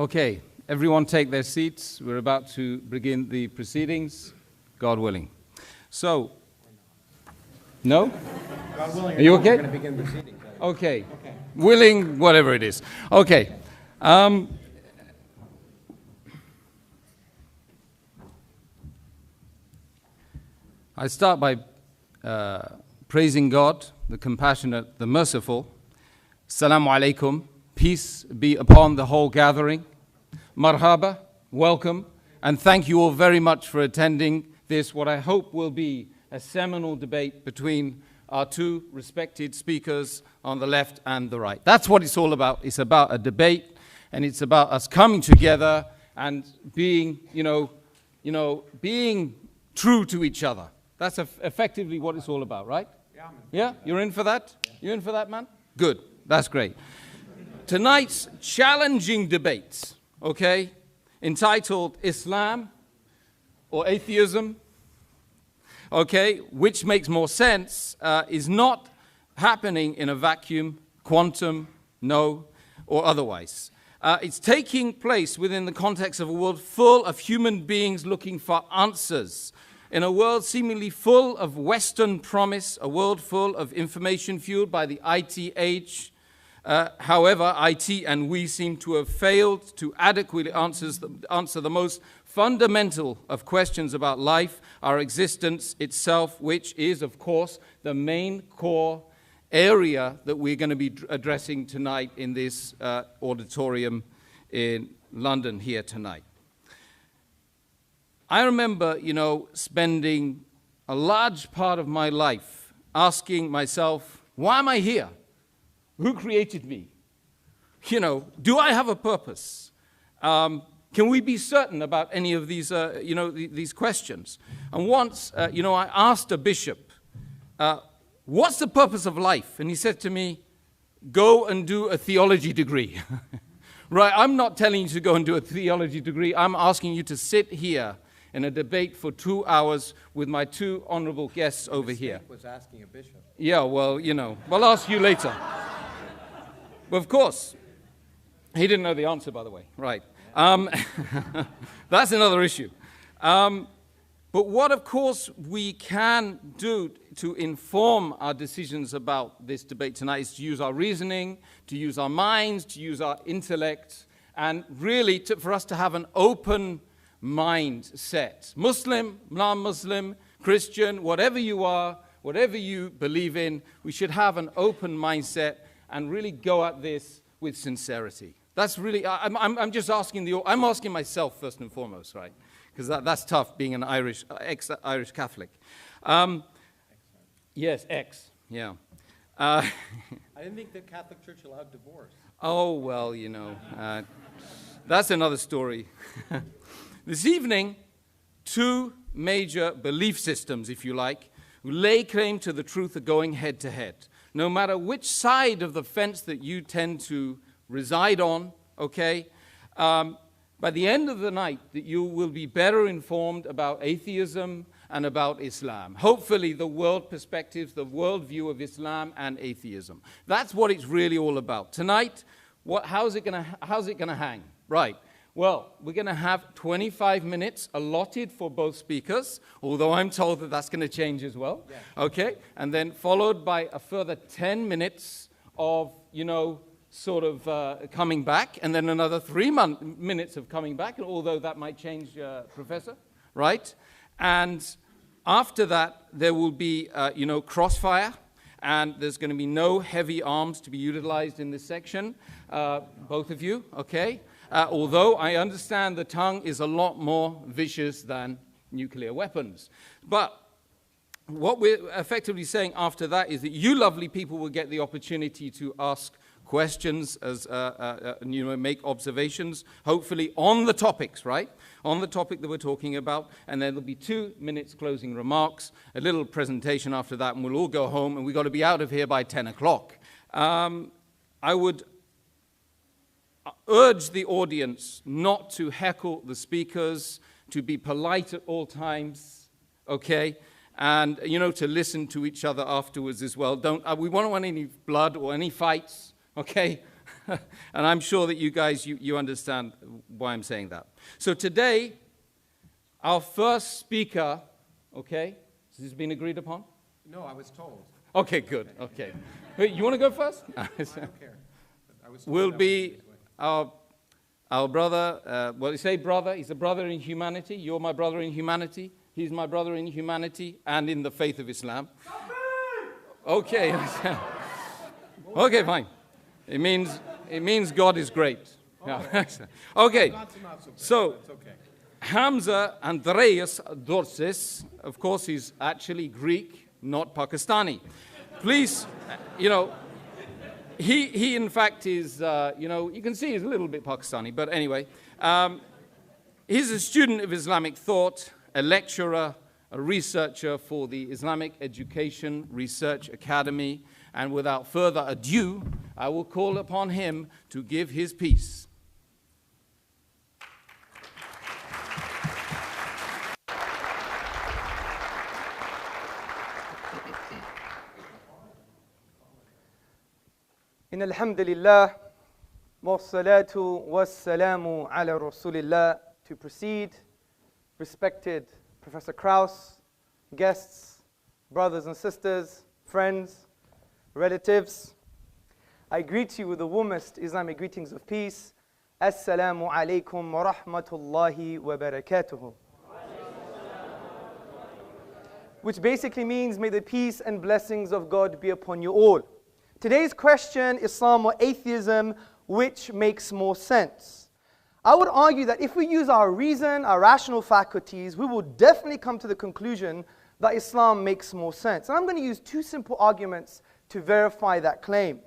Okay, everyone take their seats. We're about to begin the proceedings, God willing. So, no? God willing, are you okay? We're going to begin proceedings. Okay. Willing, whatever it is. Okay. I start by praising God, the compassionate, the merciful. Assalamu alaikum. Peace be upon the whole gathering. Marhaba, welcome, and thank you all very much for attending this, what I hope will be a seminal debate between our two respected speakers on the left and the right. That's what it's all about. It's about a debate, and it's about us coming together and being, being true to each other. That's effectively what it's all about, right? Yeah? You're in for that? You in for that, man? Good. That's great. Tonight's challenging debate, okay, entitled Islam or Atheism, okay, which makes more sense, is not happening in a vacuum, quantum, no, or otherwise. It's taking place within the context of a world full of human beings looking for answers. In a world seemingly full of Western promise, a world full of information fueled by the IT age. However, IT and we seem to have failed to adequately answer the most fundamental of questions about life, our existence itself, which is, of course, the main core area that we're going to be addressing tonight in this auditorium in London here tonight. I remember, spending a large part of my life asking myself, why am I here? Who created me? Do I have a purpose? Can we be certain about any of these, these questions? And once, I asked a bishop, what's the purpose of life? And he said to me, go and do a theology degree. Right, I'm not telling you to go and do a theology degree. I'm asking you to sit here in a debate for 2 hours with my two honorable guests over here. Was asking a bishop. Yeah, well, I'll ask you later. Well, of course, he didn't know the answer, by the way. Right. That's another issue. But what, of course, we can do to inform our decisions about this debate tonight is to use our reasoning, to use our minds, to use our intellect, and really for us to have an open mindset. Muslim, non-Muslim, Christian, whatever you are, whatever you believe in, we should have an open mindset and really go at this with sincerity. That's really, I'm just asking I'm asking myself first and foremost, right? Because that's tough being an ex-Irish Catholic. Yes, yeah. I didn't think the Catholic Church allowed divorce. Oh, well, that's another story. This evening, two major belief systems, if you like, who lay claim to the truth are going head to head. No matter which side of the fence that you tend to reside on, okay, by the end of the night, that you will be better informed about atheism and about Islam. Hopefully, the world perspectives, the world view of Islam and atheism. That's what it's really all about. Tonight, how's it gonna hang? Right. Well, we're going to have 25 minutes allotted for both speakers, although I'm told that that's going to change as well. Yeah. Okay? And then followed by a further 10 minutes of, coming back, and then another 3 minutes of coming back, although that might change, Professor, right? And after that, there will be, crossfire, and there's going to be no heavy arms to be utilized in this section, both of you, okay? Although I understand the tongue is a lot more vicious than nuclear weapons. But what we're effectively saying after that is that you lovely people will get the opportunity to ask questions, make observations, hopefully on the topics, right? On the topic that we're talking about. And then there'll be 2 minutes closing remarks, a little presentation after that, and we'll all go home, and we've got to be out of here by 10 o'clock. I would urge the audience not to heckle the speakers, to be polite at all times, okay? And, to listen to each other afterwards as well. We don't want any blood or any fights, okay? And I'm sure that you guys, you understand why I'm saying that. So today, our first speaker, okay, has this been agreed upon? No, I was told. Okay, good, okay. Wait, you want to go first? I don't care. Will be our brother, well, you say brother, he's a brother in humanity. You're my brother in humanity. He's my brother in humanity and in the faith of Islam. Okay. Okay, fine. It means God is great. Yeah. Okay. So, Wحمزة Andreas Tزورتزيس, of course, he's actually Greek, not Pakistani. Please, he in fact is, you can see he's a little bit Pakistani, but anyway. He's a student of Islamic thought, a lecturer, a researcher for the Islamic Education Research Academy, and without further ado, I will call upon him to give his piece. إن الحمد لله والصلاة والسلام على رسول الله. To proceed, respected Professor Kراوس, guests, brothers and sisters, friends, relatives, I greet you with the warmest Islamic greetings of peace. Assalamu alaikum wa rahmatullahi wa barakatuhu. Which basically means, may the peace and blessings of God be upon you all. Today's question, Islam or atheism, which makes more sense? I would argue that if we use our reason, our rational faculties, we will definitely come to the conclusion that Islam makes more sense. And I'm going to use two simple arguments to verify that claim.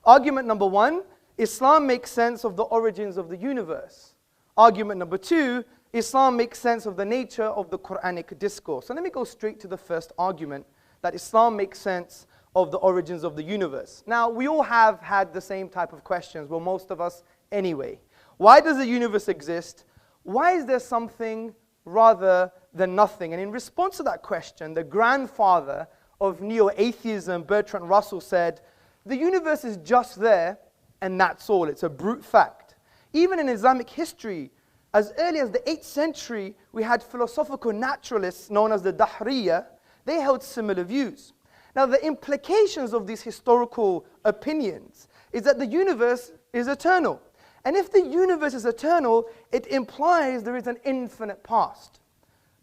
Argument number one, Islam makes sense of the origins of the universe. Argument number two, Islam makes sense of the nature of the Quranic discourse. So let me go straight to the first argument, that Islam makes sense of the origins of the universe. Now, we all have had the same type of questions, well, most of us anyway. Why does the universe exist? Why is there something rather than nothing? And in response to that question, the grandfather of neo-atheism, Bertrand Russell, said, the universe is just there, and that's all. It's a brute fact. Even in Islamic history, as early as the 8th century, we had philosophical naturalists known as the Dahriya. They held similar views. Now, the implications of these historical opinions is that the universe is eternal. And if the universe is eternal, it implies there is an infinite past.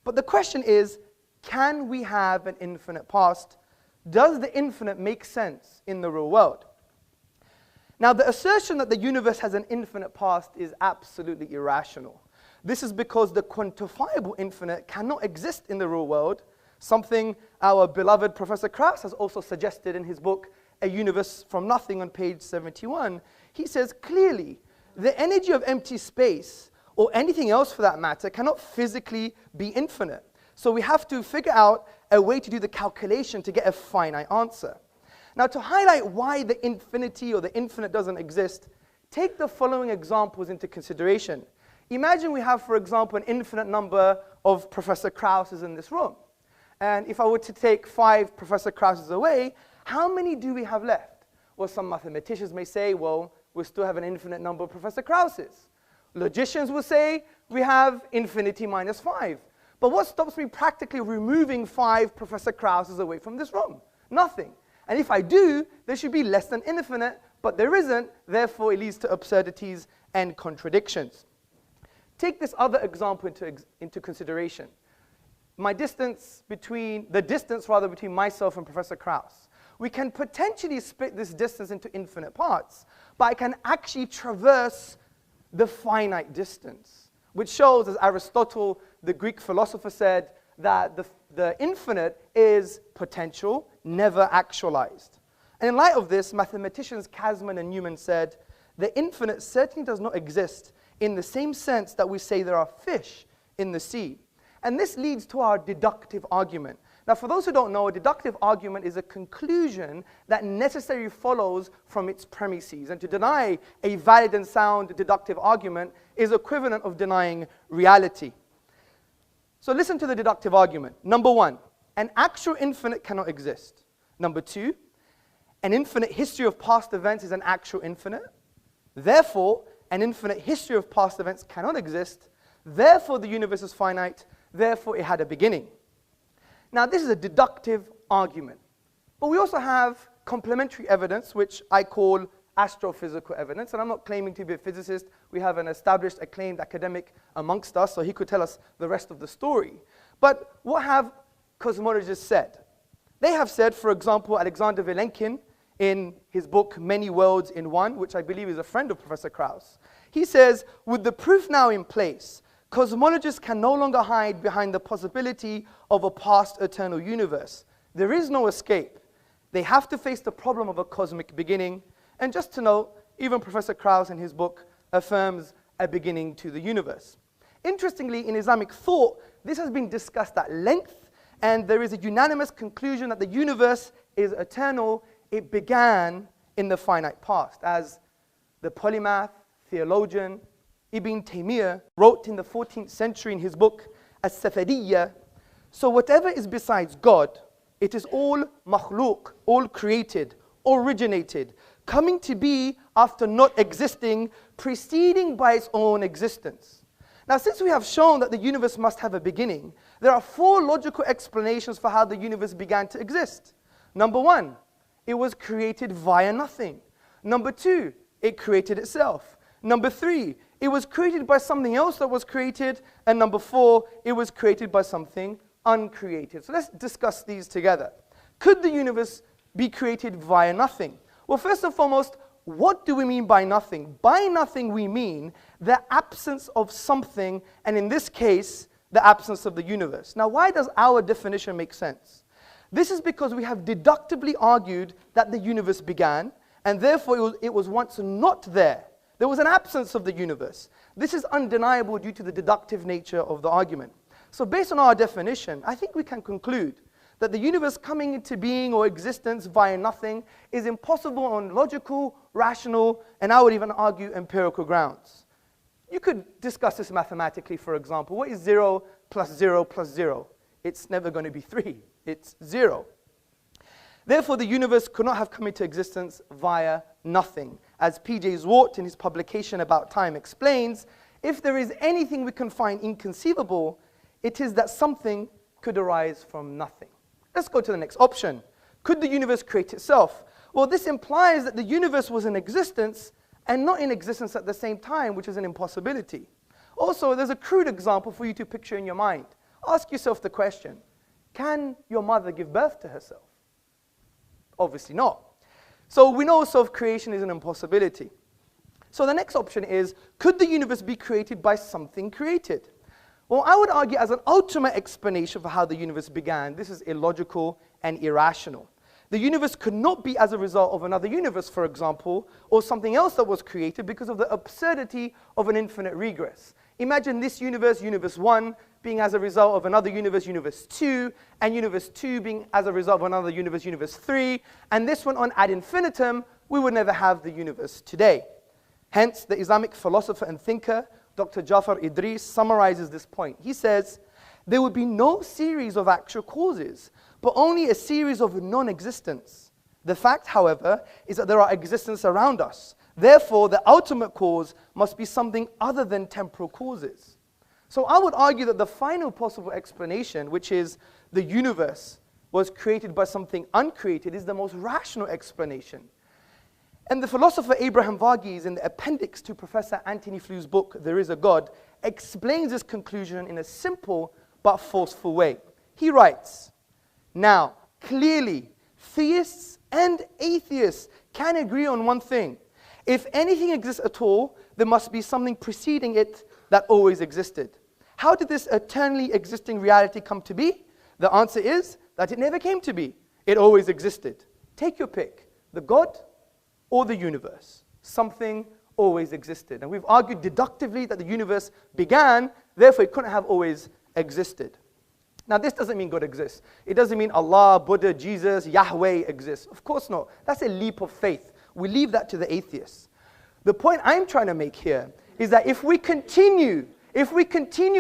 But the question is, can we have an infinite past? Does the infinite make sense in the real world? Now, the assertion that the universe has an infinite past is absolutely irrational. This is because the quantifiable infinite cannot exist in the real world, something our beloved Professor Kراوس has also suggested in his book, A Universe from Nothing, on page 71. He says, clearly, the energy of empty space, or anything else for that matter, cannot physically be infinite. So we have to figure out a way to do the calculation to get a finite answer. Now, to highlight why the infinity or the infinite doesn't exist, take the following examples into consideration. Imagine we have, for example, an infinite number of Professor Kráuses in this room. And if I were to take 5 Professor Kráuses away, how many do we have left? Well, some mathematicians may say, well, we still have an infinite number of Professor Kráuses. Logicians will say, we have infinity minus 5. But what stops me practically removing 5 Professor Kráuses away from this room? Nothing. And if I do, there should be less than infinite, but there isn't, therefore it leads to absurdities and contradictions. Take this other example into consideration. The distance between myself and Professor Kráus. We can potentially split this distance into infinite parts, but I can actually traverse the finite distance, which shows, as Aristotle, the Greek philosopher, said, that the infinite is potential, never actualized. And in light of this, mathematicians Kasman and Newman said, the infinite certainly does not exist in the same sense that we say there are fish in the sea. And this leads to our deductive argument. Now, for those who don't know, a deductive argument is a conclusion that necessarily follows from its premises. And to deny a valid and sound deductive argument is equivalent of denying reality. So listen to the deductive argument. Number one, an actual infinite cannot exist. Number two, an infinite history of past events is an actual infinite. Therefore, an infinite history of past events cannot exist. Therefore, the universe is finite. Therefore, it had a beginning. Now, this is a deductive argument. But we also have complementary evidence, which I call astrophysical evidence. And I'm not claiming to be a physicist. We have an established, acclaimed academic amongst us, so he could tell us the rest of the story. But what have cosmologists said? They have said, for example, Alexander Vilenkin, in his book, Many Worlds in One, which I believe is a friend of Professor Karaus, he says, with the proof now in place, cosmologists can no longer hide behind the possibility of a past eternal universe. There is no escape. They have to face the problem of a cosmic beginning. And just to note, even Professor Karaus in his book affirms a beginning to the universe. Interestingly, in Islamic thought, this has been discussed at length, and there is a unanimous conclusion that the universe is eternal. It began in the finite past, as the polymath, theologian, Ibn Taymiyyah wrote in the 14th century in his book, As-Safaridiyya, so whatever is besides God, it is all makhluk, all created, originated, coming to be after not existing, preceding by its own existence. Now, since we have shown that the universe must have a beginning, there are 4 logical explanations for how the universe began to exist. Number 1, it was created via nothing. Number 2, it created itself. Number 3, it was created by something else that was created. And number 4, it was created by something uncreated. So let's discuss these together. Could the universe be created via nothing? Well, first and foremost, what do we mean by nothing? By nothing, we mean the absence of something, and in this case, the absence of the universe. Now, why does our definition make sense? This is because we have deductively argued that the universe began, and therefore it was once not there. There was an absence of the universe. This is undeniable due to the deductive nature of the argument. So based on our definition, I think we can conclude that the universe coming into being or existence via nothing is impossible on logical, rational, and I would even argue empirical grounds. You could discuss this mathematically, for example. What is 0 plus 0 plus 0? It's never going to be 3. It's 0. Therefore, the universe could not have come into existence via nothing. As P.J. Zwart in his publication About Time explains, if there is anything we can find inconceivable, it is that something could arise from nothing. Let's go to the next option. Could the universe create itself? Well, this implies that the universe was in existence and not in existence at the same time, which is an impossibility. Also, there's a crude example for you to picture in your mind. Ask yourself the question, can your mother give birth to herself? Obviously not. So we know self-creation is an impossibility. So the next option is, could the universe be created by something created? Well, I would argue as an ultimate explanation for how the universe began, this is illogical and irrational. The universe could not be as a result of another universe, for example, or something else that was created because of the absurdity of an infinite regress. Imagine this universe, universe 1, being as a result of another universe, universe 2, and universe 2 being as a result of another universe, universe 3, and this went on ad infinitum. We would never have the universe today. Hence, the Islamic philosopher and thinker, Dr. Jafar Idris, summarizes this point. He says, there would be no series of actual causes, but only a series of non-existence. The fact, however, is that there are existence around us. Therefore, the ultimate cause must be something other than temporal causes. So I would argue that the final possible explanation, which is the universe was created by something uncreated, is the most rational explanation. And the philosopher Abraham Varghese, in the appendix to Professor Anthony Fleur's book, There Is a God, explains this conclusion in a simple but forceful way. He writes, now, clearly, theists and atheists can agree on one thing. If anything exists at all, there must be something preceding it that always existed. How did this eternally existing reality come to be? The answer is that it never came to be. It always existed. Take your pick, the God or the universe. Something always existed. And we've argued deductively that the universe began, therefore it couldn't have always existed. Now, this doesn't mean God exists. It doesn't mean Allah, Buddha, Jesus, Yahweh exists. Of course not. That's a leap of faith. We leave that to the atheists. The point I'm trying to make here is that if we continue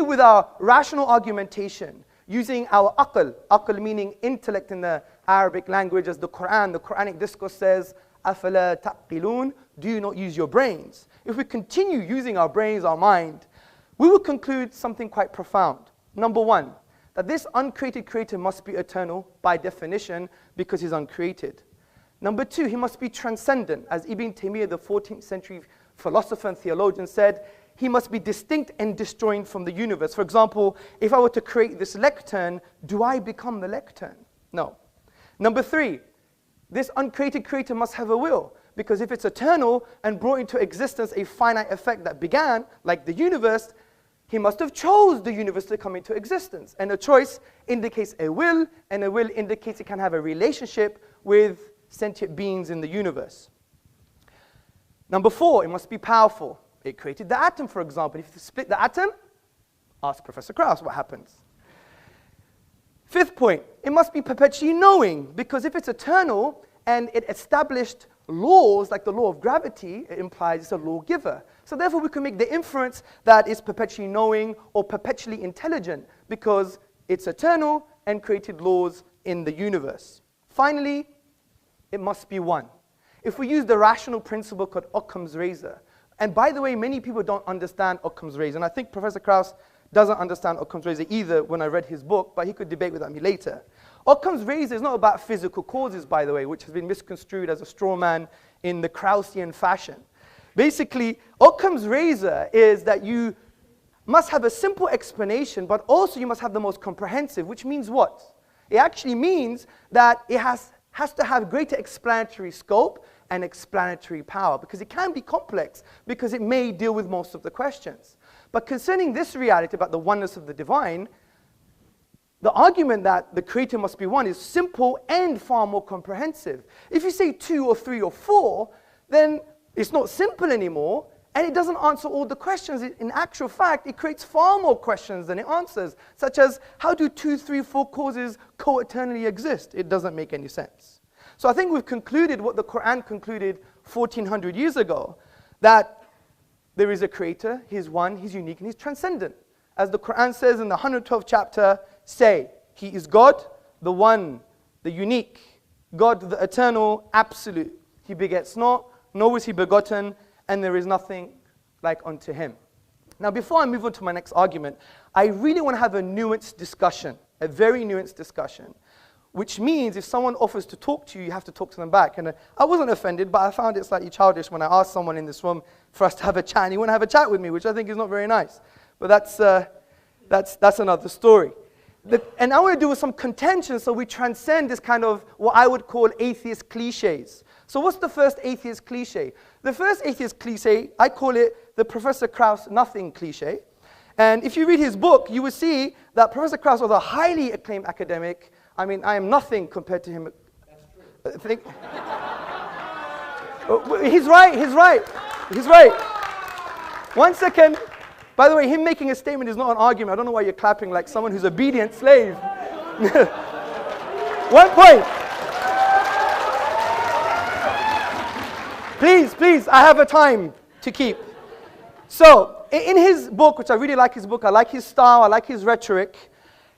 with our rational argumentation, using our aql meaning intellect in the Arabic language, as the Quranic discourse says, أَفَلَا تَعْقِلُونَ? Do you not use your brains? If we continue using our brains, our mind, we will conclude something quite profound. Number one, that this uncreated creator must be eternal by definition because he's uncreated. Number two, he must be transcendent. As Ibn Taymiyyah, the 14th century philosopher and theologian, said, he must be distinct and disjoined from the universe. For example, if I were to create this lectern, do I become the lectern? No. Number three, this uncreated creator must have a will, because if it's eternal and brought into existence a finite effect that began, like the universe, he must have chose the universe to come into existence. And a choice indicates a will, and a will indicates it can have a relationship with sentient beings in the universe. Number four, it must be powerful. It created the atom, for example. If you split the atom, ask Professor Kراوس what happens. Fifth point, it must be perpetually knowing, because if it's eternal and it established laws like the law of gravity, it implies it's a lawgiver. So therefore we can make the inference that it's perpetually knowing or perpetually intelligent because it's eternal and created laws in the universe. Finally, it must be one. If we use the rational principle called Occam's razor, and by the way, many people don't understand Occam's razor, and I think Professor Kراوس doesn't understand Occam's razor either when I read his book, but he could debate with me later. Occam's razor is not about physical causes, by the way, which has been misconstrued as a straw man in the Kraussian fashion. Basically, Occam's razor is that you must have a simple explanation, but also you must have the most comprehensive, which means what? It actually means that it has to have greater explanatory scope and explanatory power, because it can be complex, because it may deal with most of the questions. But concerning this reality about the oneness of the divine, the argument that the creator must be one is simple and far more comprehensive. If you say 2 or 3 or 4, then it's not simple anymore, and it doesn't answer all the questions. In actual fact, it creates far more questions than it answers, such as, how do 2, 3, 4 causes co-eternally exist? It doesn't make any sense. So I think we've concluded what the Quran concluded 1400 years ago, that there is a creator, he's one, he's unique, and he's transcendent. As the Quran says in the 112th chapter, say, he is God, the one, the unique, God, the eternal, absolute. He begets not, nor is he begotten, and there is nothing like unto him. Now, before I move on to my next argument, I really want to have a nuanced discussion, a very nuanced discussion, which means if someone offers to talk to you, you have to talk to them back. And I wasn't offended, but I found it slightly childish when I asked someone in this room for us to have a chat, and he wouldn't have a chat with me, which I think is not very nice. But that's another story. And now we're doing some contention, so we transcend this kind of what I would call atheist cliches. So what's the first atheist cliche? The first atheist cliche, I call it the Professor Kراوس nothing cliche. And if you read his book, you will see that Professor Kráوس was a highly acclaimed academic. I mean, I am nothing compared to him. That's true. He's right. One second. By the way, him making a statement is not an argument. I don't know why you're clapping like someone who's obedient slave. 1 point. Please, I have a time to keep. So, in his book, which I really like his book, I like his style, I like his rhetoric,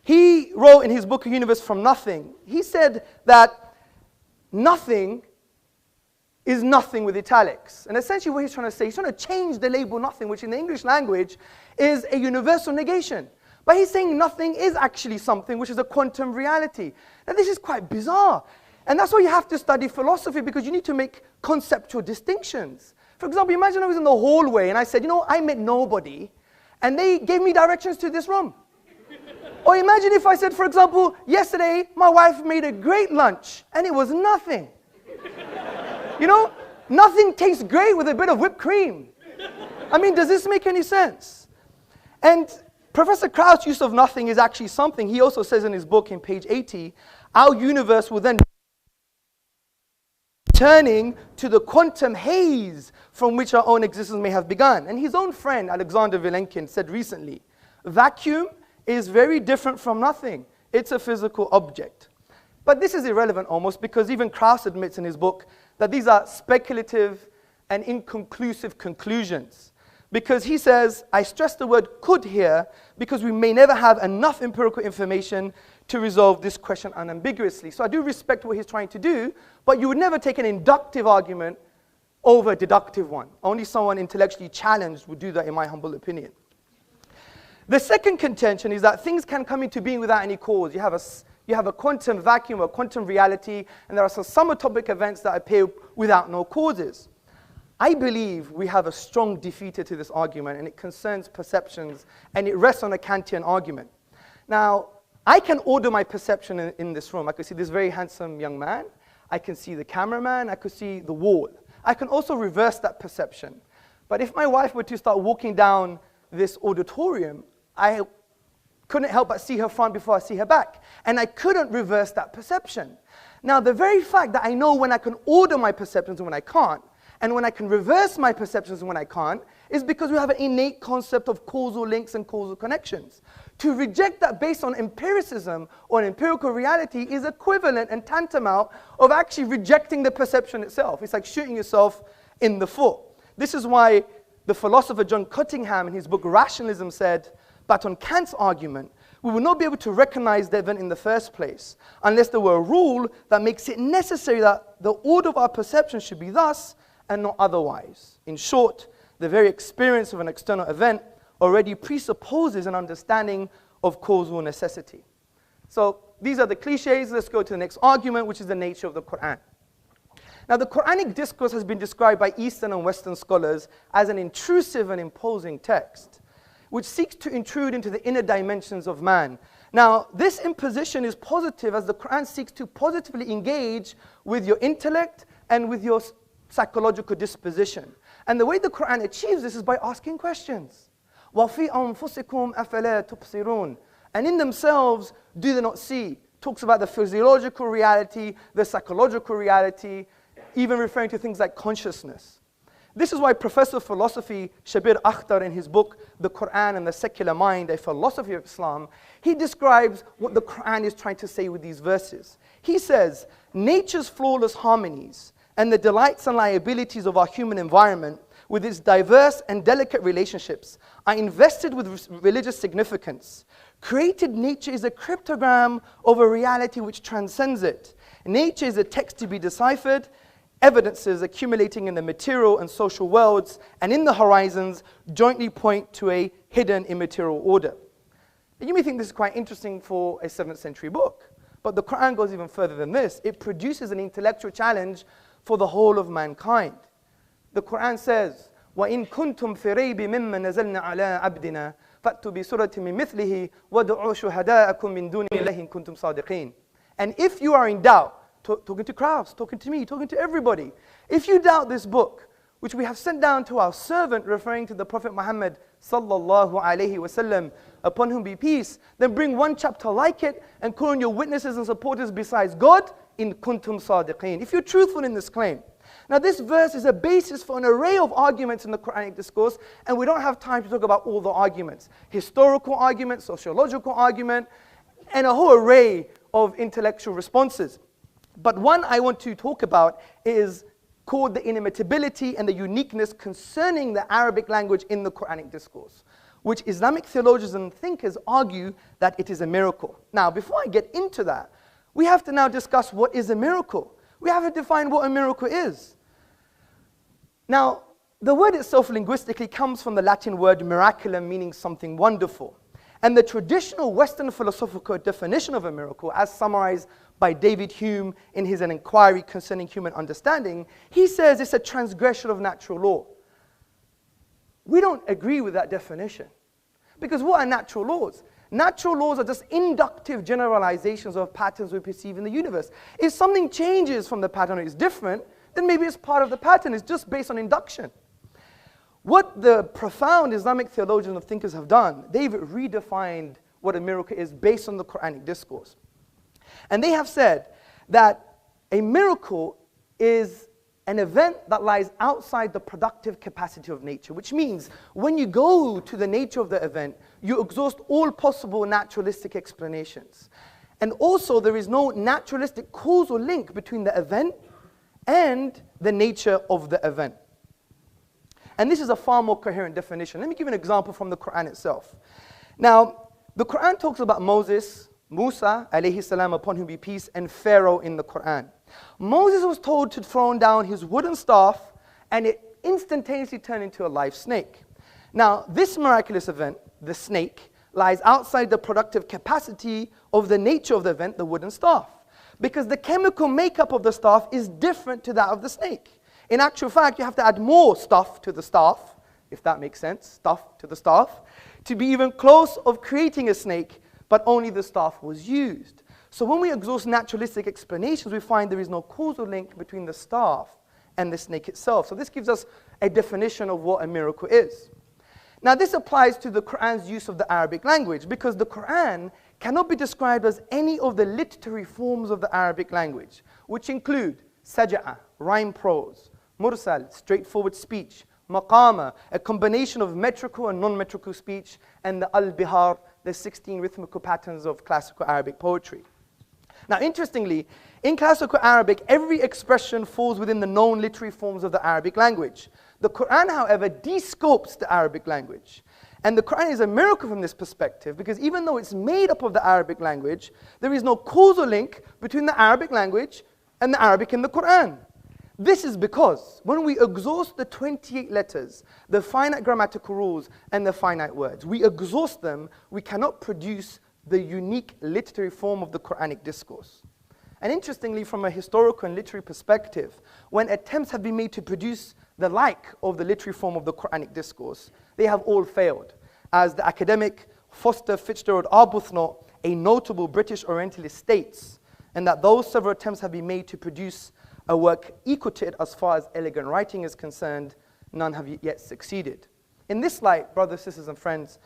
he wrote in his book, A Universe from Nothing, he said that nothing is nothing with italics. And essentially what he's trying to say, he's trying to change the label nothing, which in the English language is a universal negation. But he's saying nothing is actually something, which is a quantum reality. Now this is quite bizarre. And that's why you have to study philosophy, because you need to make conceptual distinctions. For example, imagine I was in the hallway and I said, you know, I met nobody, and they gave me directions to this room. Or imagine if I said, for example, yesterday my wife made a great lunch, and it was nothing. You know, nothing tastes great with a bit of whipped cream. I mean, does this make any sense? And Professor Kráus' use of nothing is actually something. He also says in his book in page 80, our universe will then turning to the quantum haze from which our own existence may have begun. And his own friend, Alexander Vilenkin, said recently, vacuum is very different from nothing. It's a physical object. But this is irrelevant almost, because even Kráus admits in his book that these are speculative and inconclusive conclusions. Because he says, I stress the word could here, because we may never have enough empirical information to resolve this question unambiguously. So I do respect what he's trying to do, but you would never take an inductive argument over a deductive one. Only someone intellectually challenged would do that, in my humble opinion. The second contention is that things can come into being without any cause. You have a quantum vacuum or quantum reality, and there are some subatomic events that appear without no causes. I believe we have a strong defeater to this argument, and it concerns perceptions, and it rests on a Kantian argument. Now, I can order my perception in this room. I can see this very handsome young man. I can see the cameraman. I could see the wall. I can also reverse that perception. But if my wife were to start walking down this auditorium, I couldn't help but see her front before I see her back. And I couldn't reverse that perception. Now, the very fact that I know when I can order my perceptions and when I can't, and when I can reverse my perceptions and when I can't, is because we have an innate concept of causal links and causal connections. To reject that based on empiricism or an empirical reality is equivalent and tantamount of actually rejecting the perception itself. It's like shooting yourself in the foot. This is why the philosopher John Cottingham in his book Rationalism said, but on Kant's argument, we will not be able to recognize the event in the first place unless there were a rule that makes it necessary that the order of our perception should be thus and not otherwise. In short, the very experience of an external event already presupposes an understanding of causal necessity. So these are the cliches. Let's go to the next argument, which is the nature of the Quran. Now, the Quranic discourse has been described by Eastern and Western scholars as an intrusive and imposing text, which seeks to intrude into the inner dimensions of man. Now, this imposition is positive as the Quran seeks to positively engage with your intellect and with your psychological disposition. And the way the Quran achieves this is by asking questions. وَفِي أَنفُسِكُمْ أَفَلَا تُبْصِرُونَ. And in themselves, do they not see? Talks about the physiological reality, the psychological reality, even referring to things like consciousness. This is why Professor of Philosophy Shabir Akhtar, in his book, The Quran and the Secular Mind, A Philosophy of Islam, he describes what the Quran is trying to say with these verses. He says, nature's flawless harmonies and the delights and liabilities of our human environment, with its diverse and delicate relationships, are invested with religious significance. Created nature is a cryptogram of a reality which transcends it. Nature is a text to be deciphered, evidences accumulating in the material and social worlds and in the horizons jointly point to a hidden immaterial order. And you may think this is quite interesting for a 7th century book, but the Quran goes even further than this. It produces an intellectual challenge for the whole of mankind. The Quran says, وَإِن كُنْتُمْ فِي رَيْبٍ مِّمَّا نَزَلْنَا عَلَىٰ عَبْدِنَا فَأْتُوا بِسُورَةٍ مِّن مِّثْلِهِ وَادْعُوا شُهَدَاءَكُم مِّن دُونِ اللَّهِ إِن كُنتُمْ صَادِقِينَ. And if you are in doubt, talking to Kراوس, talking to me, talking to everybody, if you doubt this book, which we have sent down to our servant, referring to the Prophet Muhammad sallallahu alaihi wasallam, upon whom be peace, then bring one chapter like it and call on your witnesses and supporters besides God, in kuntum sadiqeen, if you're truthful in this claim. Now this verse is a basis for an array of arguments in the Quranic discourse, and we don't have time to talk about all the arguments. Historical argument, sociological argument, and a whole array of intellectual responses. But one I want to talk about is called the inimitability and the uniqueness concerning the Arabic language in the Quranic discourse, which Islamic theologians and thinkers argue that it is a miracle. Now, before I get into that, we have to now discuss what is a miracle. We have to define what a miracle is. Now, the word itself linguistically comes from the Latin word miraculum, meaning something wonderful. And the traditional Western philosophical definition of a miracle, as summarized by David Hume in his An Inquiry Concerning Human Understanding, he says it's a transgression of natural law. We don't agree with that definition. Because what are natural laws? Natural laws are just inductive generalizations of patterns we perceive in the universe. If something changes from the pattern or is different, then maybe it's part of the pattern. It's just based on induction. What the profound Islamic theologians and thinkers have done, they've redefined what a miracle is based on the Quranic discourse. And they have said that a miracle is an event that lies outside the productive capacity of nature, which means when you go to the nature of the event, you exhaust all possible naturalistic explanations. And also, there is no naturalistic causal link between the event and the nature of the event. And this is a far more coherent definition. Let me give you an example from the Quran itself. Now, the Quran talks about Moses Musa alayhi salam, upon whom be peace, and Pharaoh in the Quran. Moses was told to throw down his wooden staff, and it instantaneously turned into a live snake. Now, this miraculous event, the snake, lies outside the productive capacity of the nature of the event, the wooden staff, because the chemical makeup of the staff is different to that of the snake. In actual fact, you have to add more stuff to the staff, if that makes sense, stuff to the staff, to be even close of creating a snake, but only the staff was used. So when we exhaust naturalistic explanations, we find there is no causal link between the staff and the snake itself. So this gives us a definition of what a miracle is. Now this applies to the Quran's use of the Arabic language, because the Quran cannot be described as any of the literary forms of the Arabic language, which include saj'a, rhyme prose, mursal, straightforward speech, maqama, a combination of metrical and non-metrical speech, and the al-bihar, the 16 rhythmical patterns of classical Arabic poetry. Now interestingly, in classical Arabic, every expression falls within the known literary forms of the Arabic language. The Quran, however, descopes the Arabic language. And the Quran is a miracle from this perspective, because even though it's made up of the Arabic language, there is no causal link between the Arabic language and the Arabic in the Quran. This is because when we exhaust the 28 letters, the finite grammatical rules, and the finite words, we exhaust them, we cannot produce the unique literary form of the Quranic discourse. And interestingly, from a historical and literary perspective, when attempts have been made to produce the like of the literary form of the Quranic discourse, they have all failed. As the academic Foster Fitzgerald Arbuthnot, a notable British Orientalist, states, and that those several attempts have been made to produce a work equal to it as far as elegant writing is concerned, none have yet succeeded. In this light, brothers, sisters, and friends,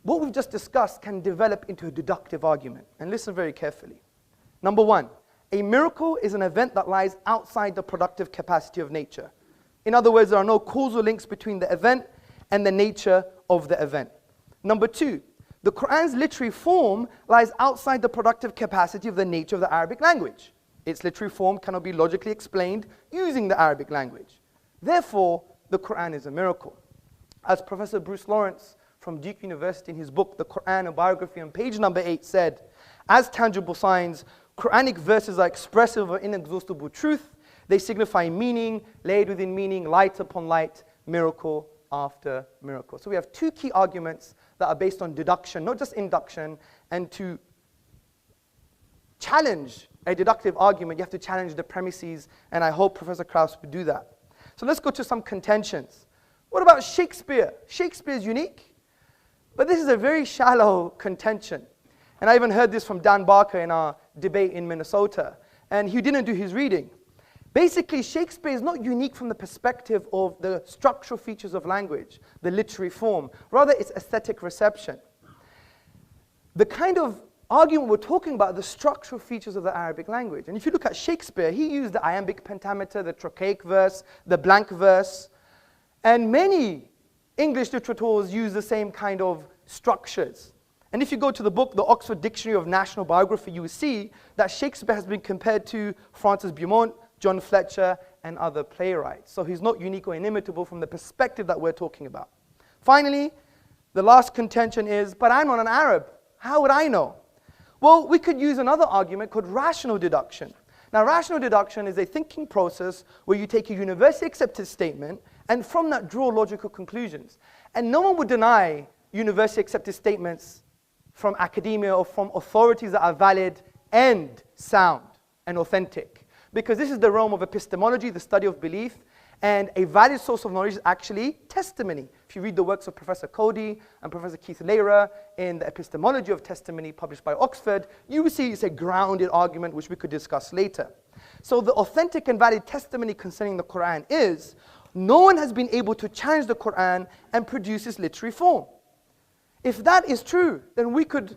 what we've just discussed can develop into a deductive argument. And listen very carefully. Number one, a miracle is an event that lies outside the productive capacity of nature. In other words, there are no causal links between the event and the nature of the event. Number two, the Quran's literary form lies outside the productive capacity of the nature of the Arabic language. Its literary form cannot be logically explained using the Arabic language. Therefore, the Quran is a miracle. As Professor Bruce Lawrence from Duke University in his book, The Quran, a Biography, on page number 8 said, as tangible signs, Quranic verses are expressive of inexhaustible truth. They signify meaning, laid within meaning, light upon light, miracle after miracle. So we have two key arguments that are based on deduction, not just induction. And to challenge a deductive argument, you have to challenge the premises, and I hope Professor Kراوس would do that. So let's go to some contentions. What about Shakespeare? Shakespeare is unique, but this is a very shallow contention. And I even heard this from Dan Barker in our debate in Minnesota, and he didn't do his reading. Basically, Shakespeare is not unique from the perspective of the structural features of language, the literary form. Rather, it's aesthetic reception. The kind of argument we're talking about the structural features of the Arabic language. And if you look at Shakespeare, he used the iambic pentameter, the trochaic verse, the blank verse, and many English literateurs use the same kind of structures. And if you go to the book, the Oxford Dictionary of National Biography, you will see that Shakespeare has been compared to Francis Beaumont, John Fletcher, and other playwrights. So he's not unique or inimitable from the perspective that we're talking about. Finally, the last contention is, but I'm not an Arab. How would I know? Well, we could use another argument called rational deduction. Now, rational deduction is a thinking process where you take a universally accepted statement and from that draw logical conclusions. And no one would deny universally accepted statements from academia or from authorities that are valid and sound and authentic. Because this is the realm of epistemology, the study of belief, and a valid source of knowledge is actually testimony. If you read the works of Professor Cody and Professor Keith Lehrer in the epistemology of testimony published by Oxford, you will see it's a grounded argument which we could discuss later. So the authentic and valid testimony concerning the Quran is, no one has been able to challenge the Quran and produce its literary form. If that is true, then we could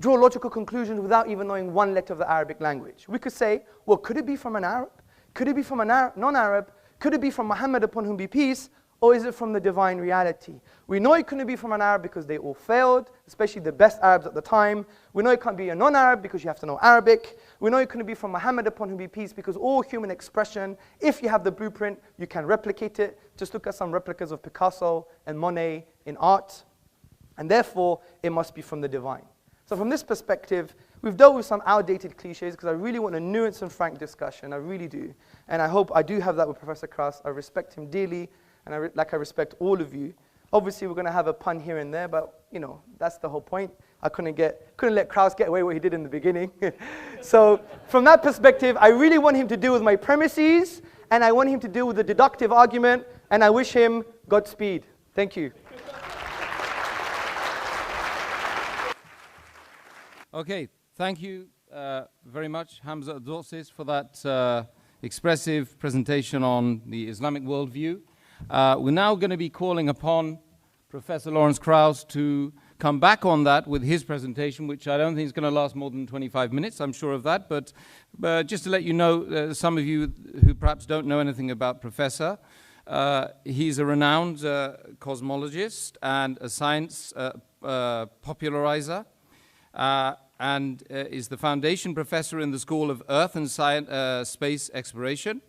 draw logical conclusions without even knowing one letter of the Arabic language. We could say, well, could it be from an Arab? Could it be from a non-Arab? Could it be from Muhammad, upon whom be peace? Or is it from the divine reality? We know it couldn't be from an Arab because they all failed, especially the best Arabs at the time. We know it can't be a non-Arab because you have to know Arabic. We know it couldn't be from Muhammad, upon whom be peace, because all human expression, if you have the blueprint, you can replicate it. Just look at some replicas of Picasso and Monet in art. And therefore, it must be from the divine. So from this perspective, we've dealt with some outdated cliches because I really want a nuanced and frank discussion. I really do. And I hope I do have that with Professor Kراus. I respect him dearly, and I respect all of you. Obviously, we're going to have a pun here and there, but, you know, that's the whole point. I couldn't let Kراus get away what he did in the beginning. So from that perspective, I really want him to deal with my premises, and I want him to deal with the deductive argument, and I wish him Godspeed. Thank you. Okay, thank you very much, Wحمزة Tezورtziس, for that expressive presentation on the Islamic worldview. We're now going to be calling upon Professor Lawrence Krauss to come back on that with his presentation, which I don't think is going to last more than 25 minutes, I'm sure of that. But just to let you know, some of you who perhaps don't know anything about Professor, he's a renowned cosmologist and a science popularizer. And is the foundation professor in the School of Earth and Space Exploration,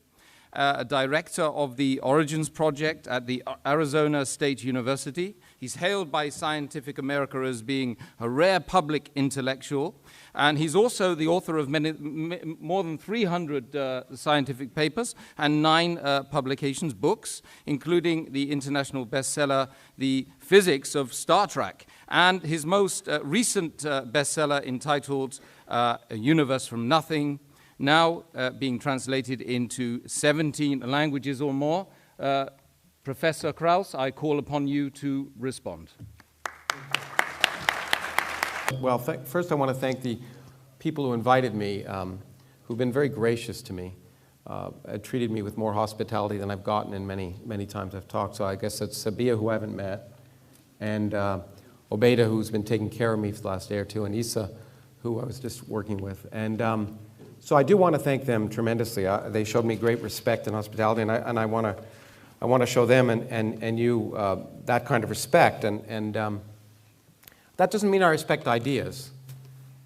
a director of the Origins Project at the Arizona State University. He's hailed by Scientific America as being a rare public intellectual, and he's also the author of more than 300 scientific papers and 9 publications, books, including the international bestseller, The Physics of Star Trek, and his most recent bestseller entitled A Universe from Nothing, now being translated into 17 languages or more. Professor Kráus, I call upon you to respond. Well, first I want to thank the people who invited me, who've been very gracious to me, treated me with more hospitality than I've gotten in many times I've talked. So I guess that's Sabia, who I haven't met, and Obeida, who's been taking care of me for the last day or two, and Isa, who I was just working with. And so I do want to thank them tremendously. They showed me great respect and hospitality, and I want to show them and you that kind of respect. And that doesn't mean I respect ideas.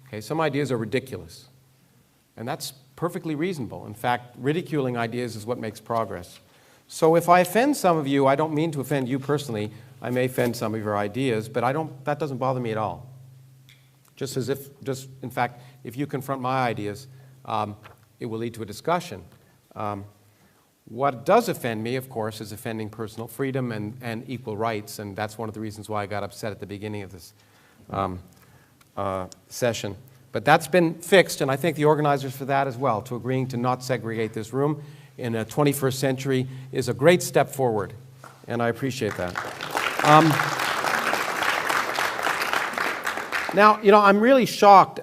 Okay, some ideas are ridiculous, and that's perfectly reasonable. In fact, ridiculing ideas is what makes progress. So if I offend some of you, I don't mean to offend you personally. I may offend some of your ideas, but that doesn't bother me at all. In fact, if you confront my ideas, it will lead to a discussion. What does offend me, of course, is offending personal freedom and equal rights, and that's one of the reasons why I got upset at the beginning of this session. But that's been fixed, and I thank the organizers for that as well. To agreeing to not segregate this room in a 21st century is a great step forward, and I appreciate that. Now, you know, I'm really shocked.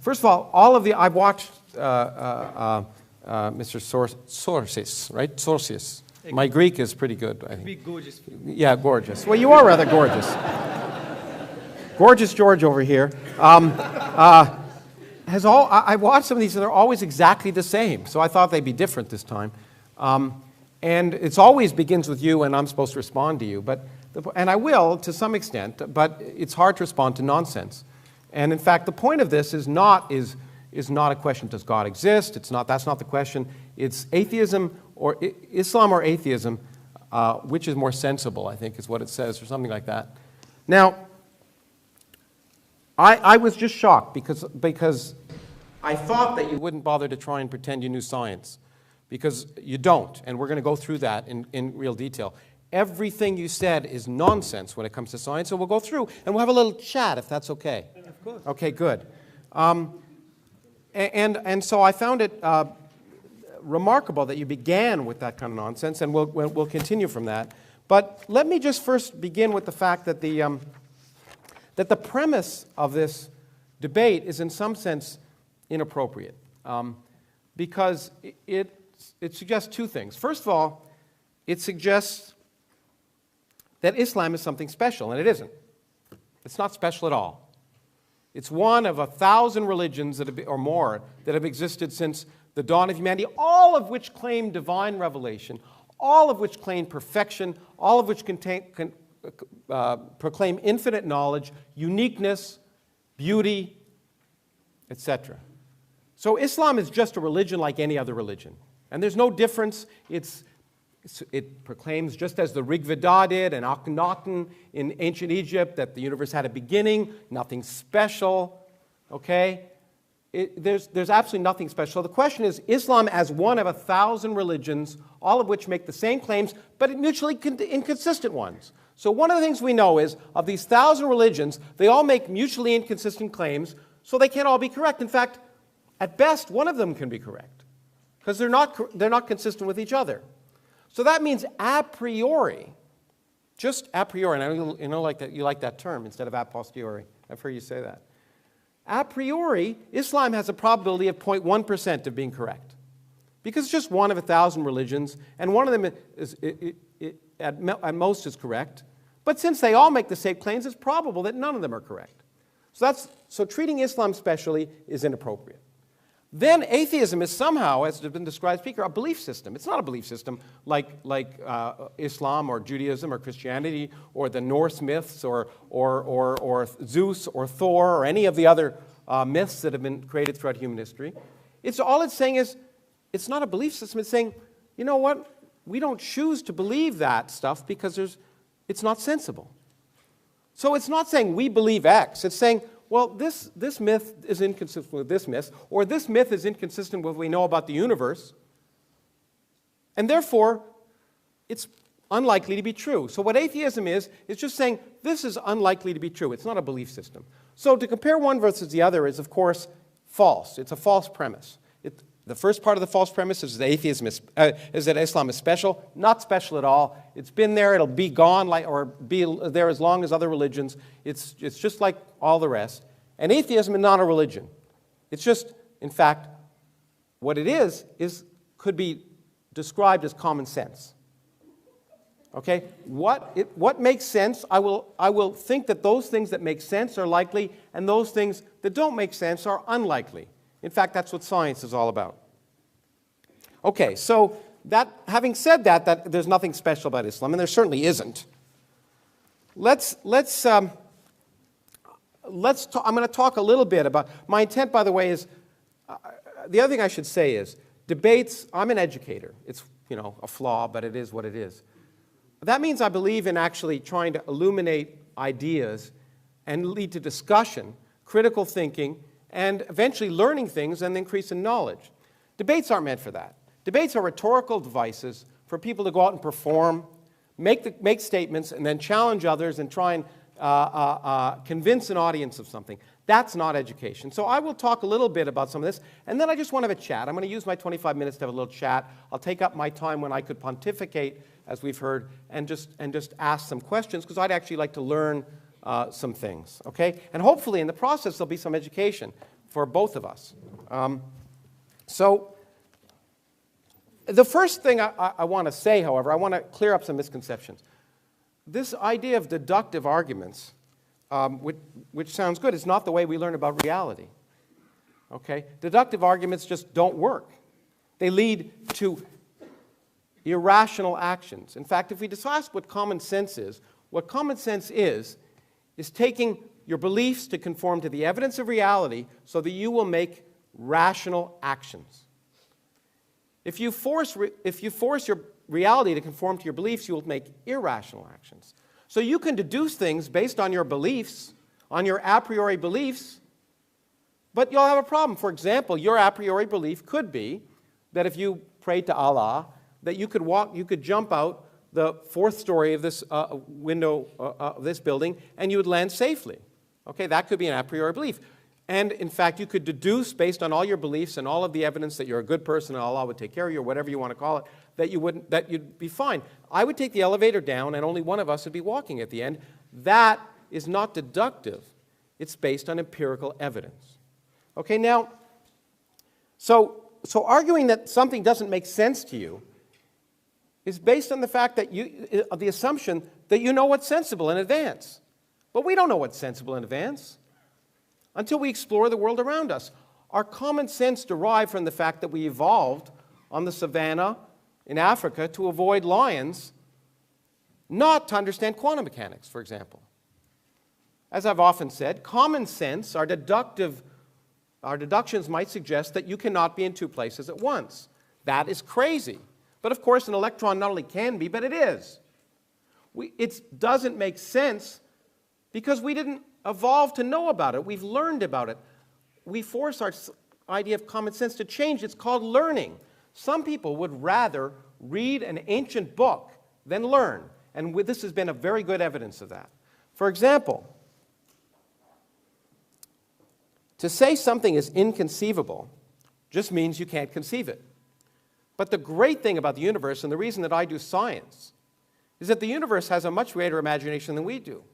First of all I've watched Mr. Tezورtziس, right? Tezورtziس. My Greek is pretty good, I think. Be gorgeous. Yeah, gorgeous. Well, you are rather gorgeous. Gorgeous George over here. I watched some of these, and they're always exactly the same. So I thought they'd be different this time. And it always begins with you, and I'm supposed to respond to you. And I will, to some extent, but it's hard to respond to nonsense. And in fact, the point of this is not a question, does God exist? That's not the question. It's atheism, or Islam or atheism, which is more sensible, I think is what it says, or something like that. Now, I was just shocked because I thought that you wouldn't bother to try and pretend you knew science, because you don't, and we're going to go through that in real detail. Everything you said is nonsense when it comes to science, so we'll go through and we'll have a little chat if that's okay. Of course. Okay, good. And so I found it remarkable that you began with that kind of nonsense, and we'll continue from that. But let me just first begin with the fact that the premise of this debate is in some sense inappropriate, because it suggests two things. First of all, it suggests that Islam is something special, and it isn't. It's not special at all. It's one of 1,000 religions or more that have existed since the dawn of humanity, all of which claim divine revelation, all of which claim perfection, all of which proclaim infinite knowledge, uniqueness, beauty, etc. So Islam is just a religion like any other religion. And there's no difference. It proclaims, just as the Rig Veda did and Akhenaten in ancient Egypt, that the universe had a beginning, nothing special. Okay? There's absolutely nothing special. So the question is, Islam as one of 1,000 religions, all of which make the same claims, but mutually inconsistent ones. So one of the things we know is, of these 1,000 religions, they all make mutually inconsistent claims, so they can't all be correct. In fact, at best, one of them can be correct, because they're not consistent with each other. So that means a priori, just a priori, and I know like that, you like that term instead of a posteriori. I've heard you say that. A priori, Islam has a probability of 0.1% of being correct, because it's just one of 1,000 religions, and one of them is, at most is correct. But since they all make the same claims, it's probable that none of them are correct. So treating Islam specially is inappropriate. Then atheism is somehow, as has been described, speaker, a belief system. It's not a belief system like Islam or Judaism or Christianity or the Norse myths or Zeus or Thor or any of the other myths that have been created throughout human history. All it's saying is, it's not a belief system. It's saying, you know what? We don't choose to believe that stuff because it's not sensible. So it's not saying we believe X. It's saying, well, this myth is inconsistent with this myth, or this myth is inconsistent with what we know about the universe, and therefore, it's unlikely to be true. So what atheism is just saying, this is unlikely to be true. It's not a belief system. So to compare one versus the other is, of course, false. It's a false premise. The first part of the false premise is that Islam is special. Not special at all. It's been there. It'll be gone, or be there as long as other religions. It's just like all the rest. And atheism is not a religion. It's just, in fact, what it is could be described as common sense. Okay? What makes sense? I will think that those things that make sense are likely, and those things that don't make sense are unlikely. In fact, that's what science is all about. Okay, so having said that there's nothing special about Islam, and there certainly isn't. I'm going to talk a little bit about, my intent, by the way, is, the other thing I should say is, debates, I'm an educator. It's, a flaw, but it is what it is. That means I believe in actually trying to illuminate ideas and lead to discussion, critical thinking, and eventually learning things and increase in knowledge. Debates aren't meant for that. Debates are rhetorical devices for people to go out and perform, make statements, and then challenge others and try and convince an audience of something. That's not education. So I will talk a little bit about some of this, and then I just want to have a chat. I'm going to use my 25 minutes to have a little chat. I'll take up my time when I could pontificate, as we've heard, and just ask some questions, because I'd actually like to learn some things, okay? And hopefully in the process there'll be some education for both of us. So the first thing I want to say, however, I want to clear up some misconceptions. This idea of deductive arguments, which sounds good, is not the way we learn about reality, okay? Deductive arguments just don't work. They lead to irrational actions. In fact, if we discuss what common sense is taking your beliefs to conform to the evidence of reality so that you will make rational actions. If you force your reality to conform to your beliefs, you will make irrational actions. So you can deduce things based on your beliefs, on your a priori beliefs, but you'll have a problem. For example, your a priori belief could be that if you prayed to Allah, that you could jump out the fourth story of this window of this building, and you would land safely. Okay, that could be an a priori belief. And in fact, you could deduce based on all your beliefs and all of the evidence that you're a good person and Allah would take care of you, or whatever you want to call it, that you'd be fine. I would take the elevator down, and only one of us would be walking at the end. That is not deductive. It's based on empirical evidence. Okay, now, so arguing that something doesn't make sense to you is based on the fact that the assumption that you know what's sensible in advance. But we don't know what's sensible in advance until we explore the world around us. Our common sense derived from the fact that we evolved on the savannah in Africa to avoid lions, not to understand quantum mechanics, for example. As I've often said, common sense, our deductions might suggest that you cannot be in two places at once. That is crazy. But of course, an electron not only can be, but it is. It doesn't make sense because we didn't evolve to know about it. We've learned about it. we force our idea of common sense to change. It's called learning. Some people would rather read an ancient book than learn. And this has been a very good evidence of that. For example, to say something is inconceivable just means you can't conceive it. But the great thing about the universe, and the reason that I do science, is that the universe has a much greater imagination than we do.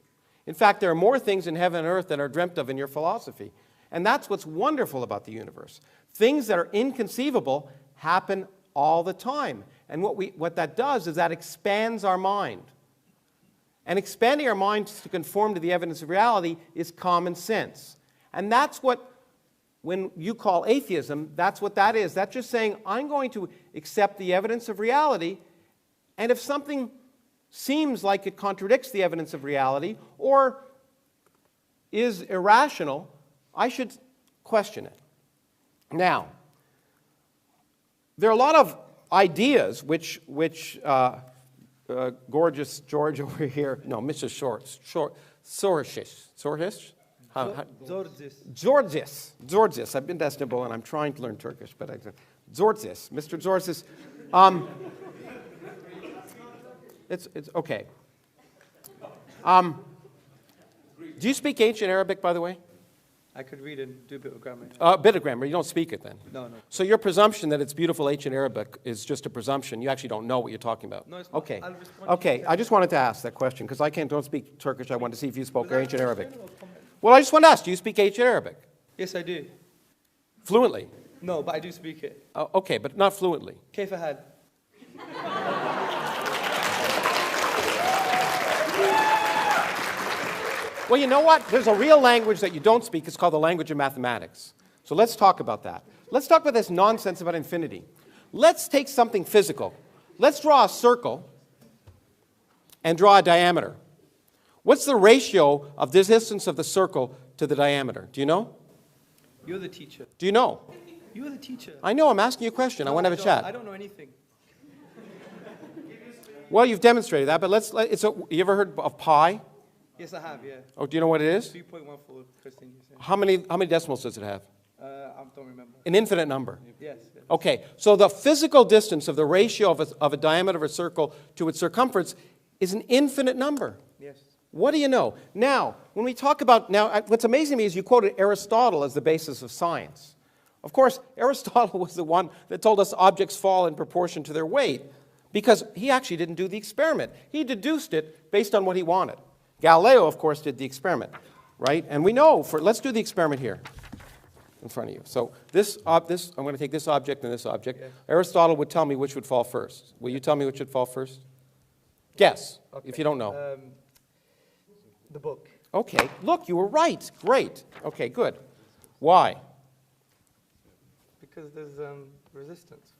In fact, there are more things in heaven and earth than are dreamt of in your philosophy. And that's what's wonderful about the universe. Things that are inconceivable happen all the time. And what that does is that expands our mind. And expanding our minds to conform to the evidence of reality is common sense. And that's what, when you call atheism, that's what that is. That's just saying, I'm going to accept the evidence of reality, and if something seems like it contradicts the evidence of reality or is irrational, I should question it. Now, there are a lot of ideas which gorgeous George over here, no, Mr. Sorhish. Tزورتزيس. I've been to Istanbul and I'm trying to learn Turkish, but Tزورتزيس. Mr. Tزورtزيس. It's okay. Do you speak ancient Arabic, by the way? I could read and do a bit of grammar. A bit of grammar. You don't speak it then? No, no. So your presumption that it's beautiful ancient Arabic is just a presumption. You actually don't know what you're talking about. No, it's not. Okay. I'll respond Okay. I just wanted to ask that question because I don't speak Turkish. I wanted to see if you spoke Was that ancient Arabic. question or comment? Well, I just want to ask, do you speak ancient Arabic? Yes, I do. Fluently? No, but I do speak it. Okay, but not fluently. كيف حال؟ Well, you know what? There's a real language that you don't speak. It's called the language of mathematics. So let's talk about that. Let's talk about this nonsense about infinity. Let's take something physical. Let's draw a circle and draw a diameter. What's the ratio of the distance of the circle to the diameter? Do you know? You're the teacher. Do you know? You're the teacher. I know. I'm asking you a question. I want to have a chat. I don't know anything. Well, you've demonstrated that, but you ever heard of pi? Yes, I have, yeah. Oh, do you know what it is? 3.1 for Christian. How many decimals does it have? I don't remember. An infinite number. Yes. Yes. Okay, so the physical distance of the ratio of a diameter of a circle to its circumference is an infinite number. Yes. What do you know? Now, when we talk about, what's amazing to me is you quoted Aristotle as the basis of science. Of course, Aristotle was the one that told us objects fall in proportion to their weight because he actually didn't do the experiment. He deduced it based on what he wanted. Galileo, of course, did the experiment, right? And we know, let's do the experiment here in front of you. So I'm going to take this object and this object. Yes. Aristotle would tell me which would fall first. Will you tell me which would fall first? Guess, okay. If you don't know. The book. Okay, look, you were right. Great. Okay, good. Why? Because there's resistance.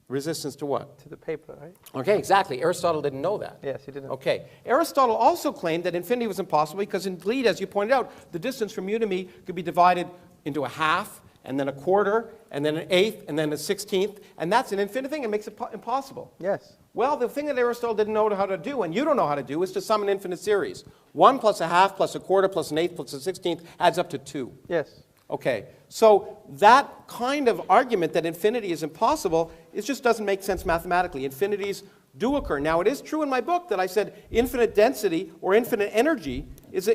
Resistance to what? To the paper, right? Okay, exactly. Aristotle didn't know that. Yes, he didn't. Okay. Aristotle also claimed that infinity was impossible because indeed, as you pointed out, the distance from you to me could be divided into a half, and then a quarter, and then an eighth, and then a 16th, and that's an infinite thing. It makes it impossible. Yes. Well, the thing that Aristotle didn't know how to do, and you don't know how to do, is to sum an infinite series. 1 plus a half plus a quarter plus an eighth plus a 16th adds up to 2. Yes. Okay, so that kind of argument that infinity is impossible, it just doesn't make sense mathematically. Infinities do occur. Now, it is true in my book that I said infinite density or infinite energy is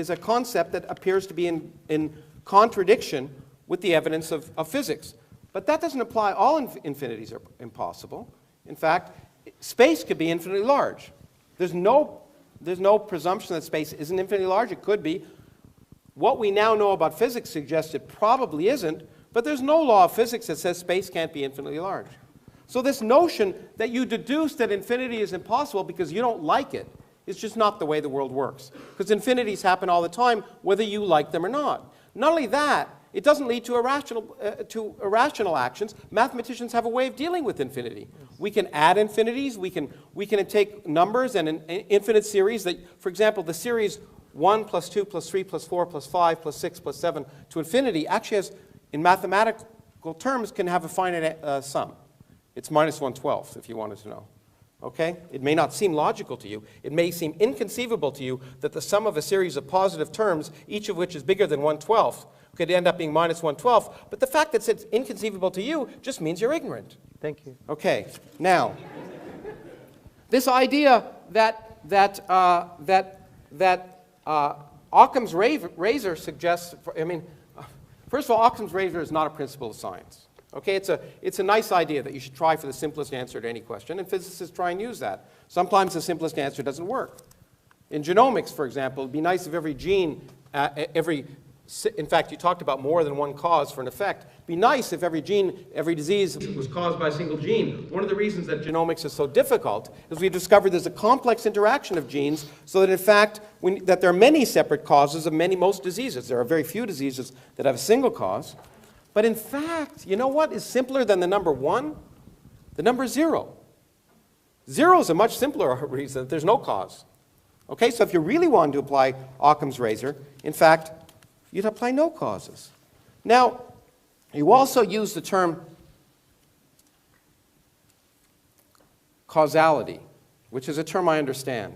a concept that appears to be in contradiction with the evidence of physics. But that doesn't apply. All infinities are impossible. In fact, space could be infinitely large. There's no presumption that space isn't infinitely large. It could be. What we now know about physics suggests it probably isn't, but there's no law of physics that says space can't be infinitely large. So this notion that you deduce that infinity is impossible because you don't like it is just not the way the world works. Because infinities happen all the time, whether you like them or not. Not only that, it doesn't lead to irrational actions. Mathematicians have a way of dealing with infinity. We can add infinities. We can take numbers and an infinite series that, for example, the series 1 plus 2 plus 3 plus 4 plus 5 plus 6 plus 7 to infinity actually has, in mathematical terms, can have a finite sum. It's minus 1/12, if you wanted to know. Okay? It may not seem logical to you. It may seem inconceivable to you that the sum of a series of positive terms, each of which is bigger than 1/12, could end up being minus 1/12. But the fact that it's inconceivable to you just means you're ignorant. Thank you. Okay, now, this idea that Occam's razor suggests, first of all, Occam's razor is not a principle of science. Okay, it's a nice idea that you should try for the simplest answer to any question, and physicists try and use that. Sometimes the simplest answer doesn't work. In genomics, for example, it'd be nice if every gene, in fact, you talked about more than one cause for an effect. It'd be nice if every gene, every disease was caused by a single gene. One of the reasons that genomics is so difficult is we've discovered there's a complex interaction of genes so that, in fact, that there are many separate causes of most diseases. There are very few diseases that have a single cause. But in fact, you know what is simpler than the number 1? The number 0. 0 is a much simpler reason that there's no cause. Okay, so if you really wanted to apply Occam's razor, in fact, you'd apply no causes. Now, you also use the term causality, which is a term I understand.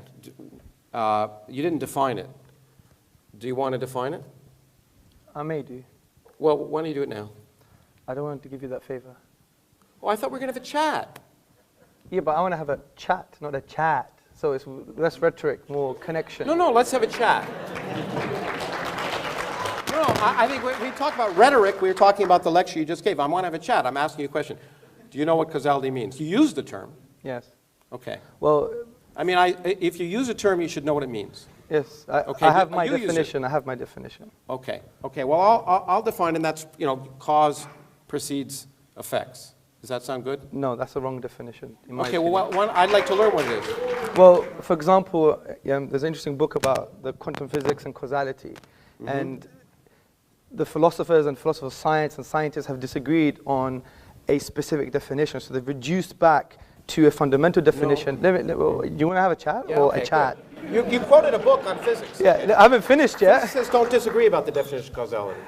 You didn't define it. Do you want to define it? I may do. Well, why don't you do it now? I don't want to give you that favor. Oh, I thought we were going to have a chat. Yeah, but I want to have a chat, not a chat. So it's less rhetoric, more connection. No, let's have a chat. No, I think when we talk about rhetoric, we were talking about the lecture you just gave. I want to have a chat. I'm asking you a question. Do you know what causality means? You use the term. Yes. Okay. Well, I mean, if you use a term, you should know what it means. yes, Okay, I have but my you use it. definition. I have my definition. Okay. Okay. Well, I'll define, and that's, cause precedes effects. Does that sound good? No, that's the wrong definition. In my Okay. opinion. Well, I'd like to learn what it is. Well, for example, there's an interesting book about the quantum physics and causality. Mm-hmm. And the philosophers and philosophers of science and scientists have disagreed on a specific definition. So they've reduced back to a fundamental definition. Do you want to have a chat or okay, a chat? You quoted a book on physics. Yeah, I haven't finished yet. Physicists don't disagree about the definition of causality.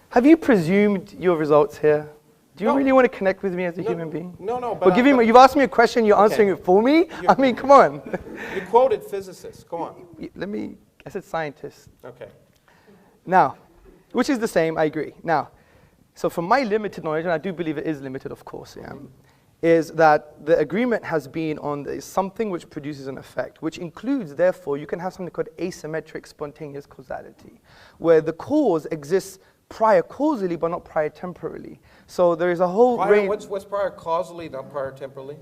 Have you presumed your results here? Do you No. really want to connect with me as a human being? No, But you've asked me a question, you're answering it for me? I mean, come on. You quoted physicists. Go on. I said scientists. Okay. Now, which is the same, I agree. Now, so from my limited knowledge, and I do believe it is limited, of course, is that the agreement has been on something which produces an effect, which includes, therefore, you can have something called asymmetric spontaneous causality, where the cause exists prior causally, but not prior temporally. So there is a whole range. What's prior causally, not prior temporally?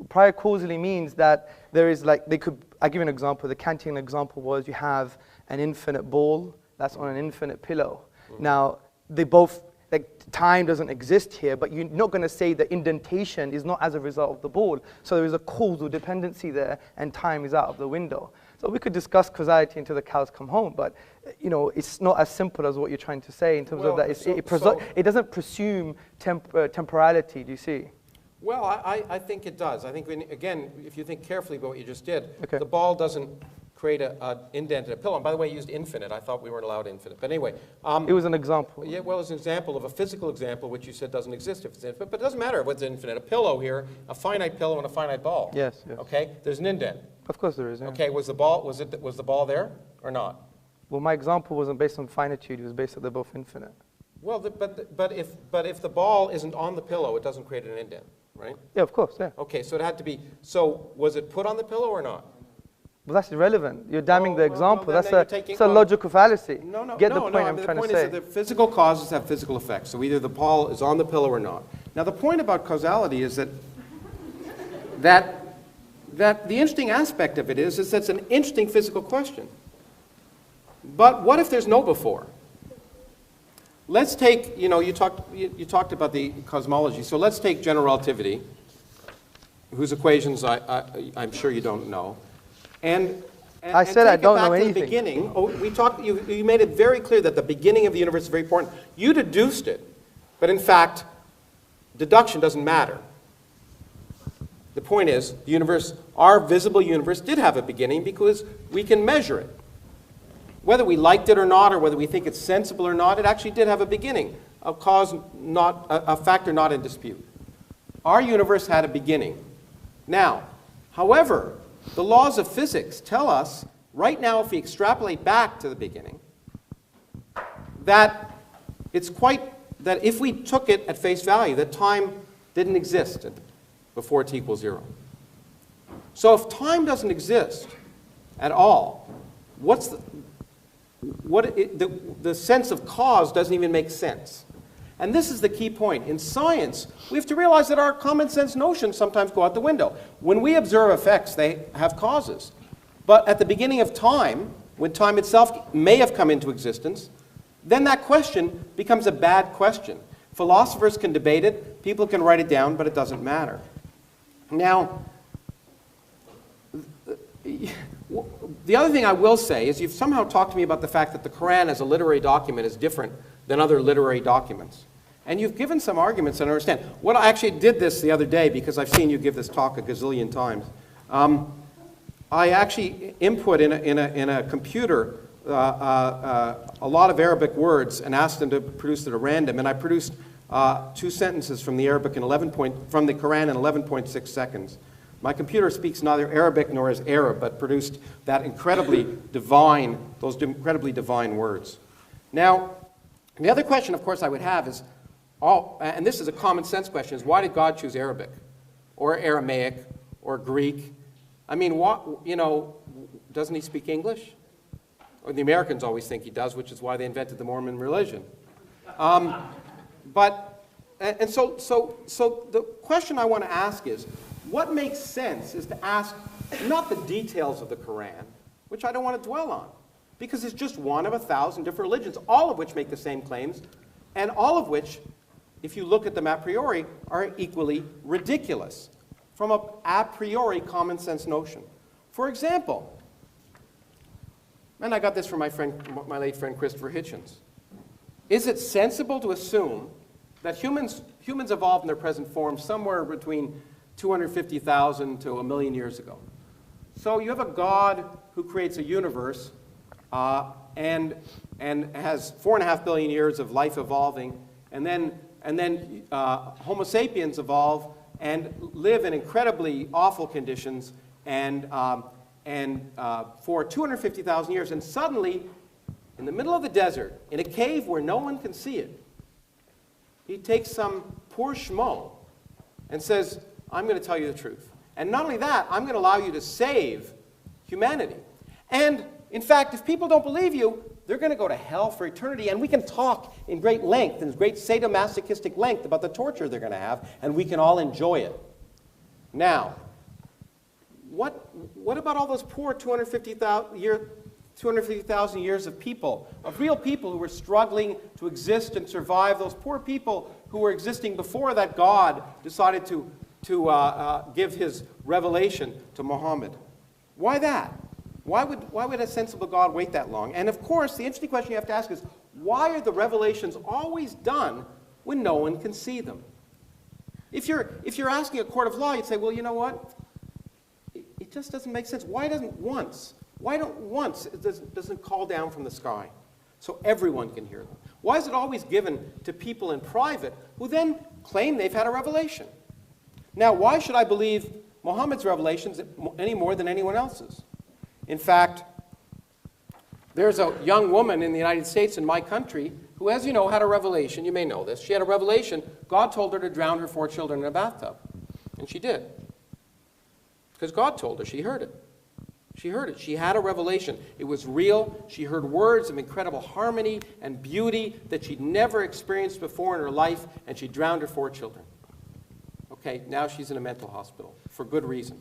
Prior causally means that there is I'll give you an example. The Kantian example was you have an infinite ball that's on an infinite pillow. Mm-hmm. Now, they both, time doesn't exist here, but you're not going to say the indentation is not as a result of the ball. So there is a causal dependency there, and time is out of the window. So we could discuss causality until the cows come home, but it's not as simple as what you're trying to say in terms of that. It doesn't presume temporality, do you see? Well, I think it does. I think, again, if you think carefully about what you just did, Okay. the ball doesn't create an indent in a pillow. And by the way, you used infinite. I thought we weren't allowed infinite. But anyway. It was an example. Yeah, well, it's an example of a physical example, which you said doesn't exist if it's infinite. But it doesn't matter if it's infinite. A pillow here, a finite pillow and a finite ball. Yes. Okay? There's an indent. Of course there is, yeah. Okay, was the ball there or not? Well, my example wasn't based on finitude. It was based on they're both infinite. Well, but if the ball isn't on the pillow, it doesn't create an indent, right? Yeah, of course, yeah. Okay, so it had to be. So was it put on the pillow or not? Well, that's irrelevant. You're damning the example. then you're That's a logical fallacy. No. Get the point I'm the trying point to say. is that the physical causes have physical effects. So either the ball is on the pillow or not. Now, the point about causality is that the interesting aspect of it is that it's an interesting physical question. But what if there's no before? Let's take, you talked about the cosmology. So let's take general relativity, whose equations I'm sure you don't know. And I said I don't know anything. The beginning. You made it very clear that the beginning of the universe is very important. You deduced it, but in fact, deduction doesn't matter. The point is, the universe, our visible universe, did have a beginning because we can measure it. Whether we liked it or not, or whether we think it's sensible or not, it actually did have a beginning, a factor not in dispute. Our universe had a beginning. Now, however, the laws of physics tell us, right now, if we extrapolate back to the beginning, that it's quite that if we took it at face value, that time didn't exist before t equals 0. So if time doesn't exist at all, what's the sense of cause doesn't even make sense. And this is the key point. In science, we have to realize that our common sense notions sometimes go out the window. When we observe effects, they have causes. But at the beginning of time, when time itself may have come into existence, then that question becomes a bad question. Philosophers can debate it, people can write it down, but it doesn't matter. Now, the other thing I will say is you've somehow talked to me about the fact that the Quran as a literary document is different than other literary documents. And you've given some arguments that I understand. What I actually did this the other day because I've seen you give this talk a gazillion times. I actually input in a computer a lot of Arabic words and asked them to produce it at random. And I produced 2 sentences from the Arabic from the Quran in 11.6 seconds. My computer speaks neither Arabic nor is Arab, but produced that those incredibly divine words. Now, the other question, of course, I would have is, and this is a common sense question, is why did God choose Arabic, or Aramaic, or Greek? I mean, doesn't he speak English? Or the Americans always think he does, which is why they invented the Mormon religion. So the question I want to ask is, what makes sense is to ask not the details of the Quran, which I don't want to dwell on, because it's just one of 1,000 different religions, all of which make the same claims, and all of which, if you look at them a priori, are equally ridiculous from an a priori common sense notion. For example, and I got this from my late friend Christopher Hitchens, is it sensible to assume that humans evolved in their present form somewhere between 250,000 to 1 million years ago? So you have a God who creates a universe and has 4.5 billion years of life evolving, and then Homo sapiens evolve and live in incredibly awful conditions for 250,000 years, and suddenly, in the middle of the desert, in a cave where no one can see it, he takes some poor schmo and says, I'm going to tell you the truth. And not only that, I'm going to allow you to save humanity. And in fact, if people don't believe you, they're going to go to hell for eternity. And we can talk in great length, in great sadomasochistic length about the torture they're going to have, and we can all enjoy it. Now, what about all those poor 250,000 years of people, of real people who were struggling to exist and survive, those poor people who were existing before that God decided to give his revelation to Muhammad? Why that? Why would a sensible God wait that long? And of course, the interesting question you have to ask is, why are the revelations always done when no one can see them? If you're asking a court of law, you'd say, well, you know what? It just doesn't make sense. Why don't once it doesn't call down from the sky so everyone can hear them? Why is it always given to people in private who then claim they've had a revelation? Now, why should I believe Muhammad's revelations any more than anyone else's? In fact, there's a young woman in the United States, in my country, who, as you know, had a revelation. You may know this. She had a revelation. God told her to drown her 4 children in a bathtub. And she did. Because God told her. She heard it. She heard it. She had a revelation. It was real. She heard words of incredible harmony and beauty that she'd never experienced before in her life, and she drowned her 4 children. Okay, now she's in a mental hospital for good reason.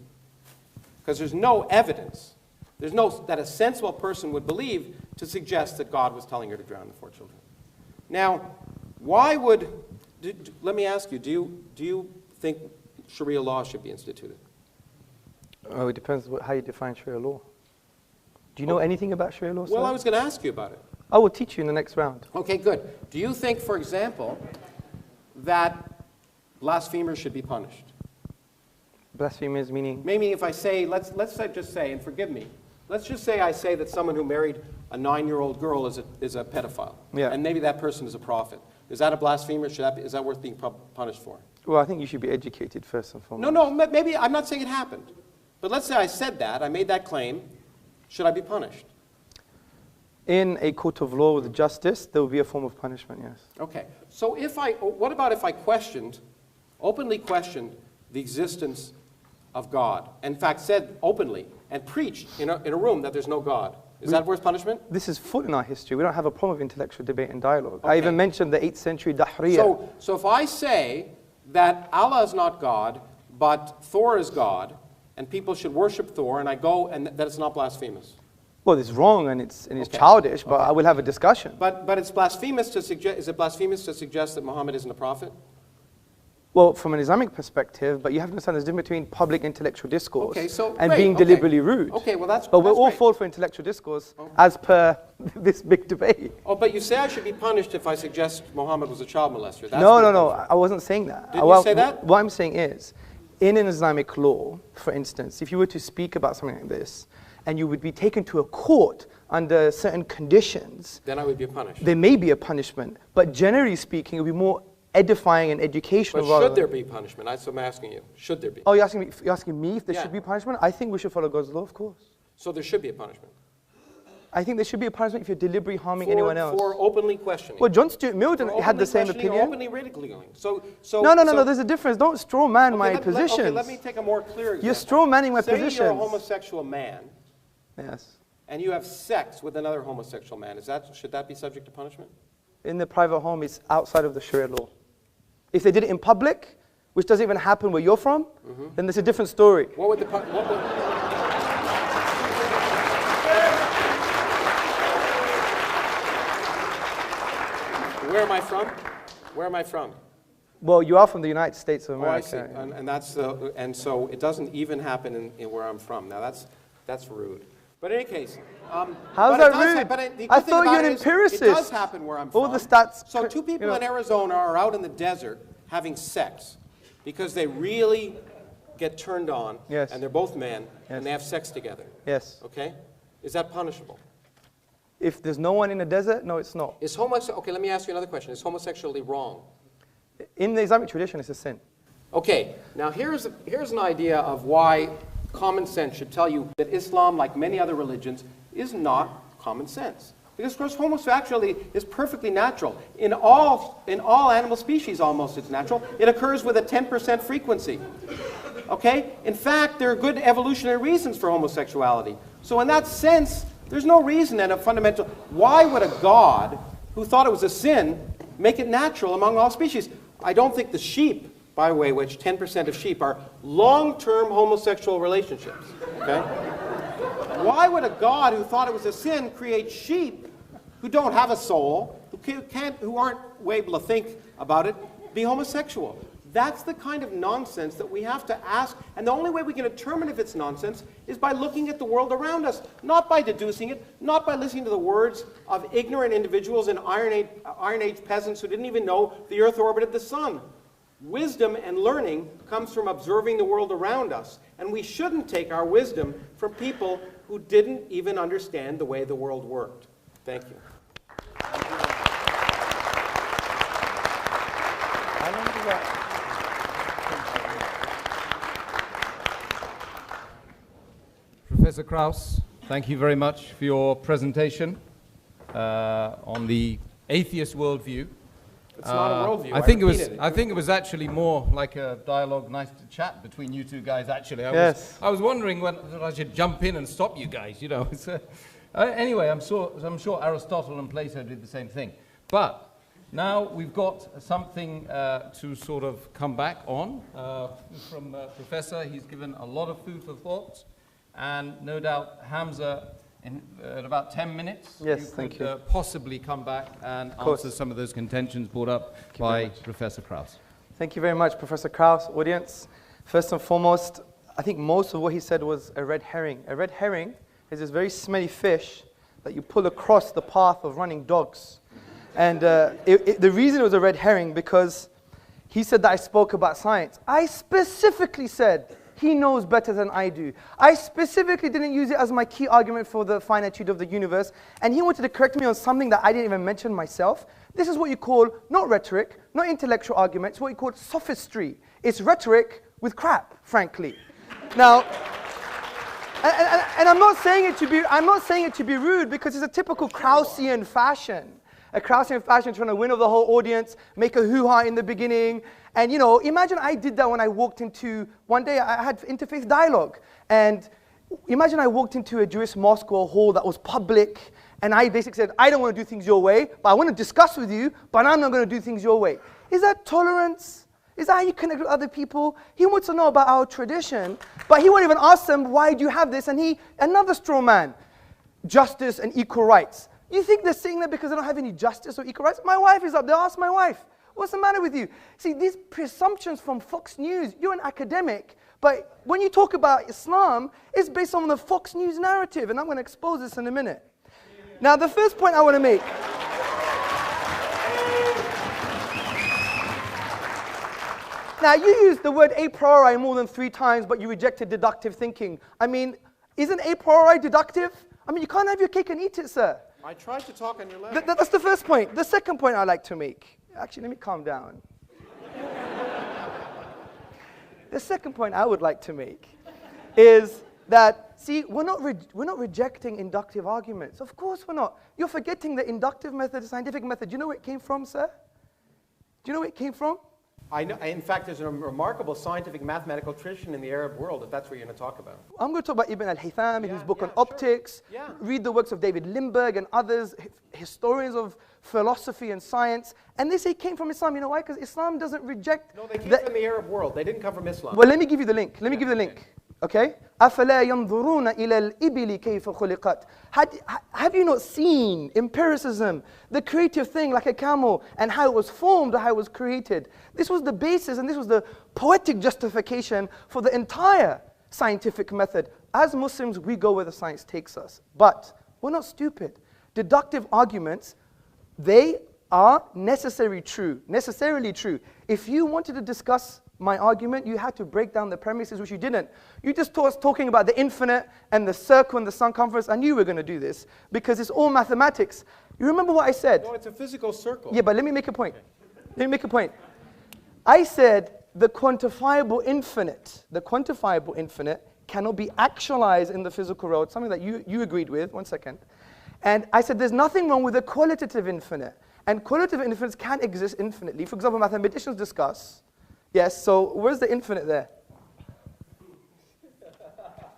Because there's no evidence. There's no that a sensible person would believe to suggest that God was telling her to drown the 4 children. Now, why would, let me ask you, do you think Sharia law should be instituted? Oh, it depends how you define Sharia law. Do you know anything about Sharia law? Well, I was going to ask you about it. I will teach you in the next round. Okay, good. Do you think, for example, that blasphemers should be punished? Blasphemers meaning? Maybe if I say, let's just say, and forgive me, let's just say I say that someone who married a 9-year-old girl is a pedophile. Yeah. And maybe that person is a prophet. Is that a blasphemer? Is that worth being punished for? Well, I think you should be educated first and foremost. No, maybe, I'm not saying it happened. But let's say I said that, I made that claim. Should I be punished? In a court of law with justice, there will be a form of punishment, yes. Okay. So what about if I openly questioned the existence of God? In fact, said openly and preached in a room that there's no God. Is that worth punishment? This is full in our history. We don't have a problem with intellectual debate and dialogue. Okay. I even mentioned the 8th century Dahriya. So if I say that Allah is not God, but Thor is God, and people should worship Thor, and I go, and that it's not blasphemous. Well, it's wrong and it's Okay. childish, but Okay. I will have a discussion. But it's blasphemous to suggest. Is it blasphemous to suggest that Muhammad isn't a prophet? Well, from an Islamic perspective, but you have to understand there's a difference between public intellectual discourse Okay, so and great, being okay. deliberately rude. Okay, well that's. But we'll that's all great. fall for intellectual discourse as per this big debate. Oh, but you say I should be punished if I suggest Muhammad was a child molester. That's No. I wasn't saying that. Didn't you say that? What I'm saying is, in an Islamic law, for instance, if you were to speak about something like this, and you would be taken to a court under certain conditions, Then I would be punished. there may be a punishment. But generally speaking, it would be more edifying and educational. But should there be punishment? That's what I'm asking you. Should there be? Oh, you're asking me if there Yeah. should be punishment? I think we should follow God's law, of course. So there should be a punishment. I think there should be a punishment if you're deliberately harming anyone else. For openly questioning. Well, John Stuart Mill For had the openly same questioning or opinion. Openly ridiculing. No, there's a difference. Don't straw man my positions. Okay, let me take a more clear example. You're straw manning my Say you're a positions. homosexual man Yes. and you have sex with another homosexual man. Should that be subject to punishment? In the private home, it's outside of the Sharia law. If they did it in public, which doesn't even happen where you're from, then there's a different story. What would the Where am I from? Where am I from? Well, you are from the United States of Oh, I America. see. And so it doesn't even happen in where I'm from. Now that's rude. But in any case, How's that rude? I thought you're an empiricist. It does happen where I'm from. All the stats. So two people in Arizona are out in the desert having sex because they really get turned on. Yes. And they're both men Yes. and they have sex together. Yes. Okay? Is that punishable? If there's no one in the desert, no, it's not. Okay, let me ask you another question. Is homosexuality wrong? In the Islamic tradition, it's a sin. Okay, now here's an idea of why common sense should tell you that Islam, like many other religions, is not common sense. Because, of course, homosexuality is perfectly natural. In all animal species, almost, it's natural. It occurs with a 10% frequency. Okay? In fact, there are good evolutionary reasons for homosexuality. So in that sense, there's no reason and a fundamental... Why would a God who thought it was a sin make it natural among all species? I don't think the sheep, by the way, which 10% of sheep are long-term homosexual relationships. Okay? Why would a God who thought it was a sin create sheep who don't have a soul, who aren't able to think about it, be homosexual? That's the kind of nonsense that we have to ask, and the only way we can determine if it's nonsense is by looking at the world around us, not by deducing it, not by listening to the words of ignorant individuals and Iron Age peasants who didn't even know the Earth orbited the sun. Wisdom and learning comes from observing the world around us, and we shouldn't take our wisdom from people who didn't even understand the way the world worked. Thank you. How long does that... Professor Kراوس, thank you very much for your presentation on the atheist worldview. It's not a worldview. I think it was actually more like a dialogue, nice to chat between you two guys. Actually, I was wondering when I should jump in and stop you guys. You know. Anyway, I'm sure Aristotle and Plato did the same thing. But now we've got something to sort of come back on from Professor. He's given a lot of food for thought. And no doubt, Hamza, in about 10 minutes, yes, you could possibly come back and answer some of those contentions brought up by Professor Kراوس. Thank you very much, Professor Kراوس. Audience, first and foremost, I think most of what he said was a red herring. A red herring is this very smelly fish that you pull across the path of running dogs. And the reason it was a red herring, because he said that I spoke about science. I specifically said he knows better than I do. I specifically didn't use it as my key argument for the finitude of the universe, and he wanted to correct me on something that I didn't even mention myself. This is what you call, not rhetoric, not intellectual argument, it's what you call sophistry. It's rhetoric with crap, frankly. Now, And I'm not saying it to be rude, because it's a typical Krausian fashion. A Krausian fashion trying to win over the whole audience, make a hoo-ha in the beginning. And you know, imagine I did that when I walked into, one day I had interfaith dialogue. And imagine I walked into a Jewish mosque or a hall that was public, and I basically said, I don't want to do things your way, but I want to discuss with you, but I'm not going to do things your way. Is that tolerance? Is that how you connect with other people? He wants to know about our tradition, but he won't even ask them, why do you have this? And another straw man, justice and equal rights. You think they're saying that because they don't have any justice or equal rights? My wife is up there, ask my wife. What's the matter with you? See, these presumptions from Fox News, you're an academic, but when you talk about Islam, it's based on the Fox News narrative, and I'm going to expose this in a minute. Now, the first point I want to make. Now, you used the word a priori more than 3 times, but you rejected deductive thinking. I mean, isn't a priori deductive? I mean, you can't have your cake and eat it, sir. I tried to talk on your level. That's the first point. The second point I'd like to make. Actually, let me calm down. The second point I would like to make is that, see, we're not rejecting inductive arguments. Of course we're not. You're forgetting the inductive method, the scientific method. Do you know where it came from, sir? Do you know where it came from? I know, in fact, there's a remarkable scientific mathematical tradition in the Arab world, if that's what you're going to talk about. I'm going to talk about Ibn al-Haytham, his book on sure. optics. Yeah. Read the works of David Lindbergh and others, historians of philosophy and science. And they say it came from Islam. You know why? Because Islam doesn't reject... No, they came from the Arab world. They didn't come from Islam. Well, let me give you the link. Let me give you the link. Okay? أَفَلَا يَنْظُرُونَ إِلَى الْإِبِلِ كَيْفَ خُلِقَتْ. Have you not seen empiricism, the creative thing like a camel, and how it was formed or how it was created? This was the basis, and this was the poetic justification for the entire scientific method. As Muslims, we go where the science takes us. But we're not stupid. Deductive arguments, they are necessarily true. If you wanted to discuss my argument, you had to break down the premises, which you didn't. You just talking about the infinite and the circle and the circumference. I knew we were going to do this because it's all mathematics. You remember what I said? No, it's a physical circle. Yeah, but let me make a point. Let me make a point. I said the quantifiable infinite cannot be actualized in the physical world, something that you agreed with. 1 second. And I said there's nothing wrong with the qualitative infinite. And qualitative infinites can exist infinitely. For example, mathematicians discuss. Yes, so where's the infinite there?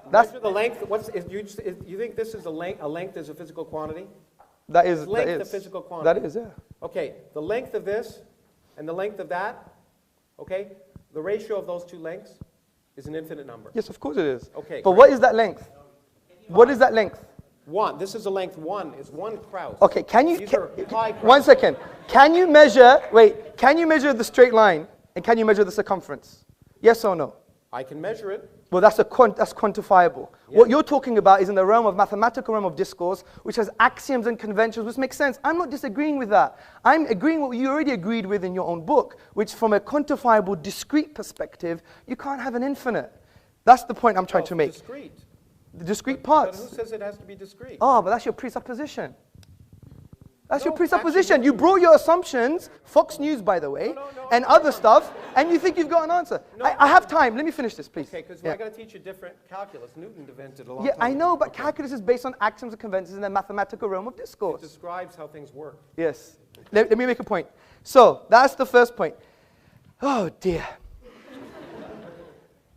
That's the length. You think this is a length is a physical quantity? That is. Length that is a physical quantity. That is, yeah. Okay, the length of this and the length of that, okay, the ratio of those two lengths is an infinite number. Yes, of course it is. Okay. But what is that length? What is that length? 1. This is the length 1 is 1 Kraus. Okay, can you... These are pi Kraus. 1 second. Can you measure the straight line and can you measure the circumference? Yes or no? I can measure it. Well, that's quantifiable. Yeah. What you're talking about is in the realm of mathematical realm of discourse, which has axioms and conventions, which makes sense. I'm not disagreeing with that. I'm agreeing with what you already agreed with in your own book, which from a quantifiable, discrete perspective, you can't have an infinite. That's the point I'm trying to make. Discrete. The discrete parts. But who says it has to be discrete? Oh, but that's your presupposition. That's your presupposition. Actually, you brought your assumptions, Fox News, by the way, and other stuff, and you think you've got an answer. I have time. Let me finish this, please. Okay, because I got to teach you different calculus. Newton invented a long time ago. I know, but calculus is based on axioms and conventions in the mathematical realm of discourse. It describes how things work. Yes. Let me make a point. So, that's the first point. Oh, dear.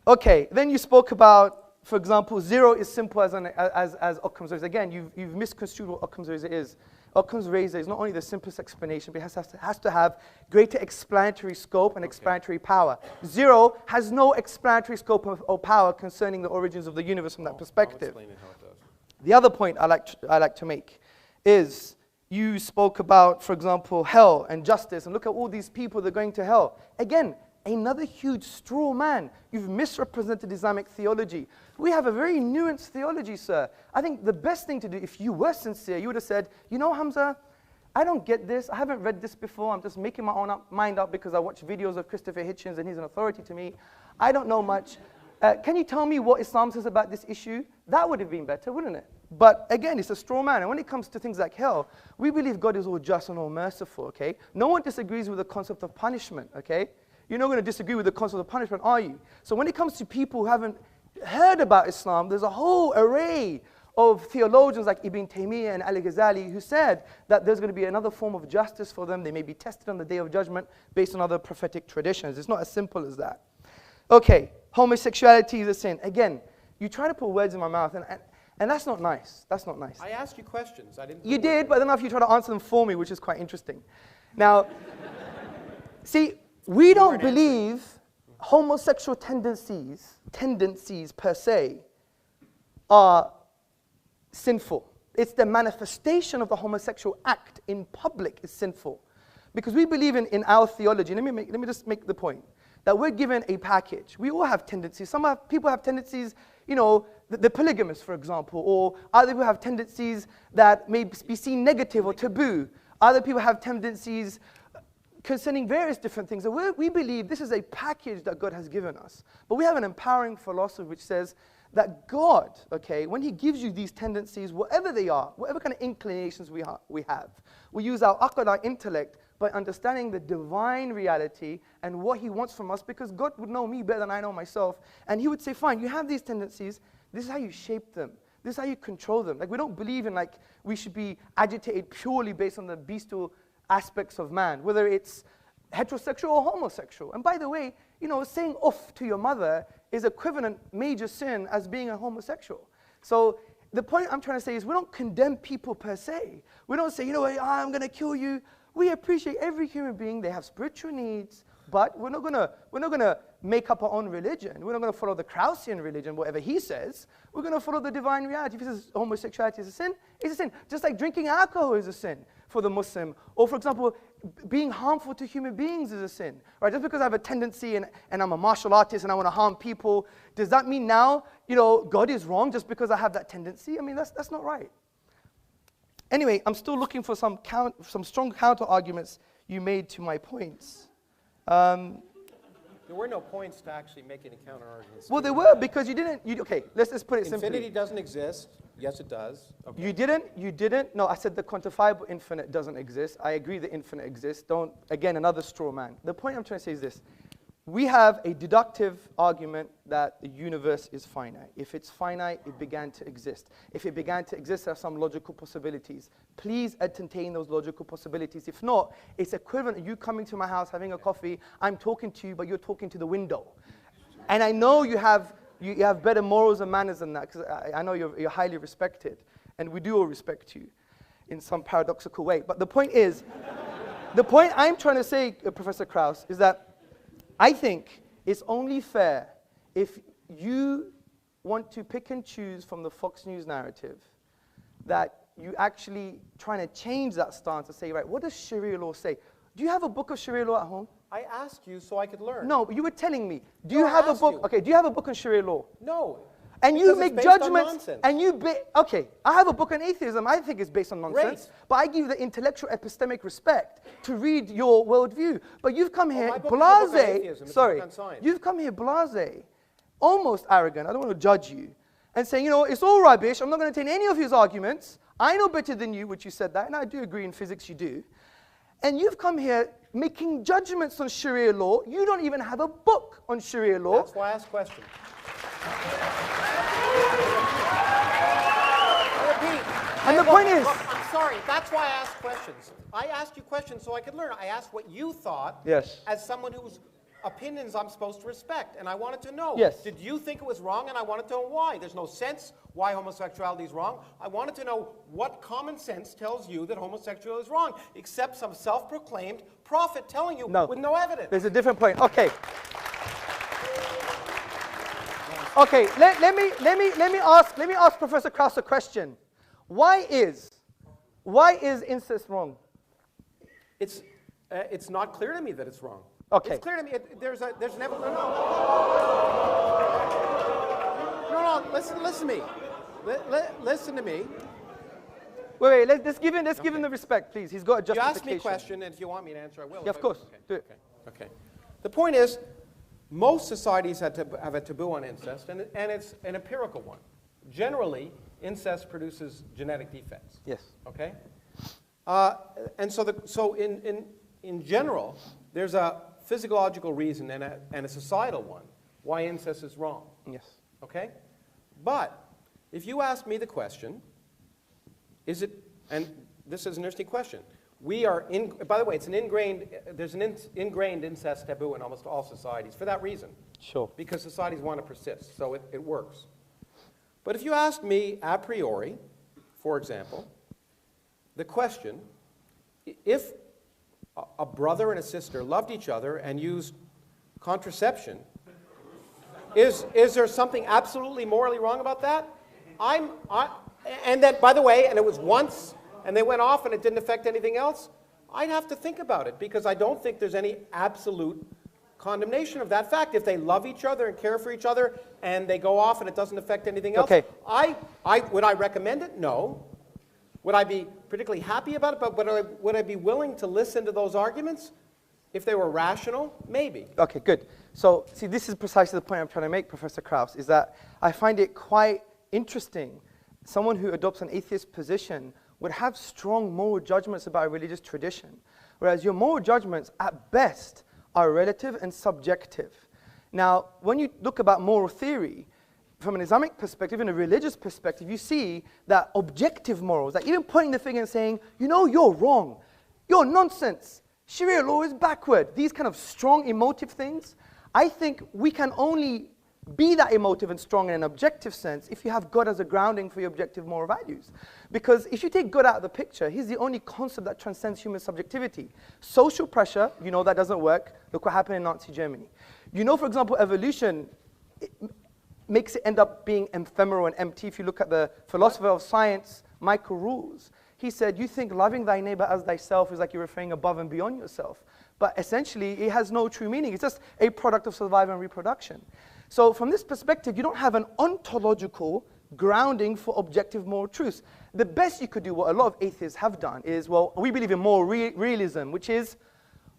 Okay, then you spoke about, for example, 0 is simple as Occam's razor. Again, you've misconstrued what Occam's razor is. Occam's razor is not only the simplest explanation, but it has to have greater explanatory scope and explanatory power. 0 has no explanatory scope or power concerning the origins of the universe from that perspective. I'll explain it how it does. The other point I like to make is you spoke about, for example, hell and justice, and look at all these people that are going to hell. Again, another huge straw man. You've misrepresented Islamic theology. We have a very nuanced theology, sir. I think the best thing to do, if you were sincere, you would have said, you know, Hamza, I don't get this. I haven't read this before. I'm just making my own mind up because I watch videos of Christopher Hitchens and he's an authority to me. I don't know much. Can you tell me what Islam says about this issue? That would have been better, wouldn't it? But again, it's a straw man. And when it comes to things like hell, we believe God is all just and all merciful, okay? No one disagrees with the concept of punishment, okay? You're not going to disagree with the concept of punishment, are you? So when it comes to people who haven't heard about Islam, there's a whole array of theologians like Ibn Taymiyyah and Al-Ghazali who said that there's going to be another form of justice for them. They may be tested on the Day of Judgment based on other prophetic traditions. It's not as simple as that. Okay, homosexuality is a sin. Again, you try to put words in my mouth, and that's not nice. That's not nice. I asked you questions. I didn't. You did, but I don't know if you try to answer them for me, which is quite interesting. Now, see, we don't believe homosexual tendencies per se are sinful. It's the manifestation of the homosexual act in public is sinful. Because we believe in our theology, let me just make the point, that we're given a package. We all have tendencies. People have tendencies, you know, the polygamists, for example, or other people have tendencies that may be seen negative or taboo. Other people have tendencies concerning various different things. And we believe this is a package that God has given us. But we have an empowering philosophy which says that God, okay, when he gives you these tendencies, whatever they are, whatever kind of inclinations we have, we use our aql, our intellect, by understanding the divine reality and what he wants from us, because God would know me better than I know myself. And he would say, fine, you have these tendencies. This is how you shape them. This is how you control them. Like, we don't believe in, like, we should be agitated purely based on the bestial aspects of man, whether it's heterosexual or homosexual. And by the way, you know, saying off to your mother is equivalent major sin as being a homosexual. So the point I'm trying to say is we don't condemn people per se. We don't say, you know what, I'm going to kill you. We appreciate every human being. They have spiritual needs, but we're not gonna make up our own religion. We're not going to follow the Krausian religion, whatever he says. We're going to follow the divine reality. If he says homosexuality is a sin, it's a sin. Just like drinking alcohol is a sin for the Muslim. Or, for example, being harmful to human beings is a sin. Right? Just because I have a tendency and I'm a martial artist and I want to harm people, does that mean now, you know, God is wrong just because I have that tendency? I mean, that's not right. Anyway, I'm still looking for some strong counter arguments you made to my points. There were no points to actually make any counter arguments. Well, there were, because you didn't. Okay, let's just put it simply. Infinity doesn't exist. Yes, it does. Okay. You didn't. No, I said the quantifiable infinite doesn't exist. I agree the infinite exists. Don't, again, another straw man. The point I'm trying to say is this. We have a deductive argument that the universe is finite. If it's finite, it began to exist. If it began to exist, there are some logical possibilities. Please entertain those logical possibilities. If not, it's equivalent to you coming to my house, having a coffee, I'm talking to you, but you're talking to the window. And I know you have better morals and manners than that, because I know you're highly respected. And we do all respect you in some paradoxical way. But the point is, the point I'm trying to say, Professor Kraus, is that I think it's only fair if you want to pick and choose from the Fox News narrative that you actually trying to change that stance and say, right, what does Sharia law say? Do you have a book of Sharia law at home? I asked you so I could learn. No, but you were telling me. Do you have a book? Okay, do you have a book on Sharia law? No. And you make judgments, and okay, I have a book on atheism. I think it's based on nonsense. Great. But I give you the intellectual epistemic respect to read your worldview. But you've come here you've come here blasé, almost arrogant, I don't want to judge you, and saying, you know, it's all rubbish, I'm not going to take any of his arguments, I know better than you, which you said that, and I do agree in physics you do. And you've come here making judgments on Sharia law. You don't even have a book on Sharia law. That's why I asked questions. And the point is... I'm sorry, that's why I asked questions. I asked you questions so I could learn. I asked what you thought as someone whose opinions I'm supposed to respect. And I wanted to know, did you think it was wrong? And I wanted to know why. There's no sense why homosexuality is wrong. I wanted to know what common sense tells you that homosexuality is wrong, except some self-proclaimed prophet telling you with no evidence. There's a different point. Okay. Okay, let me ask Professor Kraus a question. Why is incest wrong? It's not clear to me that it's wrong. Okay. It's clear to me. There's an evidence. No. Listen to me. Listen to me. Wait. Let's give him the respect, please. He's got a justification. You asked me a question, and if you want me to answer, I will. Yeah, of course. Do it. Okay. The point is, most societies have a taboo on incest, and it's an empirical one. Generally, incest produces genetic defects. Yes. Okay. And so in general, there's a physiological reason and a societal one why incest is wrong. Yes. Okay? But if you ask me the question, is it, and this is an interesting question, we are, by the way, it's an ingrained, there's an ingrained incest taboo in almost all societies for that reason. Sure. Because societies want to persist, so it works. But if you ask me a priori, for example, the question, if a brother and a sister loved each other and used contraception, is there something absolutely morally wrong about that? And that, by the way, and it was once, and they went off and it didn't affect anything else, I'd have to think about it because I don't think there's any absolute condemnation of that fact. If they love each other and care for each other and they go off and it doesn't affect anything else, okay. Would I recommend it? No. Would I be particularly happy about it? But would I be willing to listen to those arguments? If they were rational, maybe. Okay, good. So, see, this is precisely the point I'm trying to make, Professor Kراوس, is that I find it quite interesting. Someone who adopts an atheist position would have strong moral judgments about a religious tradition, whereas your moral judgments, at best, are relative and subjective. Now, when you look about moral theory, from an Islamic perspective and a religious perspective, you see that objective morals, like even pointing the finger and saying, you know, you're wrong, you're nonsense, Sharia law is backward, these kind of strong emotive things, I think we can only be that emotive and strong in an objective sense if you have God as a grounding for your objective moral values. Because if you take God out of the picture, he's the only concept that transcends human subjectivity. Social pressure, you know that doesn't work. Look what happened in Nazi Germany. You know, for example, evolution makes it end up being ephemeral and empty. If you look at the philosopher of science, Michael Rules, he said, you think loving thy neighbor as thyself is like you're referring above and beyond yourself. But essentially, it has no true meaning. It's just a product of survival and reproduction. So from this perspective, you don't have an ontological grounding for objective moral truths. The best you could do, what a lot of atheists have done, is, well, we believe in moral realism, which is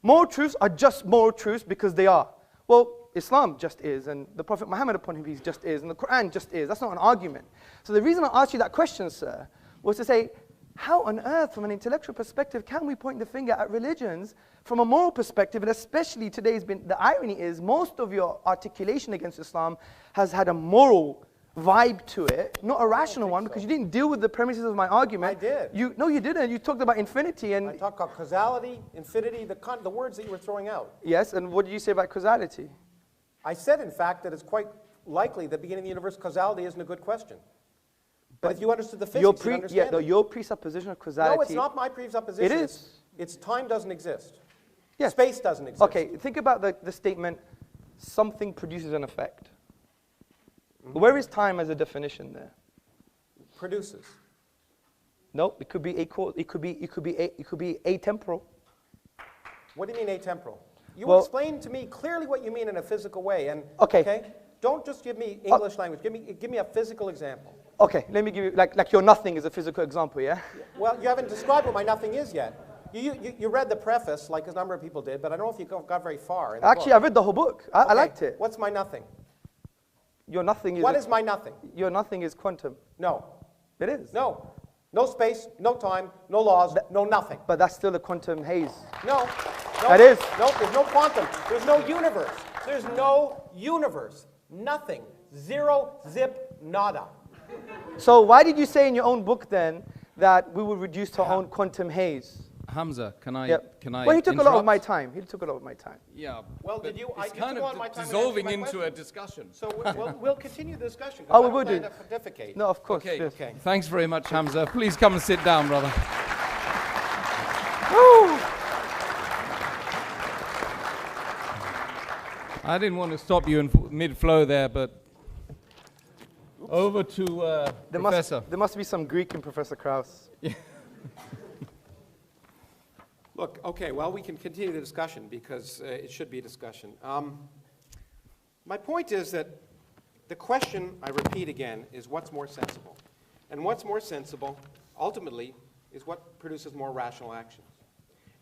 moral truths are just moral truths because they are. Well, Islam just is, and the Prophet Muhammad upon him peace just is, and the Quran just is. That's not an argument. So the reason I asked you that question, sir, was to say, how on earth, from an intellectual perspective, can we point the finger at religions from a moral perspective? And especially today's been, the irony is, most of your articulation against Islam has had a moral vibe to it, not a rational one, because you didn't deal with the premises of my argument. I did. No, you didn't. You talked about infinity. And I talked about causality, infinity, the words that you were throwing out. Yes, and what did you say about causality? I said, in fact, that it's quite likely that beginning of the universe causality isn't a good question. But if you understood the physics, you'd understand it. Your presupposition of causality... No, it's not my presupposition. It is. It's time doesn't exist. Yes. Space doesn't exist. Okay, think about the statement, something produces an effect. Mm-hmm. Where is time as a definition there? Produces. No, it could be atemporal. What do you mean atemporal? You well, explain to me clearly what you mean in a physical way. And okay. Don't just give me English language. Give me a physical example. Okay, let me give you, like your nothing is a physical example, yeah? Well, you haven't described what my nothing is yet. You read the preface, like a number of people did, but I don't know if you got very far in the Actually, book. I read the whole book. I liked it. What's my nothing? Your nothing is... What is my nothing? Your nothing is quantum. No. It is. No. No space, no time, no laws, no nothing. But that's still a quantum haze. No. That is. No, there's no quantum. There's no universe. There's no universe. Nothing. Zero, zip, nada. So why did you say in your own book then that we will reduce to our own quantum haze? Hamza, can I? Yep. Can I? Well, he took interrupt? a lot of my time. He took a lot of my time. Yeah. Well, did you? It's I kind took a lot of my time dissolving to answer my into question. a discussion. So we'll continue the discussion. Oh, we will do. To pontificate. No, of course. Okay. Yes. Okay. Thanks very much, Hamza. Please come and sit down, brother. Woo! I didn't want to stop you in mid-flow there, but over to Professor. There must be some Greek in Professor Kráus. Yeah. Look, okay, well, we can continue the discussion because it should be a discussion. My point is that the question, I repeat again, is what's more sensible? And what's more sensible, ultimately, is what produces more rational actions.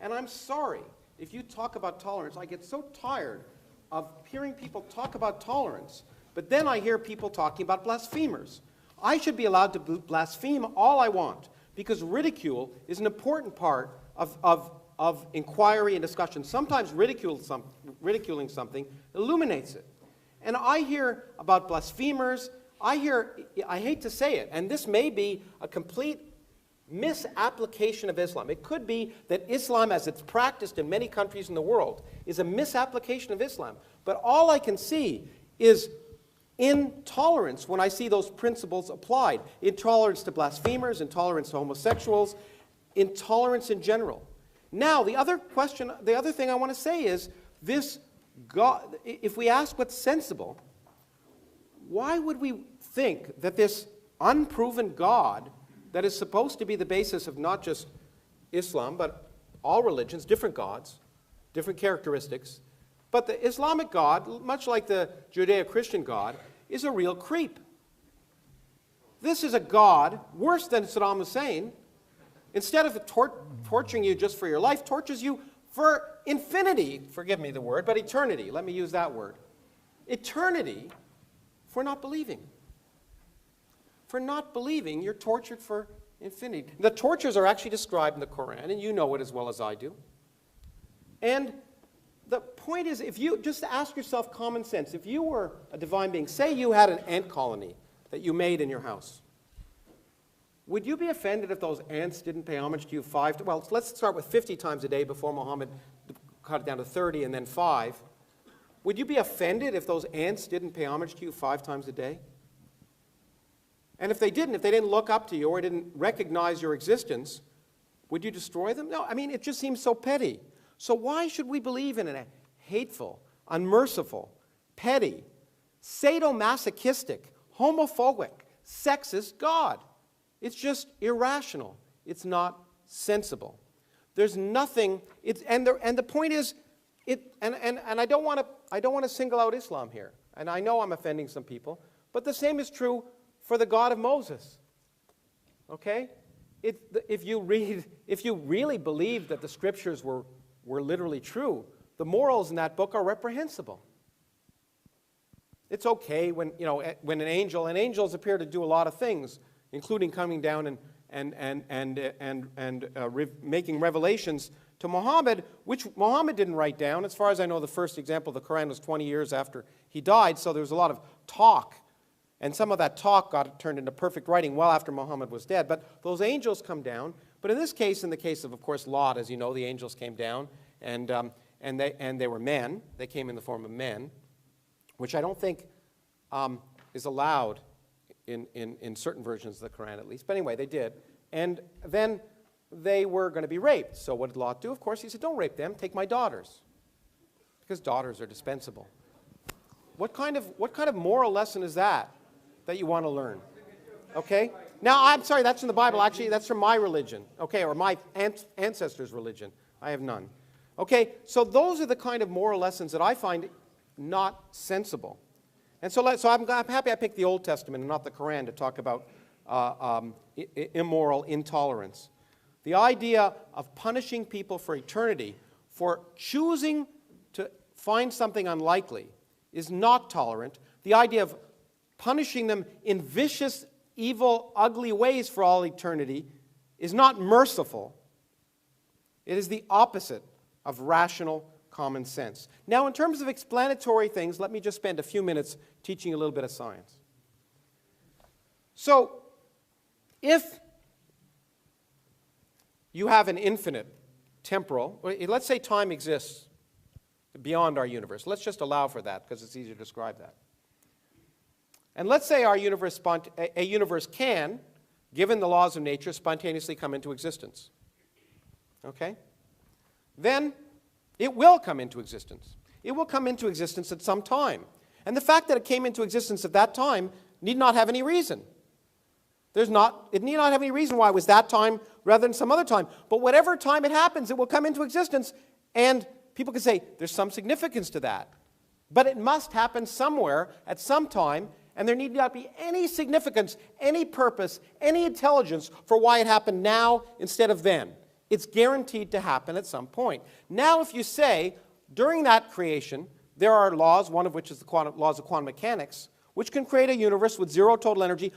And I'm sorry, if you talk about tolerance, I get so tired of hearing people talk about tolerance, but then I hear people talking about blasphemers. I should be allowed to blaspheme all I want, because ridicule is an important part of inquiry and discussion. Sometimes ridiculing something illuminates it. And I hear about blasphemers. I hate to say it, and this may be a complete misapplication of Islam. It could be that Islam, as it's practiced in many countries in the world, is a misapplication of Islam. But all I can see is intolerance when I see those principles applied. Intolerance to blasphemers, intolerance to homosexuals, intolerance in general. Now, the other thing I want to say is this God, if we ask what's sensible, why would we think that this unproven God that is supposed to be the basis of not just Islam, but all religions, different gods, different characteristics, but the Islamic God, much like the Judeo-Christian God, is a real creep? This is a God worse than Saddam Hussein. Instead of torturing you just for your life, tortures you for infinity. Forgive me the word, but eternity. Let me use that word. Eternity for not believing. For not believing, you're tortured for infinity. The tortures are actually described in the Quran, and you know it as well as I do. And the point is, if you just ask yourself common sense, if you were a divine being, say you had an ant colony that you made in your house, would you be offended if those ants didn't pay homage to you well, let's start with 50 times a day before Muhammad cut it down to 30 and then 5. Would you be offended if those ants didn't pay homage to you 5 times a day? And if they didn't look up to you or didn't recognize your existence, would you destroy them? No, I mean, it just seems so petty. So why should we believe in a hateful, unmerciful, petty, sadomasochistic, homophobic, sexist God? It's just irrational. It's not sensible. There's nothing. And the point is, and I don't want to single out Islam here. And I know I'm offending some people, but the same is true for the God of Moses. Okay? If you really believe that the scriptures were literally true, the morals in that book are reprehensible. It's okay when an angels appear to do a lot of things, including coming down and making revelations to Muhammad, which Muhammad didn't write down. As far as I know, the first example of the Quran was 20 years after he died, so there was a lot of talk. And some of that talk got turned into perfect writing well after Muhammad was dead. But those angels come down. But in this case, in the case of course, Lot, as you know, the angels came down, and they were men. They came in the form of men, which I don't think is allowed in certain versions of the Quran, at least. But anyway, they did. And then they were going to be raped. So what did Lot do? Of course, he said, don't rape them. Take my daughters, because daughters are dispensable. What kind of moral lesson is that you want to learn? Okay? Now, I'm sorry, that's in the Bible. Actually, that's from my religion, okay, or my ancestors' religion. I have none. Okay, so those are the kind of moral lessons that I find not sensible. And so I'm happy I picked the Old Testament and not the Quran to talk about immoral intolerance. The idea of punishing people for eternity for choosing to find something unlikely is not tolerant. The idea of punishing them in vicious, evil, ugly ways for all eternity is not merciful. It is the opposite of rational common sense. Now, in terms of explanatory things, let me just spend a few minutes teaching a little bit of science. So, if you have an infinite temporal, let's say time exists beyond our universe. Let's just allow for that because it's easier to describe that. And let's say our universe, a universe can, given the laws of nature, spontaneously come into existence. Okay? Then it will come into existence. It will come into existence at some time. And the fact that it came into existence at that time need not have any reason. It need not have any reason why it was that time rather than some other time. But whatever time it happens, it will come into existence. And people can say, there's some significance to that. But it must happen somewhere at some time, and there need not be any significance, any purpose, any intelligence for why it happened now instead of then. It's guaranteed to happen at some point. Now, if you say, during that creation, there are laws, one of which is the laws of quantum mechanics, which can create a universe with zero total energy.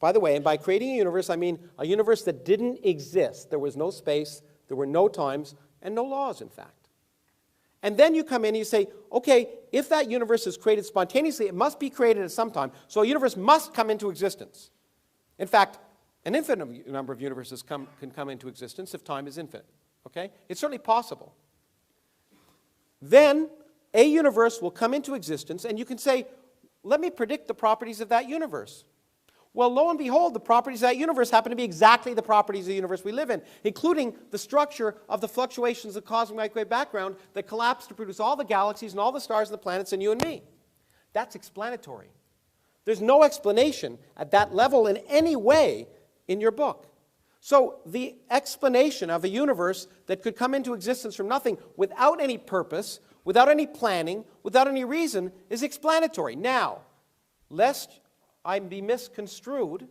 By the way, and by creating a universe, I mean a universe that didn't exist. There was no space, there were no times, and no laws, in fact. And then you come in and you say, okay, if that universe is created spontaneously, it must be created at some time. So a universe must come into existence. In fact, an infinite number of universes can come into existence if time is infinite. Okay? It's certainly possible. Then a universe will come into existence, and you can say, let me predict the properties of that universe. Well, lo and behold, the properties of that universe happen to be exactly the properties of the universe we live in, including the structure of the fluctuations of the cosmic microwave background that collapse to produce all the galaxies and all the stars and the planets and you and me. That's explanatory. There's no explanation at that level in any way in your book. So the explanation of a universe that could come into existence from nothing without any purpose, without any planning, without any reason, is explanatory. Now, lest I be misconstrued,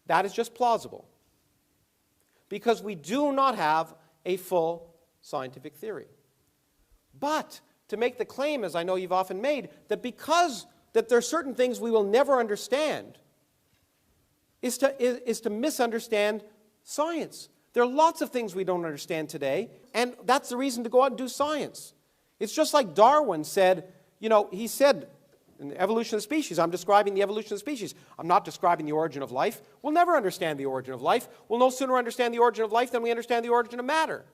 that is just plausible. Because we do not have a full scientific theory. But to make the claim, as I know you've often made, that because that there are certain things we will never understand, is to misunderstand science. There are lots of things we don't understand today, and that's the reason to go out and do science. It's just like Darwin said, he said, in the evolution of species, I'm describing the evolution of species. I'm not describing the origin of life. We'll never understand the origin of life. We'll no sooner understand the origin of life than we understand the origin of matter.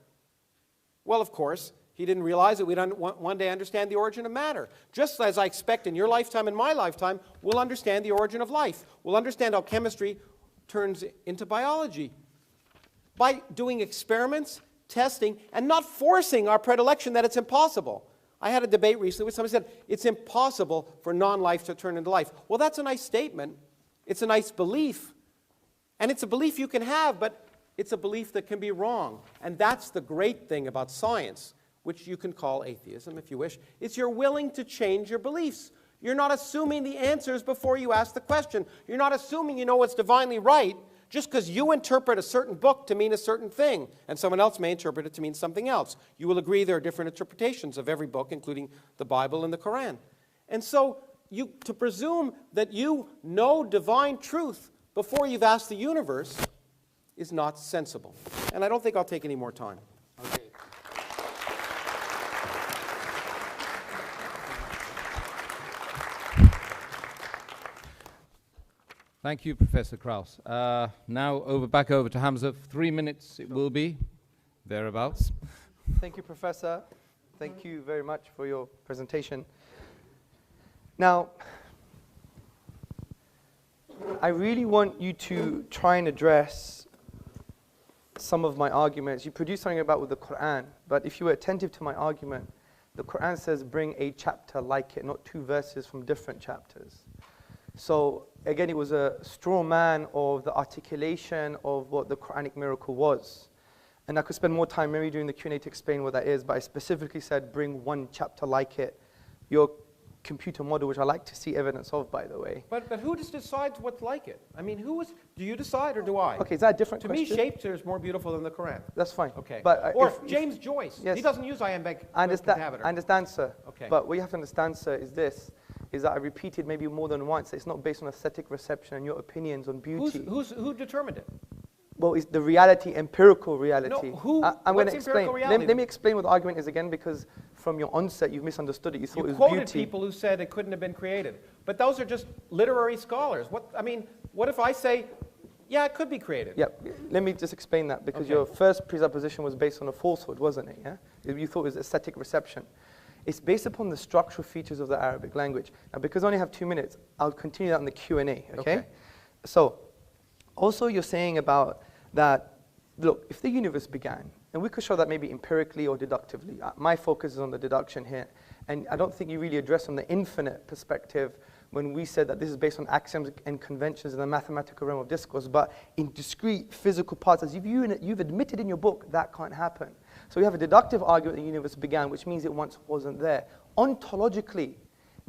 Well, of course, he didn't realize that we'd one day understand the origin of matter. Just as I expect in your lifetime and my lifetime, we'll understand the origin of life. We'll understand how chemistry turns into biology. By doing experiments, testing, and not forcing our predilection that it's impossible. I had a debate recently where somebody said, it's impossible for non-life to turn into life. Well, that's a nice statement. It's a nice belief. And it's a belief you can have, but it's a belief that can be wrong. And that's the great thing about science, which you can call atheism if you wish. It's you're willing to change your beliefs. You're not assuming the answers before you ask the question. You're not assuming you know what's divinely right just because you interpret a certain book to mean a certain thing, and someone else may interpret it to mean something else. You will agree there are different interpretations of every book, including the Bible and the Quran. And so to presume that you know divine truth before you've asked the universe is not sensible. And I don't think I'll take any more time. Okay. Thank you, Professor Kراوس. Now back over to Hamza. 3 minutes it will be, thereabouts. Thank you, Professor. Thank you very much for your presentation. Now, I really want you to try and address some of my arguments. You produced something about with the Quran, but if you were attentive to my argument, the Quran says bring a chapter like it, not 2 verses from different chapters. So again, it was a straw man of the articulation of what the Quranic miracle was. And I could spend more time maybe during the Q&A to explain what that is, but I specifically said bring 1 chapter like it. Your computer model, which I like to see evidence of, by the way. But who just decides what's like it? I mean, do you decide or do I? Okay, is that a different question? To me, Shakespeare is more beautiful than the Quran. That's fine. Okay. But, or James Joyce. Yes. He doesn't use iambic I pentameter. understand, sir. Okay. But what you have to understand, sir, is this, is that I repeated maybe more than once, that it's not based on aesthetic reception and your opinions on beauty. Who determined it? Well, it's the reality, empirical reality. No, I'm going to explain. Reality? Let me explain what the argument is again, because from your onset, you've misunderstood it. You thought it was quoted beauty. People who said it couldn't have been created. But those are just literary scholars. What if I say, yeah, it could be created? Yeah, let me just explain that, because your first presupposition was based on a falsehood, wasn't it? Yeah, you thought it was aesthetic reception. It's based upon the structural features of the Arabic language. Now, because I only have 2 minutes, I'll continue that in the Q&A, okay? So, also you're saying about that, look, if the universe began, and we could show that maybe empirically or deductively. My focus is on the deduction here. And I don't think you really address from the infinite perspective when we said that this is based on axioms and conventions in the mathematical realm of discourse, but in discrete physical parts, as you've admitted in your book, that can't happen. So we have a deductive argument the universe began, which means it once wasn't there. Ontologically,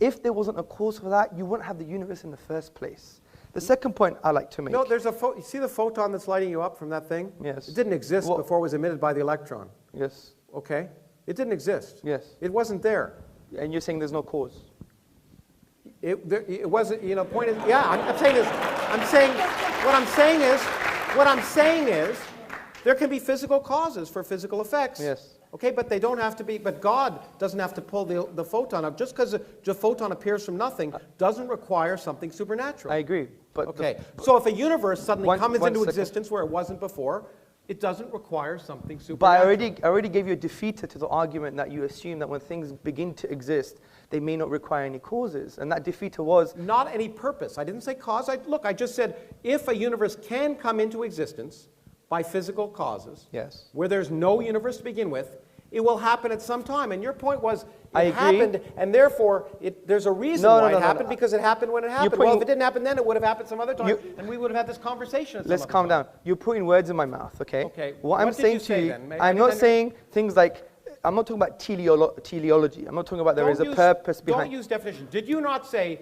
if there wasn't a cause for that, you wouldn't have the universe in the first place. The second point I like to make. No, there's you see the photon that's lighting you up from that thing? Yes. It didn't exist before it was emitted by the electron. Yes. Okay? It didn't exist. Yes. It wasn't there. And you're saying there's no cause? It wasn't, point is, yeah, I'm saying this. What I'm saying is, there can be physical causes for physical effects. Yes. Okay, but they don't have to be, but God doesn't have to pull the photon up. Just because the photon appears from nothing doesn't require something supernatural. I agree. But okay, so if a universe suddenly comes into second. existence where it wasn't before, it doesn't require something But supernatural. I already gave you a defeater to the argument that you assume that when things begin to exist, they may not require any causes. And that defeater was... Not any purpose. I didn't say cause. Look, I just said if a universe can come into existence by physical causes, Yes. where there's no universe to begin with, it will happen at some time. And your point was I it agree. happened, and therefore there's a reason why it happened, because it happened when it happened. Well, if it didn't happen then, it would have happened some other time, and we would have had this conversation at some Let's other calm time. down. You're putting words in my mouth, okay? Okay. What I'm What did saying you to say you, then? I'm not saying things like, I'm not talking about teleology. I'm not talking about there is a purpose behind. Don't use definition. Did you not say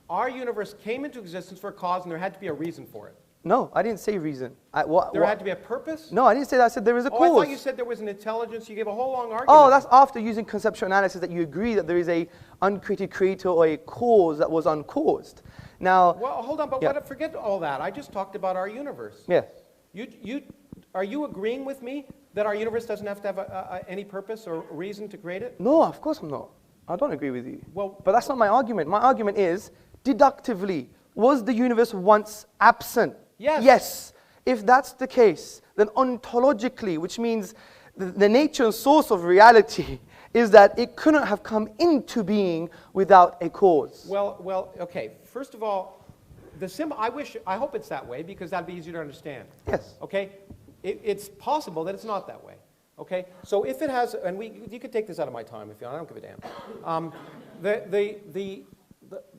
our universe came into existence for a cause and there had to be a reason for it? No, I didn't say reason. There had to be a purpose? No, I didn't say that. I said there is a cause. I thought you said there was an intelligence. You gave a whole long argument. Oh, that's after using conceptual analysis that you agree that there is a uncreated creator or a cause that was uncaused. Now, well, hold on, but forget all that. I just talked about our universe. Yeah. Are you agreeing with me that our universe doesn't have to have any purpose or reason to create it? No, of course I'm not. I don't agree with you. Well, but that's not my argument. My argument is, deductively, was the universe once absent? Yes. Yes. If that's the case, then ontologically, which means the nature and source of reality, is that it couldn't have come into being without a cause. Well, okay. First of all, I hope it's that way, because that'd be easier to understand. Yes. Okay? It's possible that it's not that way. Okay? So if it has, and you could take this out of my time if you want. I don't give a damn.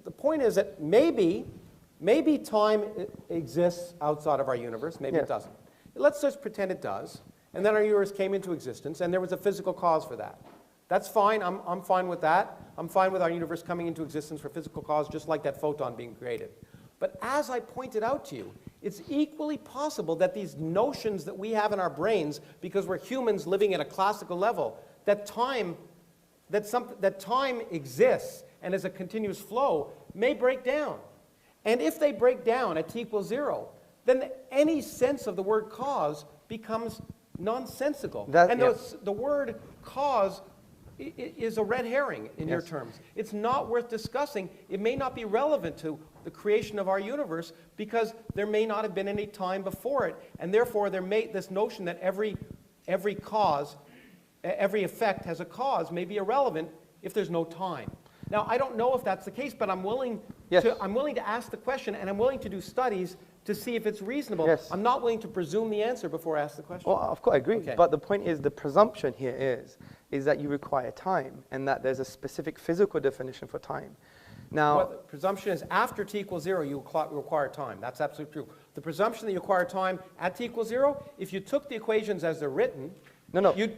The point is that maybe time exists outside of our universe. Maybe it doesn't. Let's just pretend it does. And then our universe came into existence, and there was a physical cause for that. That's fine. I'm fine with that. I'm fine with our universe coming into existence for physical cause, just like that photon being created. But as I pointed out to you, it's equally possible that these notions that we have in our brains, because we're humans living at a classical level, that time exists and is a continuous flow, may break down. And if they break down at t equals 0, then any sense of the word cause becomes nonsensical. The word cause is a red herring in your terms. It's not worth discussing. It may not be relevant to the creation of our universe because there may not have been any time before it, and therefore this notion that every cause, every effect has a cause may be irrelevant if there's no time. Now, I don't know if that's the case, but I'm willing to ask the question, and I'm willing to do studies to see if it's reasonable. Yes. I'm not willing to presume the answer before I ask the question. Well, of course, I agree. Okay. But the point is, the presumption here is that you require time, and that there's a specific physical definition for time. Now, the presumption is after t equals 0, you require time. That's absolutely true. The presumption that you require time at t equals 0, if you took the equations as they're written,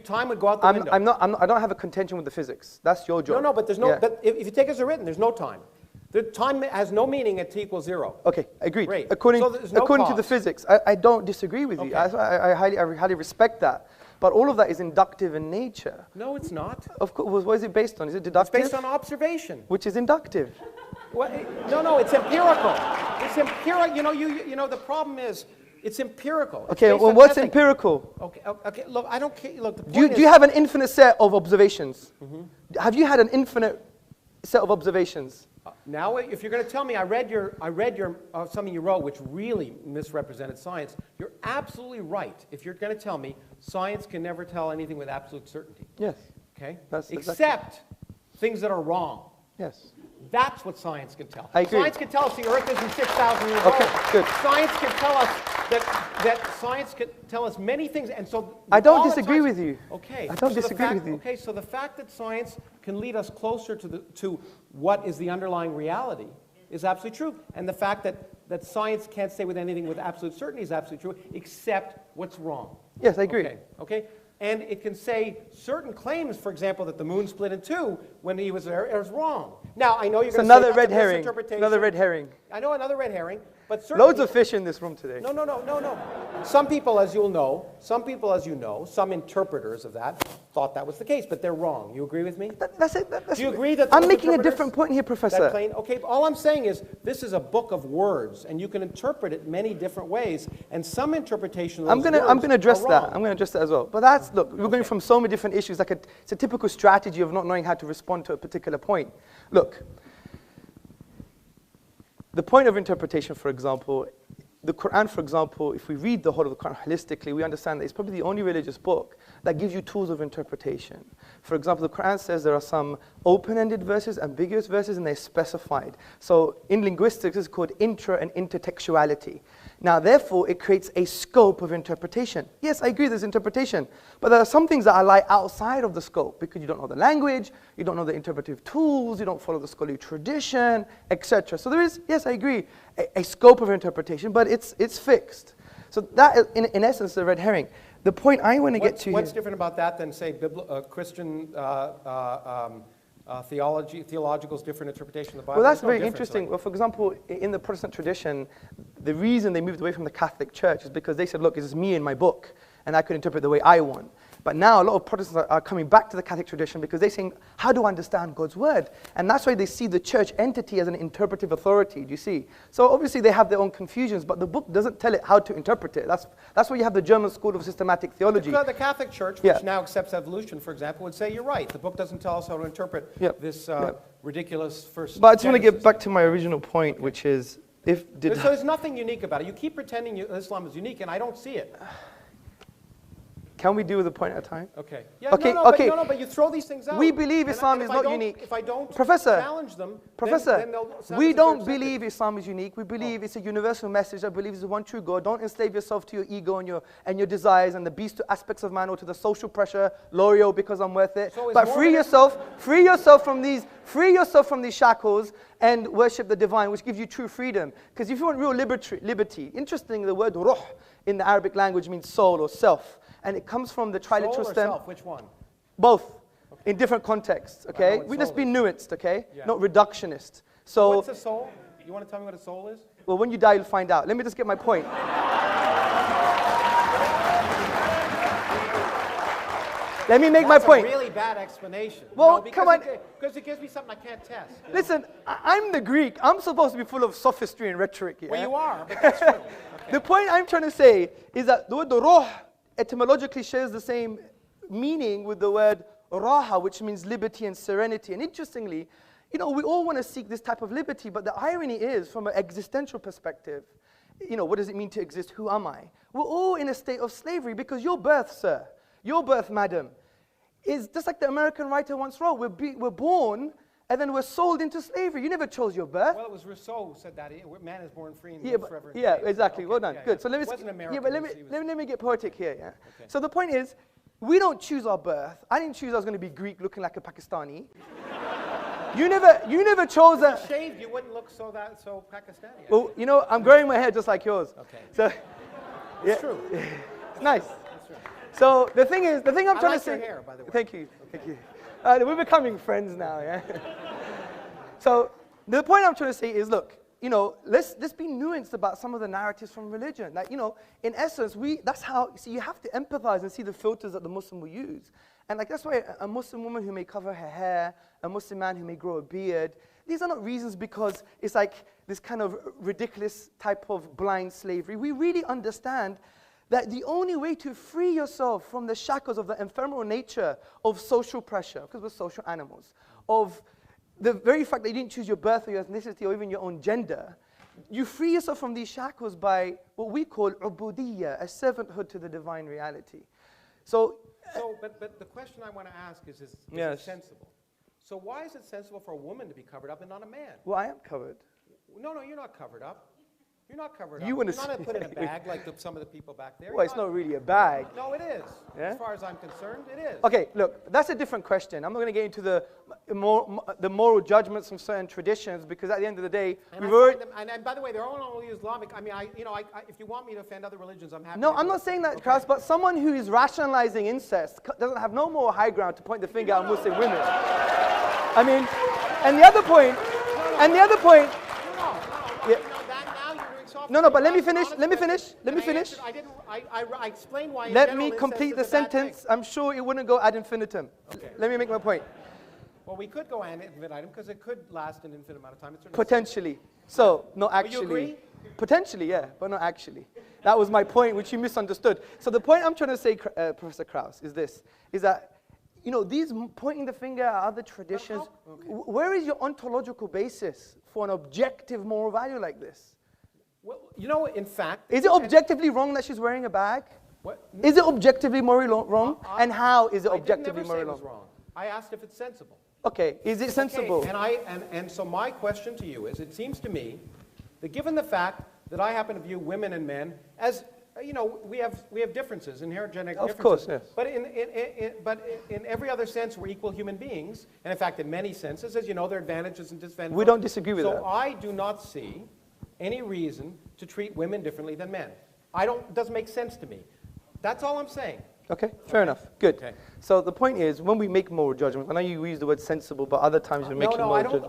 time would go out the window. I don't have a contention with the physics. That's your job. No, but there's no. Yeah. But if you take it as they're written, there's no time. The time has no meaning at t equals 0. Okay, agreed. Great. According to the physics, I don't disagree with you. I highly respect that. But all of that is inductive in nature. No, it's not. Of course. What is it based on? Is it deductive? It's based on observation. Which is inductive. Well, no, it's empirical. It's empirical. You know, the problem is, it's empirical. Okay, well, what's empirical? Okay. Look, I don't care. Look, the do you have an infinite set of observations? Mm-hmm. Have you had an infinite set of observations? Now, if you're going to tell me I read something you wrote which really misrepresented science, you're absolutely right. If you're going to tell me science can never tell anything with absolute certainty. Yes. Okay. Except things that are wrong. Yes. That's what science can tell. I agree. Science can tell us the Earth isn't 6,000 years old. Good. Science can tell us that science can tell us many things, and so I don't disagree with you. Okay. I don't disagree with you. Okay, so the fact that science can lead us closer to what is the underlying reality is absolutely true, and the fact that science can't say with anything with absolute certainty is absolutely true, except what's wrong. Yes, I agree. Okay. And it can say certain claims, for example, that the moon split in two when he was there, is wrong. Now, I know you're going to say that's a misinterpretation. Another red herring. I know, another red herring. But certainly, Loads of fish in this room today. No. Some people, as you know, some interpreters of that thought that was the case, but they're wrong. You agree with me? That's it. Do you agree that I'm those making a interpreters- different point here, that Professor. Okay, all I'm saying is this is a book of words, and you can interpret it many different ways, and some interpretation of those I'm gonna address are that. wrong. I'm going to address that as well. But that's, look, we're going from so many different issues. It's a typical strategy of not knowing how to respond to a particular point. Look, the point of interpretation, for example, the Quran, for example, if we read the whole of the Quran holistically, we understand that it's probably the only religious book that gives you tools of interpretation. For example, the Quran says there are some open-ended verses, ambiguous verses, and they're specified. So in linguistics, it's called intra and intertextuality. Now, therefore, it creates a scope of interpretation. Yes, I agree there's interpretation, but there are some things that lie outside of the scope because you don't know the language, you don't know the interpretive tools, you don't follow the scholarly tradition, etc. So there is, yes, I agree, a scope of interpretation, but it's fixed. So that is, in essence, the red herring. The point I want to get to What's here, different about that than, say, Christian theological different interpretation of the Bible? well, that's There's no very difference, interesting. right? Well, for example, in the Protestant tradition, the reason they moved away from the Catholic Church is because they said, look, this is me and my book, and I could interpret the way I want. But now a lot of Protestants are coming back to the Catholic tradition because they're saying, how do I understand God's word? And that's why they see the church entity as an interpretive authority, do you see? So obviously they have their own confusions, but the book doesn't tell it how to interpret it. That's why you have the German School of Systematic Theology. The Catholic Church, which now accepts evolution, for example, would say, you're right, the book doesn't tell us how to interpret this ridiculous first But I just want to Genesis. get back to my original point, which is, So there's nothing unique about it. You keep pretending Islam is unique, and I don't see it. Can we deal with a point at a time? Okay. Yeah, Okay, okay. okay. But you throw these things out. We believe And Islam if is I not don't- unique. If I don't Professor, challenge them, Professor, then they'll sound we as if don't they're believe Islam is unique. We believe it's a universal message that believes in one true God. Don't enslave yourself to your ego and your desires and the beast aspects of man or to the social pressure, loyal because I'm worth it. So is but free yourself from these shackles and worship the divine, which gives you true freedom. Because if you want real liberty, interestingly, the word ruh in the Arabic language means soul or self. And it comes from the triliteral Soul or stem. self? Which one? Both, in different contexts, okay? what We soul just be is. nuanced, okay? Yeah. Not reductionist. So, What's a soul? You want to tell me what a soul is? well, when you die, you'll find out. Let me just get my point. Let me make my point. That's a really bad explanation. Well, because come on. Because it gives me something I can't test. you know? Listen, I'm the Greek. I'm supposed to be full of sophistry and rhetoric here. Well, you are, but that's true. Okay. The point I'm trying to say is that the word ruh etymologically shares the same meaning with the word raha, which means liberty and serenity. And interestingly, we all want to seek this type of liberty, but the irony is, from an existential perspective, what does it mean to exist? Who am I? We're all in a state of slavery because your birth, sir, your birth, madam, is just like the American writer once wrote. We're born and then we're sold into slavery. You never chose your birth. Well, it was Rousseau who said that. Man is born free and Yeah, lives but, forever. yeah, enslaved. exactly. Okay, Well done. yeah, Good. yeah. So let me. It wasn't American. Yeah, but let me get poetic here. Yeah. Okay. So the point is, we don't choose our birth. I didn't choose I was going to be Greek, looking like a Pakistani. You never chose a. Shaved, you wouldn't look so Pakistani. Well, I'm growing my hair just like yours. Okay. So, It's true. it's nice. That's right. So the thing I'm trying like to your say. hair, by the way. Thank you. We're becoming friends now, yeah. So the point I'm trying to say is, look, let's be nuanced about some of the narratives from religion. Like, in essence, that's how. See, you have to empathize and see the filters that the Muslim will use. And that's why a Muslim woman who may cover her hair, a Muslim man who may grow a beard, these are not reasons because it's like this kind of ridiculous type of blind slavery. We really understand that the only way to free yourself from the shackles of the ephemeral nature of social pressure, because we're social animals, of the very fact that you didn't choose your birth or your ethnicity or even your own gender, you free yourself from these shackles by what we call ubudiyya, a servanthood to the divine reality. But the question I want to ask is Yes. it sensible? So why is it sensible for a woman to be covered up and not a man? Well, I am covered. No, you're not covered up. You're not covered up. You wanna You're not say- put in a bag like some of the people back there. Well, it's not really a bag. No, it is. Yeah? As far as I'm concerned, it is. Okay, look, that's a different question. I'm not going to get into the moral judgments of certain traditions because at the end of the day, And, we've already. and by the way, they're all only Islamic. I mean, if you want me to offend other religions, I'm happy. No, to I'm do not it. saying that, Okay. Kras, but someone who is rationalizing incest doesn't have no more high ground to point the finger at Muslim women. I mean, and the other point, No, yeah. now you're doing so. No, but let me finish. Let me finish. Let me finish. I explained why. Let me complete the sentence. I'm sure it wouldn't go ad infinitum. Okay. Let me make my point. Well, we could go ad infinitum because it could last an infinite amount of time. Potentially. So, not actually. You agree? Potentially, yeah, but not actually. That was my point, which you misunderstood. So the point I'm trying to say, Professor Kراوس, is this, is that, you know, these pointing the finger at other traditions, where is your ontological basis for an objective moral value like this? Well, you know, in fact... Is it objectively wrong that she's wearing a bag? What? Is it objectively morally wrong? And how is it objectively morally wrong? Wrong? I asked if it's sensible. Okay, is it sensible? Okay, and so my question to you is, it seems to me that given the fact that I happen to view women and men as, you know, we have differences, inherent genetic differences. Of course, yes. But in every other sense, we're equal human beings. And in fact, in many senses, as you know, there are advantages and disadvantages. We don't disagree with that. So I do not see any reason to treat women differently than men. It doesn't make sense to me. That's all I'm saying. Okay, fair enough. Good. Okay. So the point is, when we make moral judgments, I know you use the word sensible, but other times we're making moral judgments.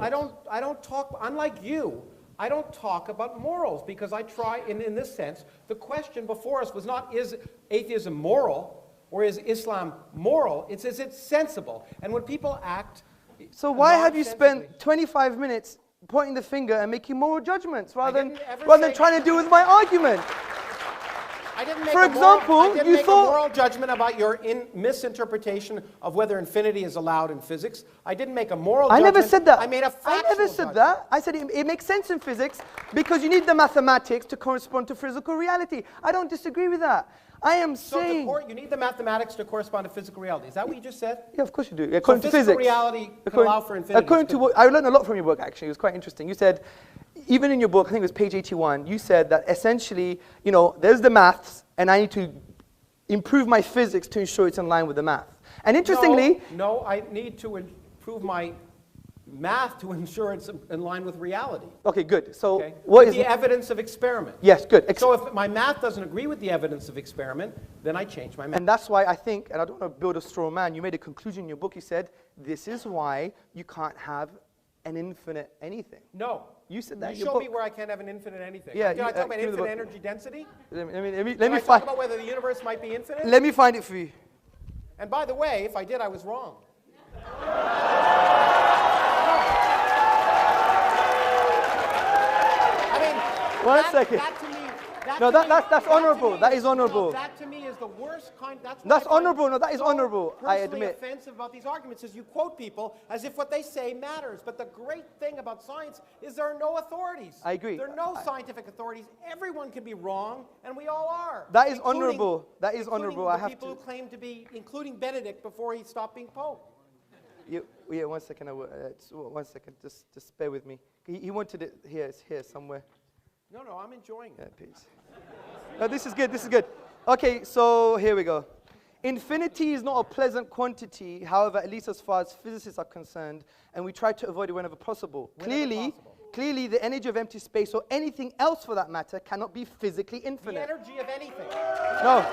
I don't talk, unlike you, I don't talk about morals because I try, in this sense, the question before us was not, is atheism moral or is Islam moral? It's, is it sensible? And when people act... So why have you spent 25 minutes pointing the finger and making moral judgments rather than trying to deal with my argument? I didn't make For example, you thought a moral judgment about your misinterpretation of whether infinity is allowed in physics. I didn't make a moral judgment. I never said that. I made a factual I never said that. I said it makes sense in physics because you need the mathematics to correspond to physical reality. I don't disagree with that. I am saying... So you need the mathematics to correspond to physical reality. Is that what you just said? Yeah, of course you do. According to physical physics. reality can allow for infinity. According to what, I learned a lot from your book, actually. It was quite interesting. You said, even in your book, I think it was page 81, you said that essentially, you know, there's the maths, and I need to improve my physics to ensure it's in line with the math. And interestingly... No, I need to improve my math to ensure it's in line with reality. Okay, good. So what is the evidence of experiment? Yes, good. So if my math doesn't agree with the evidence of experiment, then I change my math. And that's why I think, and I don't want to build a straw man, you made a conclusion in your book. You said, this is why you can't have an infinite anything. No. You said that in your your book. Me where I can't have an infinite anything. Yeah, Did I talk about infinite energy density? Let me talk about whether the universe might be infinite? Let me find it for you. And by the way, if I did, I was wrong. One second. That's honorable. That is honorable. That to me is the worst kind. That's honorable. No, that is honorable. I admit. Offensive about these arguments is you quote people as if what they say matters. But the great thing about science is there are no authorities. I agree. There are no scientific authorities. Everyone can be wrong, and we all are. That is honorable. That is honorable. I have people who claim to be, including Benedict, before he stopped being Pope. Yeah, 1 second. 1 second. Just bear with me. He wanted it here. It's here somewhere. No, I'm enjoying it. Yeah, please. No, this is good. This is good. Okay, so here we go. Infinity is not a pleasant quantity, however, at least as far as physicists are concerned, and we try to avoid it whenever possible. Clearly, the energy of empty space, or anything else for that matter, cannot be physically infinite. The energy of anything. No.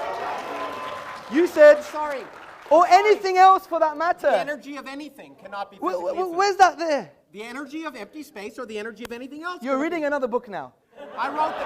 You said... I'm sorry. Or anything else for that matter. The energy of anything cannot be physically infinite. Where's that there? The energy of empty space or the energy of anything else. You're reading another book now. I wrote the...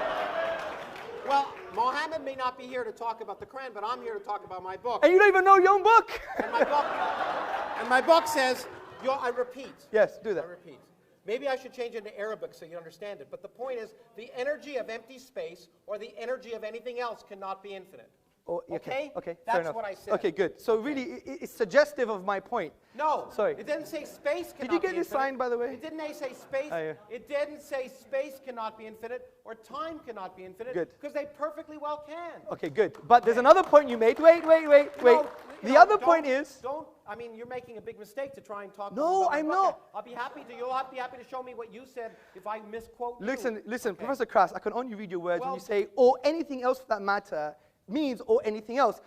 Well, Mohammed may not be here to talk about the Quran, but I'm here to talk about my book. And you don't even know your own book. And my book says, I repeat. Yes, do that. I repeat. Maybe I should change it into Arabic so you understand it. But the point is, the energy of empty space or the energy of anything else cannot be infinite. Oh, okay, That's what I said. Okay, good. So really, it's suggestive of my point. No. Sorry. It didn't say space cannot be infinite. Did you get this sign, by the way? It didn't say space. Oh, yeah. It didn't say space cannot be infinite or time cannot be infinite. Good. Because they perfectly well can. Okay, good. But there's another point you made. Wait. The other point is... I mean, you're making a big mistake to try and talk about No, I'm not. You'll be happy to show me what you said if I misquote you. Listen, Professor Kراus, I can only read your words when you say, or anything else for that matter, means or anything else.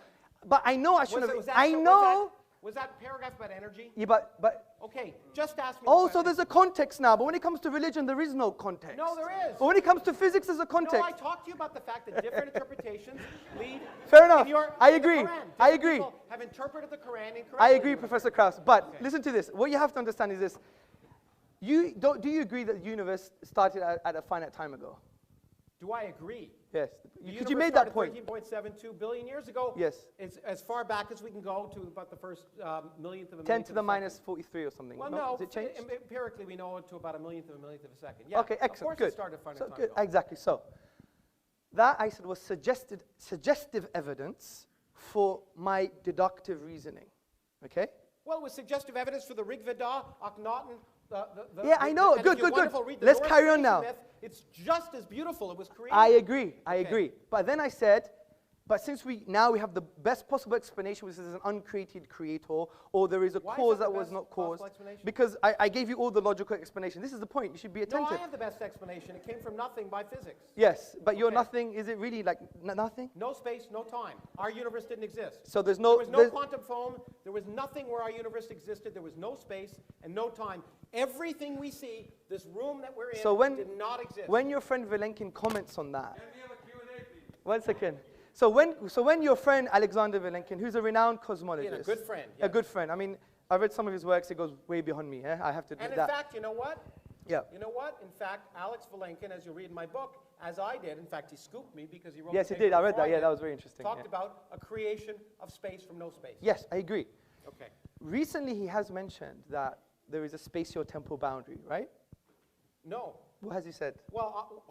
But I know I shouldn't have... Was that paragraph about energy? Yeah, but... Okay, just ask me Also, there's a context now, but when it comes to religion, there is no context. No, there is. But when it comes to physics, there's a context. No, I talked to you about the fact that different interpretations lead... Fair enough. I agree. I agree. People have interpreted the Quran incorrectly. I agree, Professor Kراus. But listen to this. What you have to understand is this. Do you agree that the universe started at a finite time ago? Do I agree? Yes. The Because you universe made that started point. 13.72 billion years ago. Yes. It's as far back as we can go to about the first millionth of a 10 millionth to of the a minus second. 43 or something. Well, no. Has it changed? Empirically, we know it to about a millionth of a second. Yeah. Okay, excellent. Of course Good. it started finding So time good. ago. Exactly. So that I said was suggestive evidence for my deductive reasoning. Okay? Well, it was suggestive evidence for the Rig Veda, Akhenaten. Yeah, I know. and Good, if you good, good. wonderful read the Let's Norse carry on creation now. myth, it's just as beautiful. It was created. I agree. I Okay. agree. But then I said, but since we have the best possible explanation, which is an uncreated creator, or there is a Why is cause that that the was best not possible caused, explanation? because I gave you all the logical explanation. This is the point. You should be No, attentive. I have the best explanation. It came from nothing by physics. Yes, but your Okay. nothing, is it really like nothing? No space, no time. Our universe didn't exist. So there's There no, was no there's- quantum foam. There was nothing where our universe existed. There was no space and no time. Everything we see, this room that we're in, So when- did not exist. when your friend Vilenkin comments on that. 1 second. So when your friend Alexander Vilenkin, who's a renowned cosmologist, Being a good friend, a yes. good friend. I mean, I read some of his works. It goes way beyond me. I have to admit And in that. fact, you know what? Yeah. You know what? In fact, Alex Vilenkin, as you read in my book, as I did, in fact, he scooped me because he wrote Yes, the he paper did. I read before that. Yeah, did, that was very interesting. talked Yeah. about a creation of space from no space. Yes, I agree. Okay. Recently, he has mentioned that there is a spatio-temporal boundary, right? No. What has he said? Well,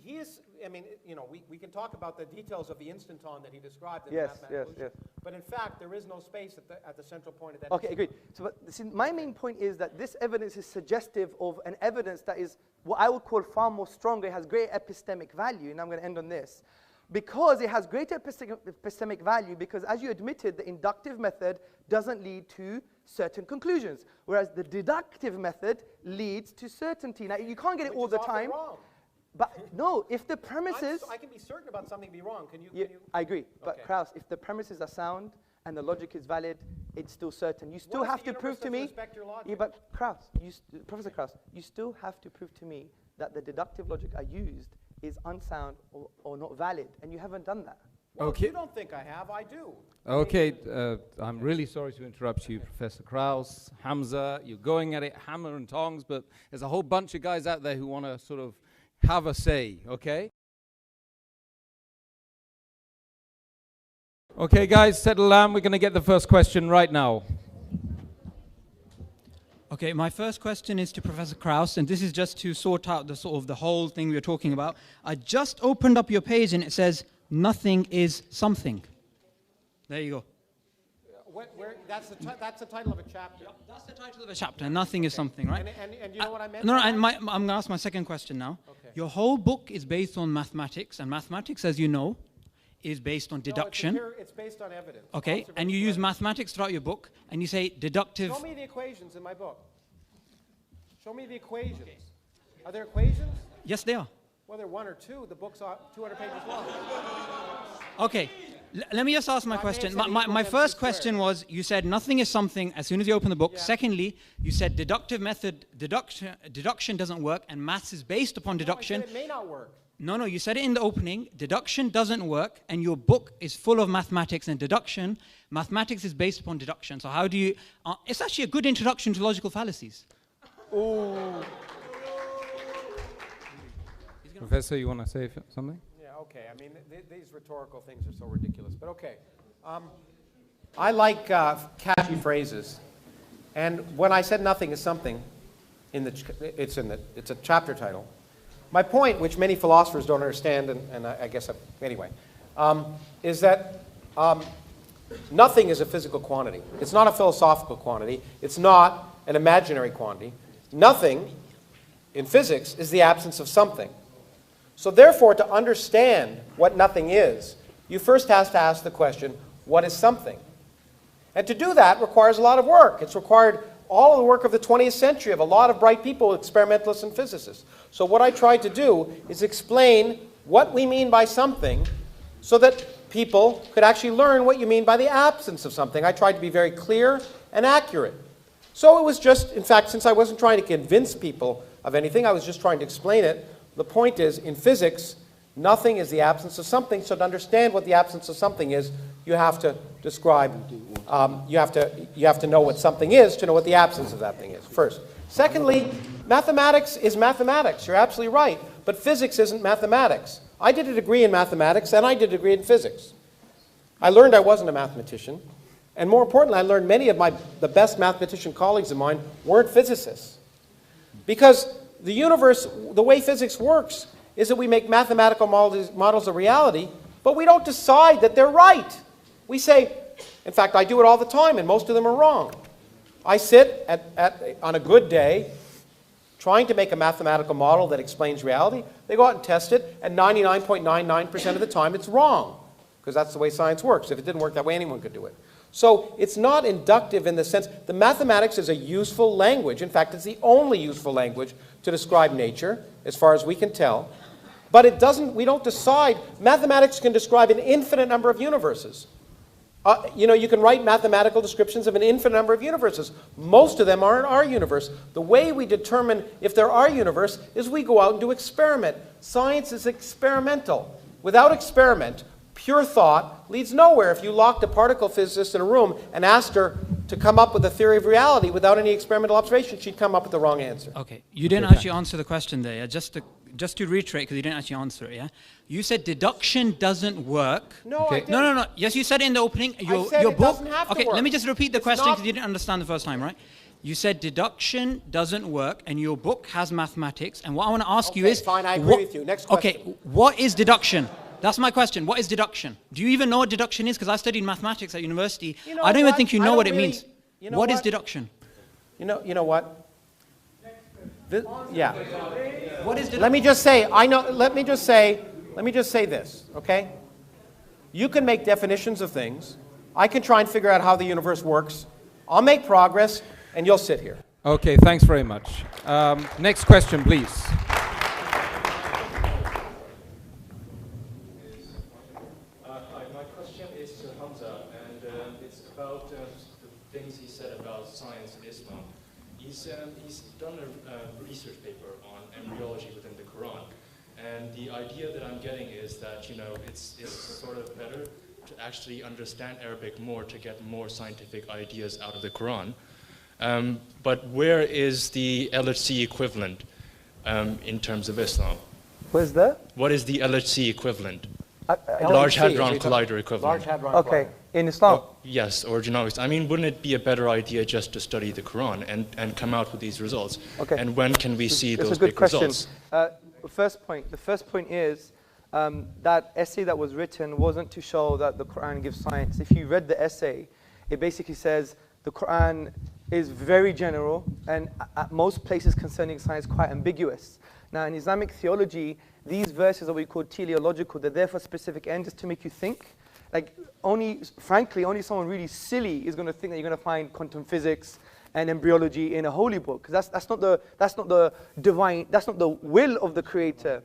he is, I mean, you know, we can talk about the details of the instanton that he described in Yes, the mathematical yes, illusion, but in fact, there is no space at the central point of that Okay, instanton. agreed. So, but, see, my main point is that this evidence is suggestive of an evidence that is what I would call far more stronger. It has great epistemic value, and I'm going to end on this. Because it has great epistemic value, because as you admitted, the inductive method doesn't lead to certain conclusions, whereas the deductive method leads to certainty. Now, you can't get it Which all is the often time. wrong. But no, if the premises... I can be certain about something be wrong. Can you? Yeah, I agree. But Okay. Kraus, if the premises are sound and the logic is valid, it's still certain. You still if have the to prove universe to doesn't me... respect your logic? Yeah, but Kraus, Professor Kraus, you still have to prove to me that the deductive logic I used is unsound or not valid, and you haven't done that. Well, Okay. if you don't think I have, I do. Okay, I'm really sorry to interrupt you, Professor Kراus, Hamza. You're going at it hammer and tongs, but there's a whole bunch of guys out there who want to sort of have a say, okay? Okay, guys, settle down. We're going to get the first question right now. Okay, my first question is to Professor Kراus, and this is just to sort out the whole thing we were talking about. I just opened up your page and it says, nothing is something. There you go. That's the title of a chapter. That's the title of a chapter, nothing is something, right? And you know what I meant? No, by and that? I'm going to ask my second question now. Okay. Your whole book is based on mathematics, and mathematics, as you know, is based on deduction. No, it's based on evidence. Okay, and you Observational use evidence. mathematics throughout your book, and you say deductive. Show me the equations in my book. Show me the equations. Are there equations? Yes, they are. Well, they're one or two. The book's 200 pages long. Okay, let me just ask my I may question. have said My equal MC first squared. question was, you said nothing is something as soon as you open the book. Yeah. Secondly, you said deductive method, deduction doesn't work, and maths is based upon deduction. No, I said it may not work. No, you said it in the opening. Deduction doesn't work, and your book is full of mathematics and deduction. Mathematics is based upon deduction. So how do you... it's actually a good introduction to logical fallacies. Professor, you want to say something? Yeah, okay. I mean, these rhetorical things are so ridiculous. But okay. I like catchy phrases. And when I said nothing is something, it's a chapter title. My point, which many philosophers don't understand, and I guess, anyway, is that nothing is a physical quantity. It's not a philosophical quantity. It's not an imaginary quantity. Nothing, in physics, is the absence of something. So therefore, to understand what nothing is, you first have to ask the question, what is something? And to do that requires a lot of work. It's required all of the work of the 20th century of a lot of bright people, experimentalists and physicists. So what I tried to do is explain what we mean by something so that people could actually learn what you mean by the absence of something. I tried to be very clear and accurate. So it was just, in fact, since I wasn't trying to convince people of anything, I was just trying to explain it. The point is, in physics, nothing is the absence of something. So to understand what the absence of something is, you have to describe, you have to know what something is to know what the absence of that thing is, first. Secondly, mathematics is mathematics. You're absolutely right. but physics isn't mathematics. I did a degree in mathematics, and I did a degree in physics. I learned I wasn't a mathematician, and more importantly, I learned many of the best mathematician colleagues of mine weren't physicists. Because the universe, the way physics works, is that we make mathematical models of reality, but we don't decide that they're right. We say, in fact, I do it all the time, and most of them are wrong. I sit on a good day trying to make a mathematical model that explains reality. They go out and test it, and 99.99% of the time it's wrong, because that's the way science works. If it didn't work that way, anyone could do it. So it's not inductive in the sense, the mathematics is a useful language. In fact, it's the only useful language to describe nature, as far as we can tell. But it doesn't, we don't decide. Mathematics can describe an infinite number of universes. You can write mathematical descriptions of an infinite number of universes. Most of them are in our universe. The way we determine if they're our universe is we go out and do experiment. Science is experimental. Without experiment, pure thought leads nowhere. If you locked a particle physicist in a room and asked her to come up with a theory of reality without any experimental observation, she'd come up with the wrong answer. Okay, you didn't actually answer the question there. Yeah? Just to reiterate, because you didn't actually answer it, yeah? You said deduction doesn't work. No, I didn't. No. Yes, you said it in the opening. I said your it book. doesn't have to Okay, work. let me just repeat the It's question not- because you didn't understand the first time, right? You said deduction doesn't work, and your book has mathematics. And what I want to ask you Okay, is, fine, I agree with you. Next question. Okay, what is deduction? That's my question. What is deduction? Do you even know what deduction is? Because I studied mathematics at university. You know I don't even what? think you I know don't what it really- means. you know What is what? deduction? You know what? Yeah. What is deduction? Let me just say, let me just say this, okay? You can make definitions of things. I can try and figure out how the universe works. I'll make progress, and you'll sit here. Okay, thanks very much. Next question, please. Hi, my question is to Hamza, and it's about the things he said about science and Islam. He's done a research paper on embryology within the Quran, and the idea that I'm getting is that, it's sort of better to actually understand Arabic more to get more scientific ideas out of the Quran. But where is the LHC equivalent in terms of Islam? Where's that? What is the LHC equivalent? LHC, Large Hadron is he talking- Collider equivalent. Large Hadron Okay, Collider. in Islam. Yes, or genomics. I mean, wouldn't it be a better idea just to study the Quran and come out with these results? Okay. And when can we see It's those a good big question. results? The first point is that essay that was written wasn't to show that the Quran gives science. If you read the essay, it basically says the Quran is very general and at most places concerning science quite ambiguous. Now in Islamic theology, these verses are what we call teleological. They're there for a specific end, just to make you think. Like frankly, only someone really silly is going to think that you're going to find quantum physics and embryology in a holy book. That's not the divine. That's not the will of the Creator.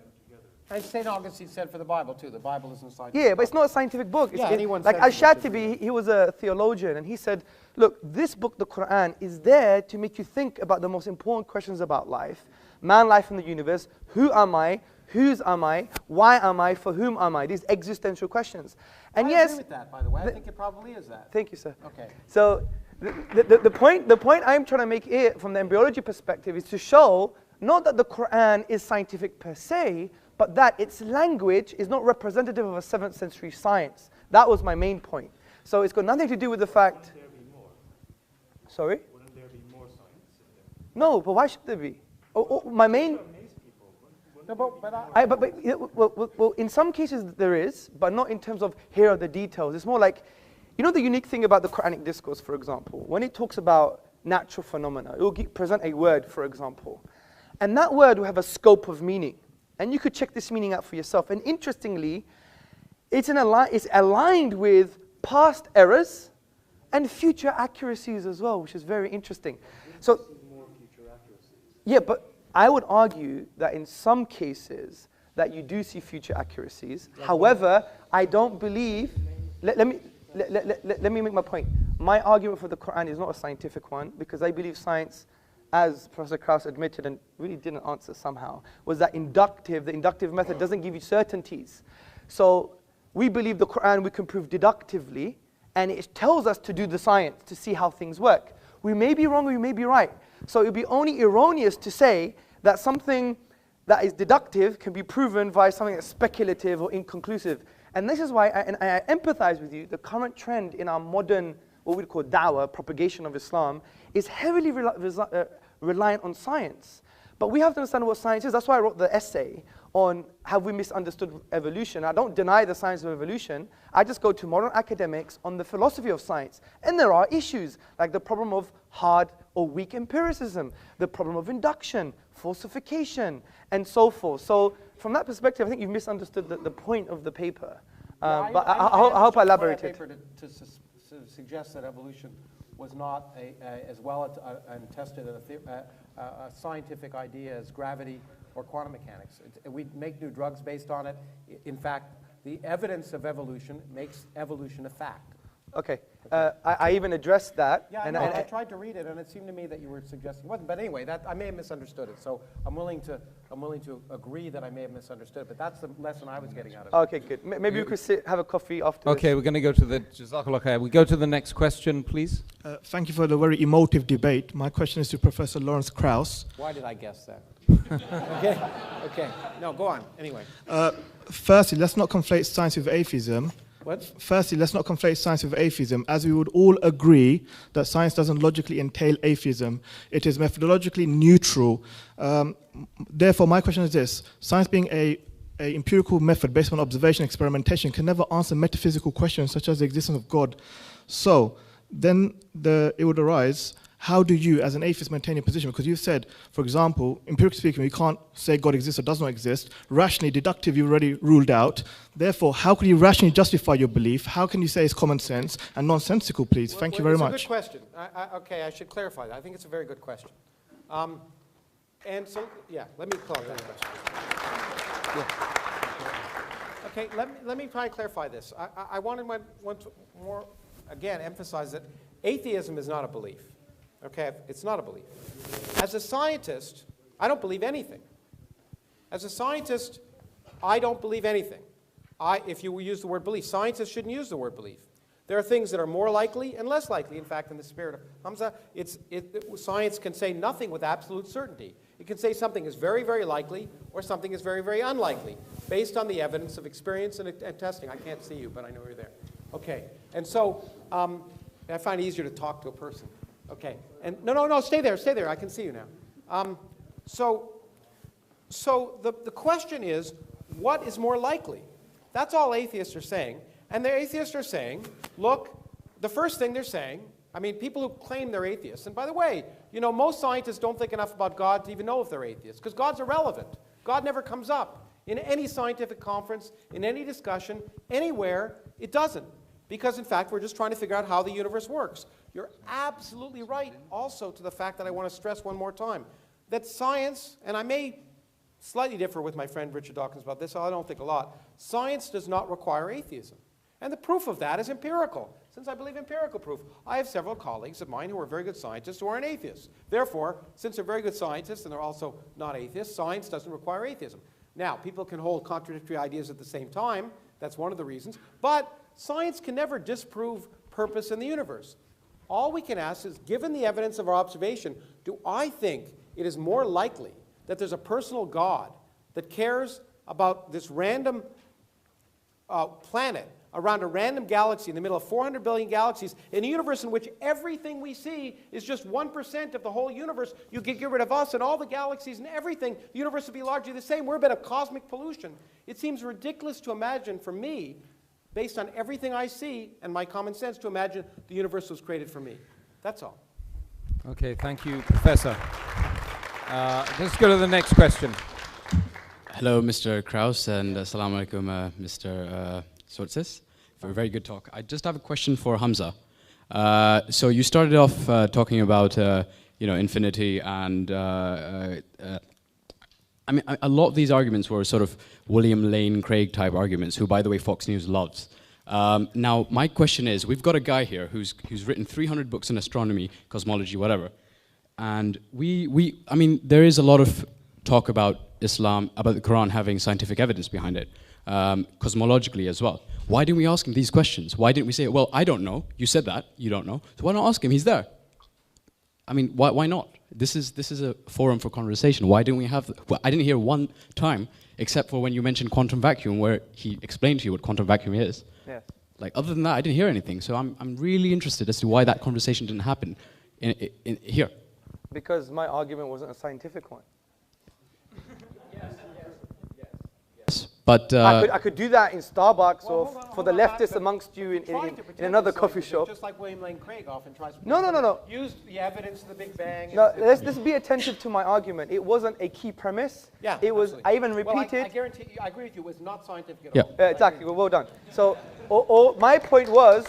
And St. Augustine said for the Bible, too. The Bible isn't scientific. Yeah, but it's not a scientific book. Yeah, anyone like says it's Al-Shatibi, he was a theologian, and he said, look, this book, the Quran, is there to make you think about the most important questions about life, man, life, and the universe. Who am I? Whose am I? Why am I? For whom am I? These existential questions. And I yes, agree with that, by the way. I think it probably is that. thank you, sir. Okay. So the point I'm trying to make here from the embryology perspective is to show not that the Quran is scientific per se, but that its language is not representative of a 7th century science. That was my main point. So it's got nothing to do with the fact... Wouldn't there be more? Sorry? Wouldn't there be more science in there? No, but why should there be? My main... No, but Well, in some cases there is, but not in terms of here are the details. It's more like, the unique thing about the Quranic discourse, for example, when it talks about natural phenomena, it will present a word, for example, and that word will have a scope of meaning. And you could check this meaning out for yourself. And interestingly, it's aligned with past errors and future accuracies as well, which is very interesting. So, yeah, but I would argue that in some cases that you do see future accuracies. However, I don't believe. Let me make my point. My argument for the Quran is not a scientific one because I believe science, as Professor Karaus admitted and really didn't answer somehow, was that the inductive method doesn't give you certainties. So we believe the Quran we can prove deductively, and it tells us to do the science to see how things work. We may be wrong, we may be right. So it would be only erroneous to say that something that is deductive can be proven via something that's speculative or inconclusive. And this is why I empathize with you. The current trend in our modern, what we call da'wah, propagation of Islam, is heavily reliant on science. But we have to understand what science is. That's why I wrote the essay on have we misunderstood evolution. I don't deny the science of evolution. I just go to modern academics on the philosophy of science. And there are issues, like the problem of hard or weak empiricism, the problem of induction, falsification, and so forth. So from that perspective, I think you've misunderstood the point of the paper. But I hope I elaborated. To suggest that evolution was not as well and tested a scientific idea as gravity or quantum mechanics. We make new drugs based on it. In fact, the evidence of evolution makes evolution a fact. Okay. I even addressed that. Yeah, and I tried to read it, and it seemed to me that you were suggesting it wasn't. But anyway, I may have misunderstood it. So I'm willing to agree that I may have misunderstood it. But that's the lesson I was getting out of it. Okay, good. Maybe we could have a coffee afterwards. Okay, we're going to go to the Jazakallah khair. We go to the next question, please. Thank you for the very emotive debate. My question is to Professor Lawrence Krauss. Why did I guess that? Okay. No, go on. Anyway. Firstly, let's not conflate science with atheism. What? Firstly, let's not conflate science with atheism, as we would all agree that science doesn't logically entail atheism. It is methodologically neutral. Therefore, my question is this. Science being a empirical method based on observation and experimentation can never answer metaphysical questions such as the existence of God. So, then it would arise, how do you, as an atheist, maintain your position? Because you said, for example, empirically speaking, we can't say God exists or does not exist. Rationally, deductive, you've already ruled out. Therefore, how can you rationally justify your belief? How can you say it's common sense and nonsensical, please? Thank you very much. It's a good question. Okay, I should clarify that. I think it's a very good question. And so, yeah, let me call that question. Yeah. Okay, let me try and clarify this. I want to more, again, emphasize that atheism is not a belief. Okay, it's not a belief. As a scientist, I don't believe anything. As a scientist, I don't believe anything. If you use the word belief, scientists shouldn't use the word belief. There are things that are more likely and less likely. In fact, in the spirit of Hamza, science can say nothing with absolute certainty. It can say something is very, very likely or something is very, very unlikely based on the evidence of experience and testing. I can't see you, but I know you're there. Okay, and so I find it easier to talk to a person. Okay, and no, stay there. I can see you now. So the question is, what is more likely? That's all atheists are saying. And the atheists are saying, look, the first thing they're saying, I mean, people who claim they're atheists, and by the way, you know, most scientists don't think enough about God to even know if they're atheists, because God's irrelevant. God never comes up. In any scientific conference, in any discussion, anywhere, it doesn't. Because, in fact, we're just trying to figure out how the universe works. You're absolutely right also to the fact that I want to stress one more time, that science, and I may slightly differ with my friend Richard Dawkins about this, I don't think a lot, science does not require atheism. And the proof of that is empirical. Since I believe empirical proof, I have several colleagues of mine who are very good scientists who aren't atheists. Therefore, since they're very good scientists and they're also not atheists, science doesn't require atheism. Now, people can hold contradictory ideas at the same time. That's one of the reasons. But science can never disprove purpose in the universe. All we can ask is, given the evidence of our observation, do I think it is more likely that there's a personal God that cares about this random planet around a random galaxy in the middle of 400 billion galaxies, in a universe in which everything we see is just 1% of the whole universe? You get rid of us and all the galaxies and everything, the universe would be largely the same. We're a bit of cosmic pollution. It seems ridiculous to imagine, for me, based on everything I see and my common sense, to imagine the universe was created for me. That's all. Okay, thank you, Professor. Let's go to the next question. Hello, Mr. Krauss, and assalamu alaikum, Mr. Tezortziis, for a very good talk. I just have a question for Hamza. So you started off talking about infinity, and I mean, a lot of these arguments were sort of William Lane Craig type arguments, who, by the way, Fox News loves. Now, my question is, we've got a guy here who's written 300 books in astronomy, cosmology, whatever, and I mean, there is a lot of talk about Islam, about the Quran having scientific evidence behind it, cosmologically as well. Why didn't we ask him these questions? Why didn't we say, well, I don't know, you said that, you don't know, so why not ask him, he's there? I mean, why not? This is a forum for conversation. Why didn't we have? Well, I didn't hear one time, except for when you mentioned quantum vacuum, where he explained to you what quantum vacuum is. Yes. Like, other than that, I didn't hear anything. So I'm really interested as to why that conversation didn't happen in here. Because my argument wasn't a scientific one. But I could do that in Starbucks or for the leftists amongst you in another coffee shop. Just like William Lane Craig often tries to No. use the evidence of the Big Bang. No, let's be attentive to my argument. It wasn't a key premise. Yeah, it was. absolutely. I even Well, repeated. I guarantee you, I agree with you, it was not scientific at Yeah. all. Exactly. Well done. So, my point was,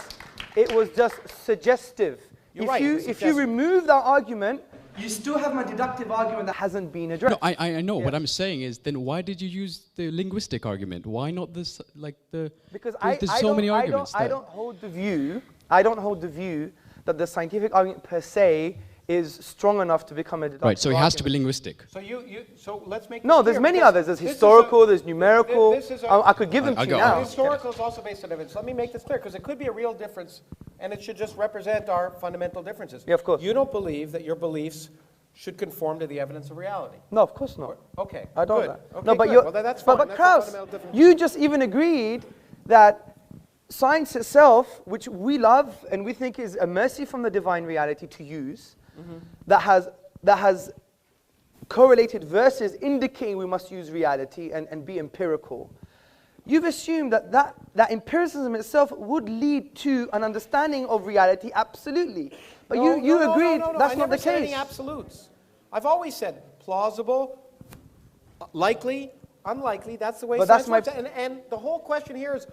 it was just suggestive. You're right, it was If you suggestive. remove that argument, you still have my deductive argument that hasn't been addressed. no, I know. What I'm saying is, then why did you use the linguistic argument? Why not this, like the? Because there's so many arguments. I don't hold the view. I don't hold the view that the scientific argument per se is strong enough to become a deductive Right. So it has to be argument. linguistic. So let's make No, this there's clear, many because others. There's this is historical, there's numerical. this is I could give them I to you got now. it. Historical is also based on evidence. Let me make this clear, because it could be a real difference, and it should just represent our fundamental differences. Yeah, of course. You don't believe that your beliefs should conform to the evidence of reality. No, of course not. Okay. I don't. Good. That. Okay, No, but good. you're. Well, that's fine. But That's a Kraus, fundamental difference. you just even agreed that science itself, which we love and we think is a mercy from the divine reality to use, that has correlated verses indicating we must use reality and be empirical. You've assumed that empiricism itself would lead to an understanding of reality, absolutely. But you agreed that's I not never the said any case. absolutes. I've always said plausible, likely, unlikely. That's the way But science that's works. And the whole question here is,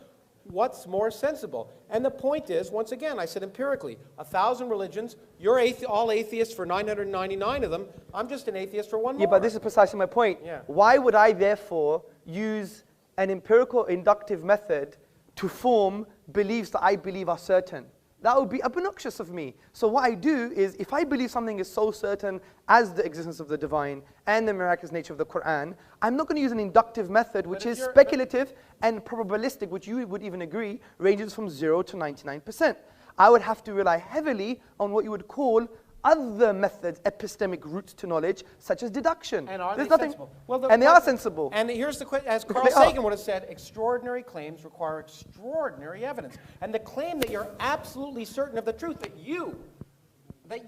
what's more sensible? And the point is, once again, I said empirically, 1,000 religions, you're all atheists for 999 of them. I'm just an atheist for one more. Yeah, but this is precisely my point. Yeah. Why would I therefore use an empirical inductive method to form beliefs that I believe are certain? That would be obnoxious of me. So what I do is, if I believe something is so certain as the existence of the divine and the miraculous nature of the Quran, I'm not going to use an inductive method which is speculative and probabilistic, which you would even agree ranges from 0 to 99%. I would have to rely heavily on what you would call other methods, epistemic routes to knowledge, such as deduction. And are There's they nothing, sensible? Well, and they are sensible. And here's the question, as Carl They are. Sagan would have said, extraordinary claims require extraordinary evidence. And the claim that you're absolutely certain of the truth, that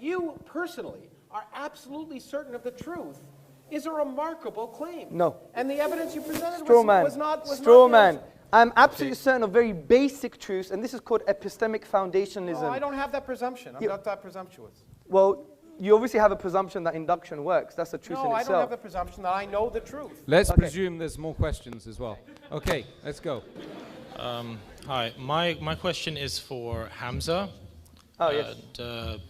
you personally are absolutely certain of the truth, is a remarkable claim. No. And the evidence you presented Straw man. was not Straw yours. man. I'm absolutely certain of very basic truths, and this is called epistemic foundationalism. No, I don't have that presumption. I'm Yeah. not that presumptuous. Well, you obviously have a presumption that induction works. That's the truth No, in I itself. don't have the presumption that I know the truth. Let's Okay. presume there's more questions as well. Okay, let's go. Hi, my question is for Hamza. Oh, yes. And,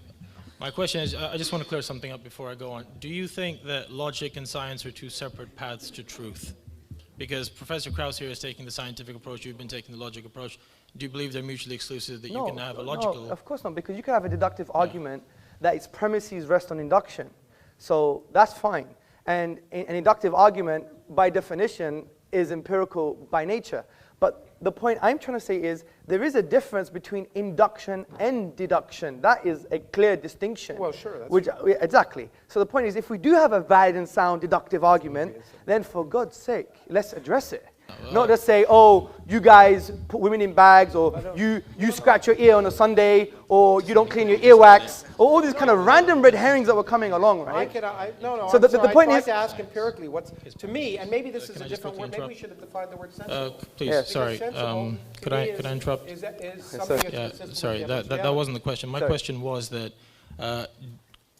my question is, I just want to clear something up before I go on. Do you think that logic and science are two separate paths to truth? Because Professor Kraus here is taking the scientific approach, you've been taking the logic approach. Do you believe they're mutually exclusive, that you can have a logical... No, of course not, because you can have a deductive argument that its premises rest on induction. So that's fine. And an inductive argument, by definition, is empirical by nature. But the point I'm trying to say is, there is a difference between induction and deduction. That is a clear distinction. Well, sure, that's Yeah, exactly. So the point is, if we do have a valid and sound deductive argument, then for God's sake, let's address it. Not just say, oh, you guys put women in bags, or you scratch your ear on a Sunday, or you don't clean your earwax, or all these kind of random red herrings that were coming along, right? No, So the point I is, tried to ask empirically what's, to me, and maybe this is a I just different word, quickly maybe we should have defined the word sensible. Please, Yes. sorry. Because sensible, Could to I me, is interrupt? something that's Yeah, consistent sorry, with the that reality. wasn't the question. My Sorry. question was that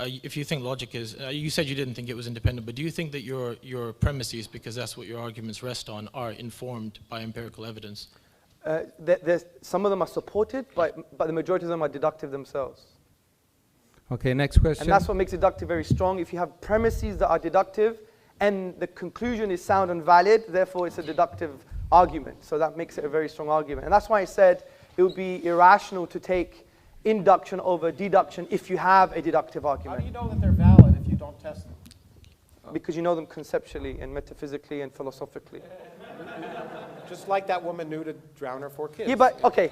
if you think logic is, you said you didn't think it was independent, but do you think that your premises, because that's what your arguments rest on, are informed by empirical evidence? some of them are supported, but the majority of them are deductive themselves. Okay, next question. And that's what makes deductive very strong. If you have premises that are deductive, and the conclusion is sound and valid, therefore it's a deductive argument. So that makes it a very strong argument. And that's why I said it would be irrational to take induction over deduction if you have a deductive How do argument. you know that they're valid if you don't test them? Because you know them conceptually and metaphysically and philosophically. Just like that woman knew to drown her 4 kids. Yeah, but, okay.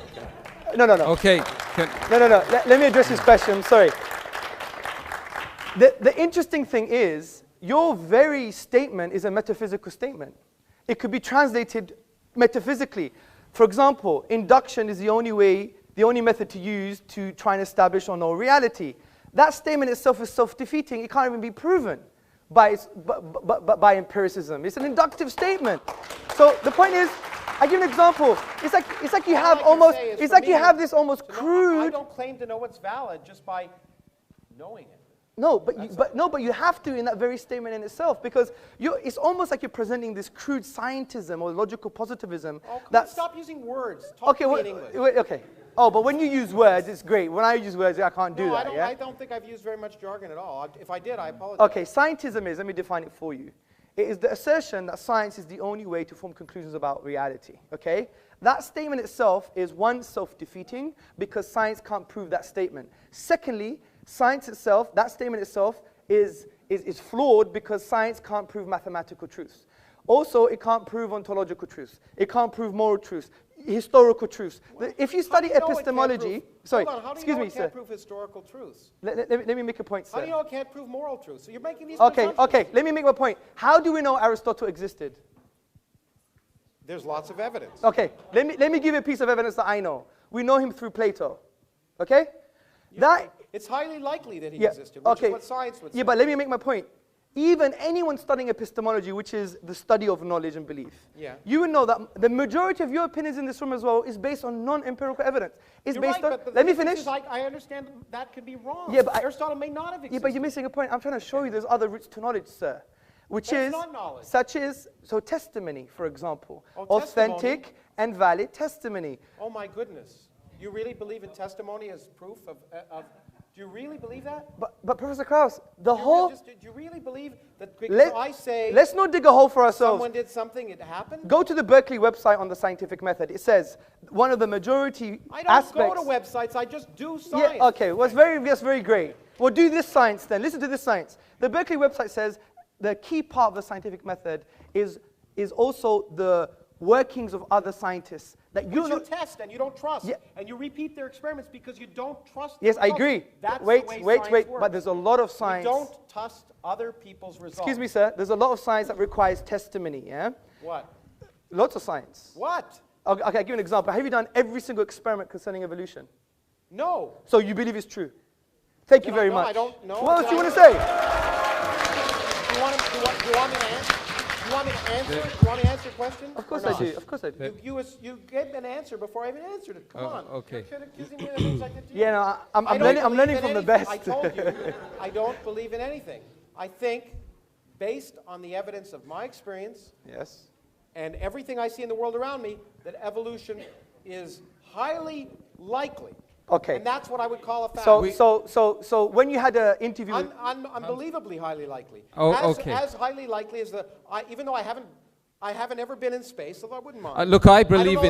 No. Okay, No. Let me address this question. Sorry. The interesting thing is, your very statement is a metaphysical statement. It could be translated metaphysically. For example, induction is the only method to use to try and establish or know reality. That statement itself is self-defeating. It can't even be proven by empiricism. It's an inductive statement. So the point is, I give an example. It's like you have almost, it's like you have this almost crude. I don't claim to know what's valid just by knowing it. No, but you have to in that very statement in itself, because it's almost like you're presenting this crude scientism or logical positivism. Oh, come on, stop using words. Talk Okay, to me in English. okay. Oh, but when you use words, it's great. When I use words, I can't do that. I don't think I've used very much jargon at all. If I did, I apologize. Okay, scientism is, let me define it for you. It is the assertion that science is the only way to form conclusions about reality, okay? That statement itself is, one, self-defeating, because science can't prove that statement. Secondly, science itself, that statement itself is flawed because science can't prove mathematical truths. Also, it can't prove ontological truths. It can't prove moral truths, historical truths. If you study epistemology, sorry, excuse me, sir. How do you know it can't prove historical truths? Let me make a point, sir. How do you know it can't prove moral truths? So you're making these Okay, let me make my point. How do we know Aristotle existed? There's lots of evidence. Okay, let me give you a piece of evidence that I know. We know him through Plato, okay? It's highly likely that he existed, which is what science would say. Yeah, but let me make my point. Even anyone studying epistemology, which is the study of knowledge and belief, you would know that the majority of your opinions in this room as well is based on non-empirical evidence. It's based on. Let me finish. I understand that could be wrong. Yeah, but Aristotle may not have existed. Yeah, but you're missing a point. I'm trying to show you there's other routes to knowledge, sir, which is such as testimony, for example, authentic and valid testimony. Oh my goodness! You really believe in testimony as proof of do you really believe that? But Professor Kraus, do you really believe that because I say... Let's not dig a hole for ourselves. Someone did something, it happened? Go to the Berkeley website on the scientific method. It says one of the majority aspects... I don't go to websites, I just do science. Yeah, okay, well, that's very great. Well, do this science then. Listen to this science. The Berkeley website says the key part of the scientific method is also the workings of other scientists. That you test and you don't trust, and you repeat their experiments because you don't trust. Yes, I agree. That's wait. Works. But there's a lot of science. You don't trust other people's results. Excuse me, sir. There's a lot of science that requires testimony. Yeah. What? Lots of science. What? Okay, I'll give you an example. Have you done every single experiment concerning evolution? No. So you believe it's true? Thank you very much. I don't know. What else do you want to say? Do you want me to answer? You want me to answer? You want me to answer your question? Of course I do. Of course I do. You gave an answer before I even answered it. Come on. Okay. You're accusing me of things I did to you. Yeah, no, I'm learning from the best. I told you, I don't believe in anything. I think, based on the evidence of my experience, and everything I see in the world around me, that evolution is highly likely. Okay. And that's what I would call a fact. So when you had an interview, unbelievably highly likely. Okay. As highly likely as even though I haven't ever been in space, although I wouldn't mind. Look, I believe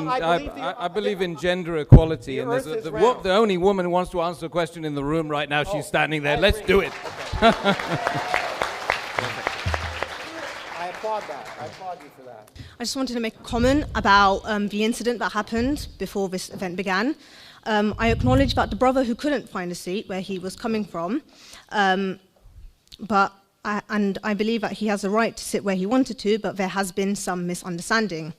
in gender equality, and there's the only woman who wants to answer a question in the room right now. She's standing there. Let's do it. Okay. I applaud that. I applaud you for that. I just wanted to make a comment about the incident that happened before this event began. I acknowledge that the brother who couldn't find a seat where he was coming from, and I believe that he has a right to sit where he wanted to, but there has been some misunderstanding.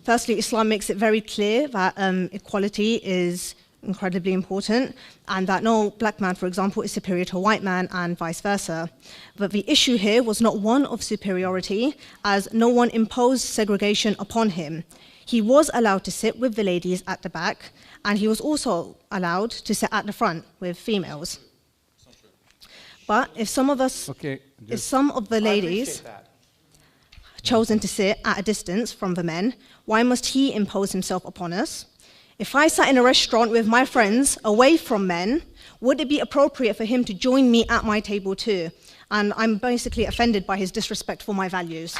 Firstly, Islam makes it very clear that equality is incredibly important, and that no black man, for example, is superior to a white man, and vice versa. But the issue here was not one of superiority, as no one imposed segregation upon him. He was allowed to sit with the ladies at the back, and he was also allowed to sit at the front with females. But if some of the ladies chosen to sit at a distance from the men, why must he impose himself upon us? If I sat in a restaurant with my friends away from men, would it be appropriate for him to join me at my table too? And I'm basically offended by his disrespect for my values.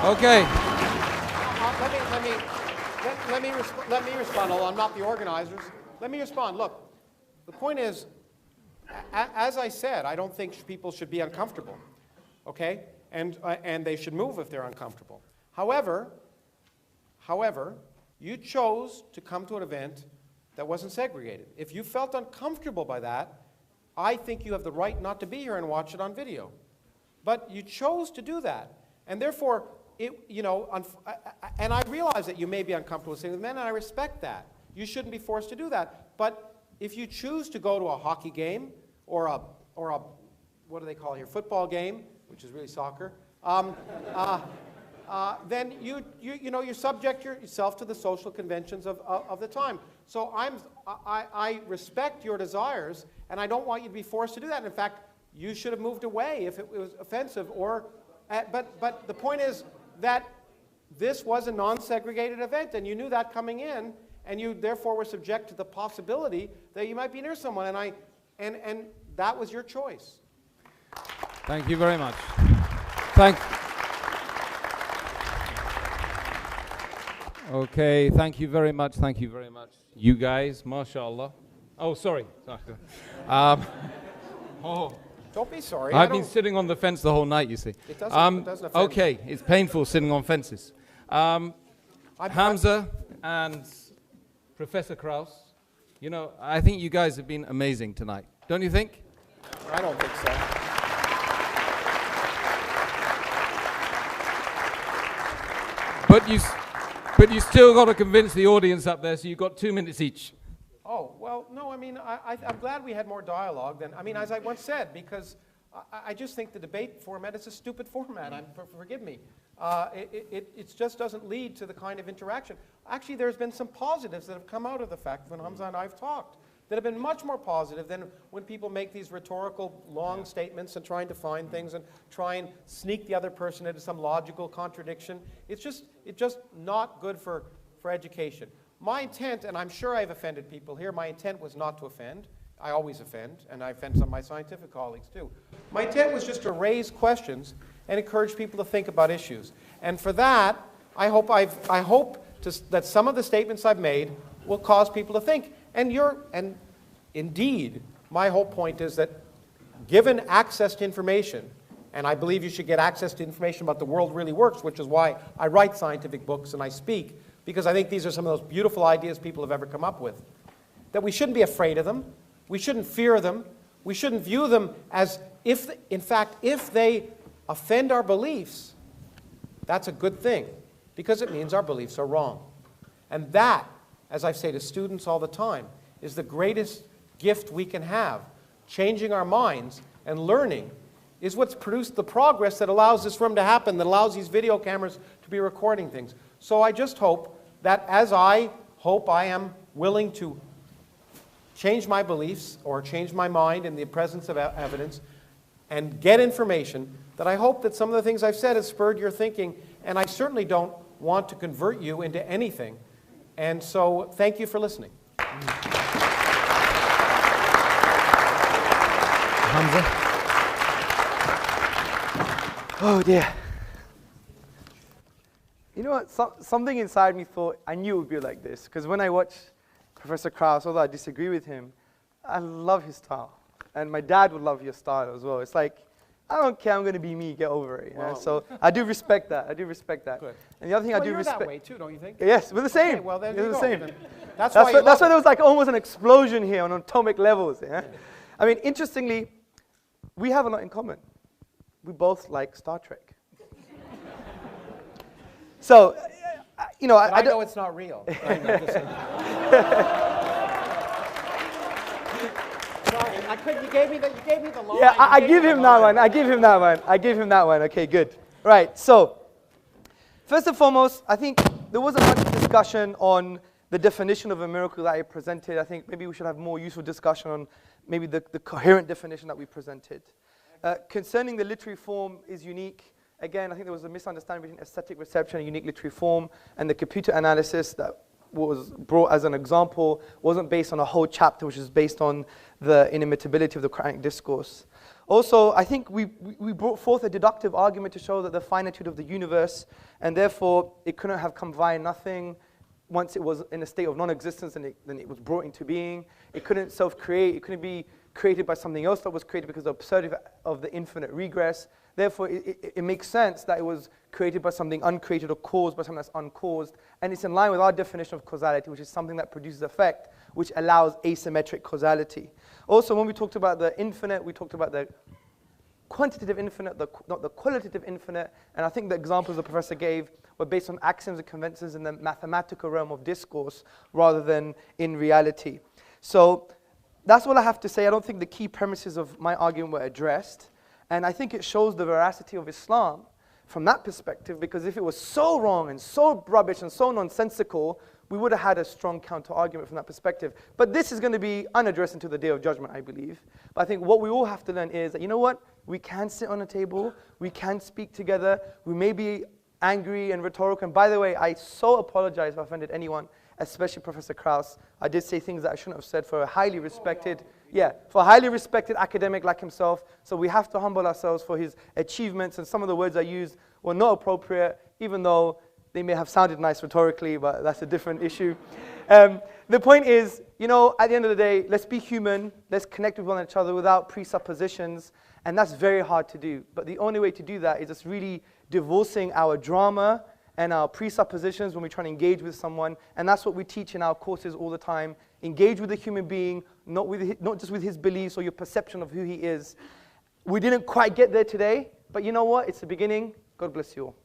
Okay. Let me respond, although I'm not the organizers. Let me respond. Look, the point is, as I said, I don't think people should be uncomfortable, okay? And they should move if they're uncomfortable. However, You chose to come to an event that wasn't segregated. If you felt uncomfortable by that, I think you have the right not to be here and watch it on video. But you chose to do that. And therefore, and I realize that you may be uncomfortable with sitting with men, and I respect that. You shouldn't be forced to do that. But if you choose to go to a hockey game or a what do they call it here, football game, which is really soccer, then you subject yourself to the social conventions of the time. So I respect your desires, and I don't want you to be forced to do that. And in fact, you should have moved away if it was offensive. But the point is that this was a non-segregated event, and you knew that coming in, and you therefore were subject to the possibility that you might be near someone, and that was your choice. Thank you very much. Okay, thank you very much. Thank you very much. You guys, mashallah. Oh, sorry. Don't be sorry. I've been sitting on the fence the whole night, you see. It doesn't offend. Okay, it's painful sitting on fences. Whamza and Professor Karaus, I think you guys have been amazing tonight. Don't you think? I don't think so. But you still got to convince the audience up there, so you've got 2 minutes each. Oh, well, no, I mean, I'm glad we had more dialogue than, as I once said, because I just think the debate format is a stupid format. Forgive me. It just doesn't lead to the kind of interaction. Actually, there's been some positives that have come out of the fact when Whamza and I have talked that have been much more positive than when people make these rhetorical long statements and trying to find things and try and sneak the other person into some logical contradiction. It's just not good for education. My intent, and I'm sure I've offended people here, my intent was not to offend. I always offend, and I offend some of my scientific colleagues too. My intent was just to raise questions and encourage people to think about issues. And for that, I hope that some of the statements I've made will cause people to think. And indeed, my whole point is that given access to information, and I believe you should get access to information about the world really works, which is why I write scientific books and I speak, because I think these are some of those beautiful ideas people have ever come up with, that we shouldn't be afraid of them, we shouldn't fear them, we shouldn't view them as if they offend our beliefs, that's a good thing, because it means our beliefs are wrong. And that, as I say to students all the time, is the greatest gift we can have. Changing our minds and learning is what's produced the progress that allows this room to happen, that allows these video cameras to be recording things. So I just hope that as I hope I am willing to change my beliefs or change my mind in the presence of evidence and get information, that I hope that some of the things I've said have spurred your thinking, and I certainly don't want to convert you into anything. And so, thank you for listening. Whamza. Oh dear. You know what? Something inside me thought I knew it would be like this, because when I watch Professor Karaus, although I disagree with him, I love his style, and my dad would love your style as well. It's like, I don't care, I'm going to be me, get over it. Well, so I do respect that. Good. And the other thing I do respect. You're that way too, don't you think? Yes, we're the same. Okay, well, then we're the same. That's why there was like almost an explosion here on atomic levels. Yeah? I mean, interestingly, we have a lot in common. We both like Star Trek. So, I know it's not real. I couldn't. You gave me the line. Yeah, I give him that one. Okay, good. Right. So, first and foremost, I think there wasn't much discussion on the definition of a miracle that I presented. I think maybe we should have more useful discussion on maybe the coherent definition that we presented. Concerning the literary form is unique. Again, I think there was a misunderstanding between aesthetic reception and unique literary form, and the computer analysis that was brought as an example wasn't based on a whole chapter, which is based on the inimitability of the Quranic discourse. Also, I think we brought forth a deductive argument to show that the finitude of the universe, and therefore it couldn't have come via nothing once it was in a state of non-existence, and then it was brought into being. It couldn't self-create. It couldn't be created by something else that was created because of the absurdity of the infinite regress. Therefore, it makes sense that it was created by something uncreated or caused by something that's uncaused. And it's in line with our definition of causality, which is something that produces effect, which allows asymmetric causality. Also, when we talked about the infinite, we talked about the quantitative infinite, not the qualitative infinite. And I think the examples the professor gave were based on axioms and conventions in the mathematical realm of discourse rather than in reality. So that's all I have to say. I don't think the key premises of my argument were addressed. And I think it shows the veracity of Islam from that perspective, because if it was so wrong and so rubbish and so nonsensical, we would have had a strong counter-argument from that perspective. But this is going to be unaddressed until the Day of Judgment, I believe. But I think what we all have to learn is that, you know what? We can sit on a table. We can speak together. We may be angry and rhetorical. And by the way, I so apologize if I offended anyone, especially Professor Kraus. I did say things that I shouldn't have said for a highly respected, for a highly respected academic like himself. So we have to humble ourselves for his achievements. And some of the words I used were not appropriate, even though they may have sounded nice rhetorically, but that's a different issue. The point is, you know, at the end of the day, let's be human. Let's connect with one another without presuppositions. And that's very hard to do. But the only way to do that is just really divorcing our drama and our presuppositions when we try to engage with someone. And that's what we teach in our courses all the time. Engage with a human being, not just with his beliefs or your perception of who he is. We didn't quite get there today, but you know what? It's the beginning. God bless you all.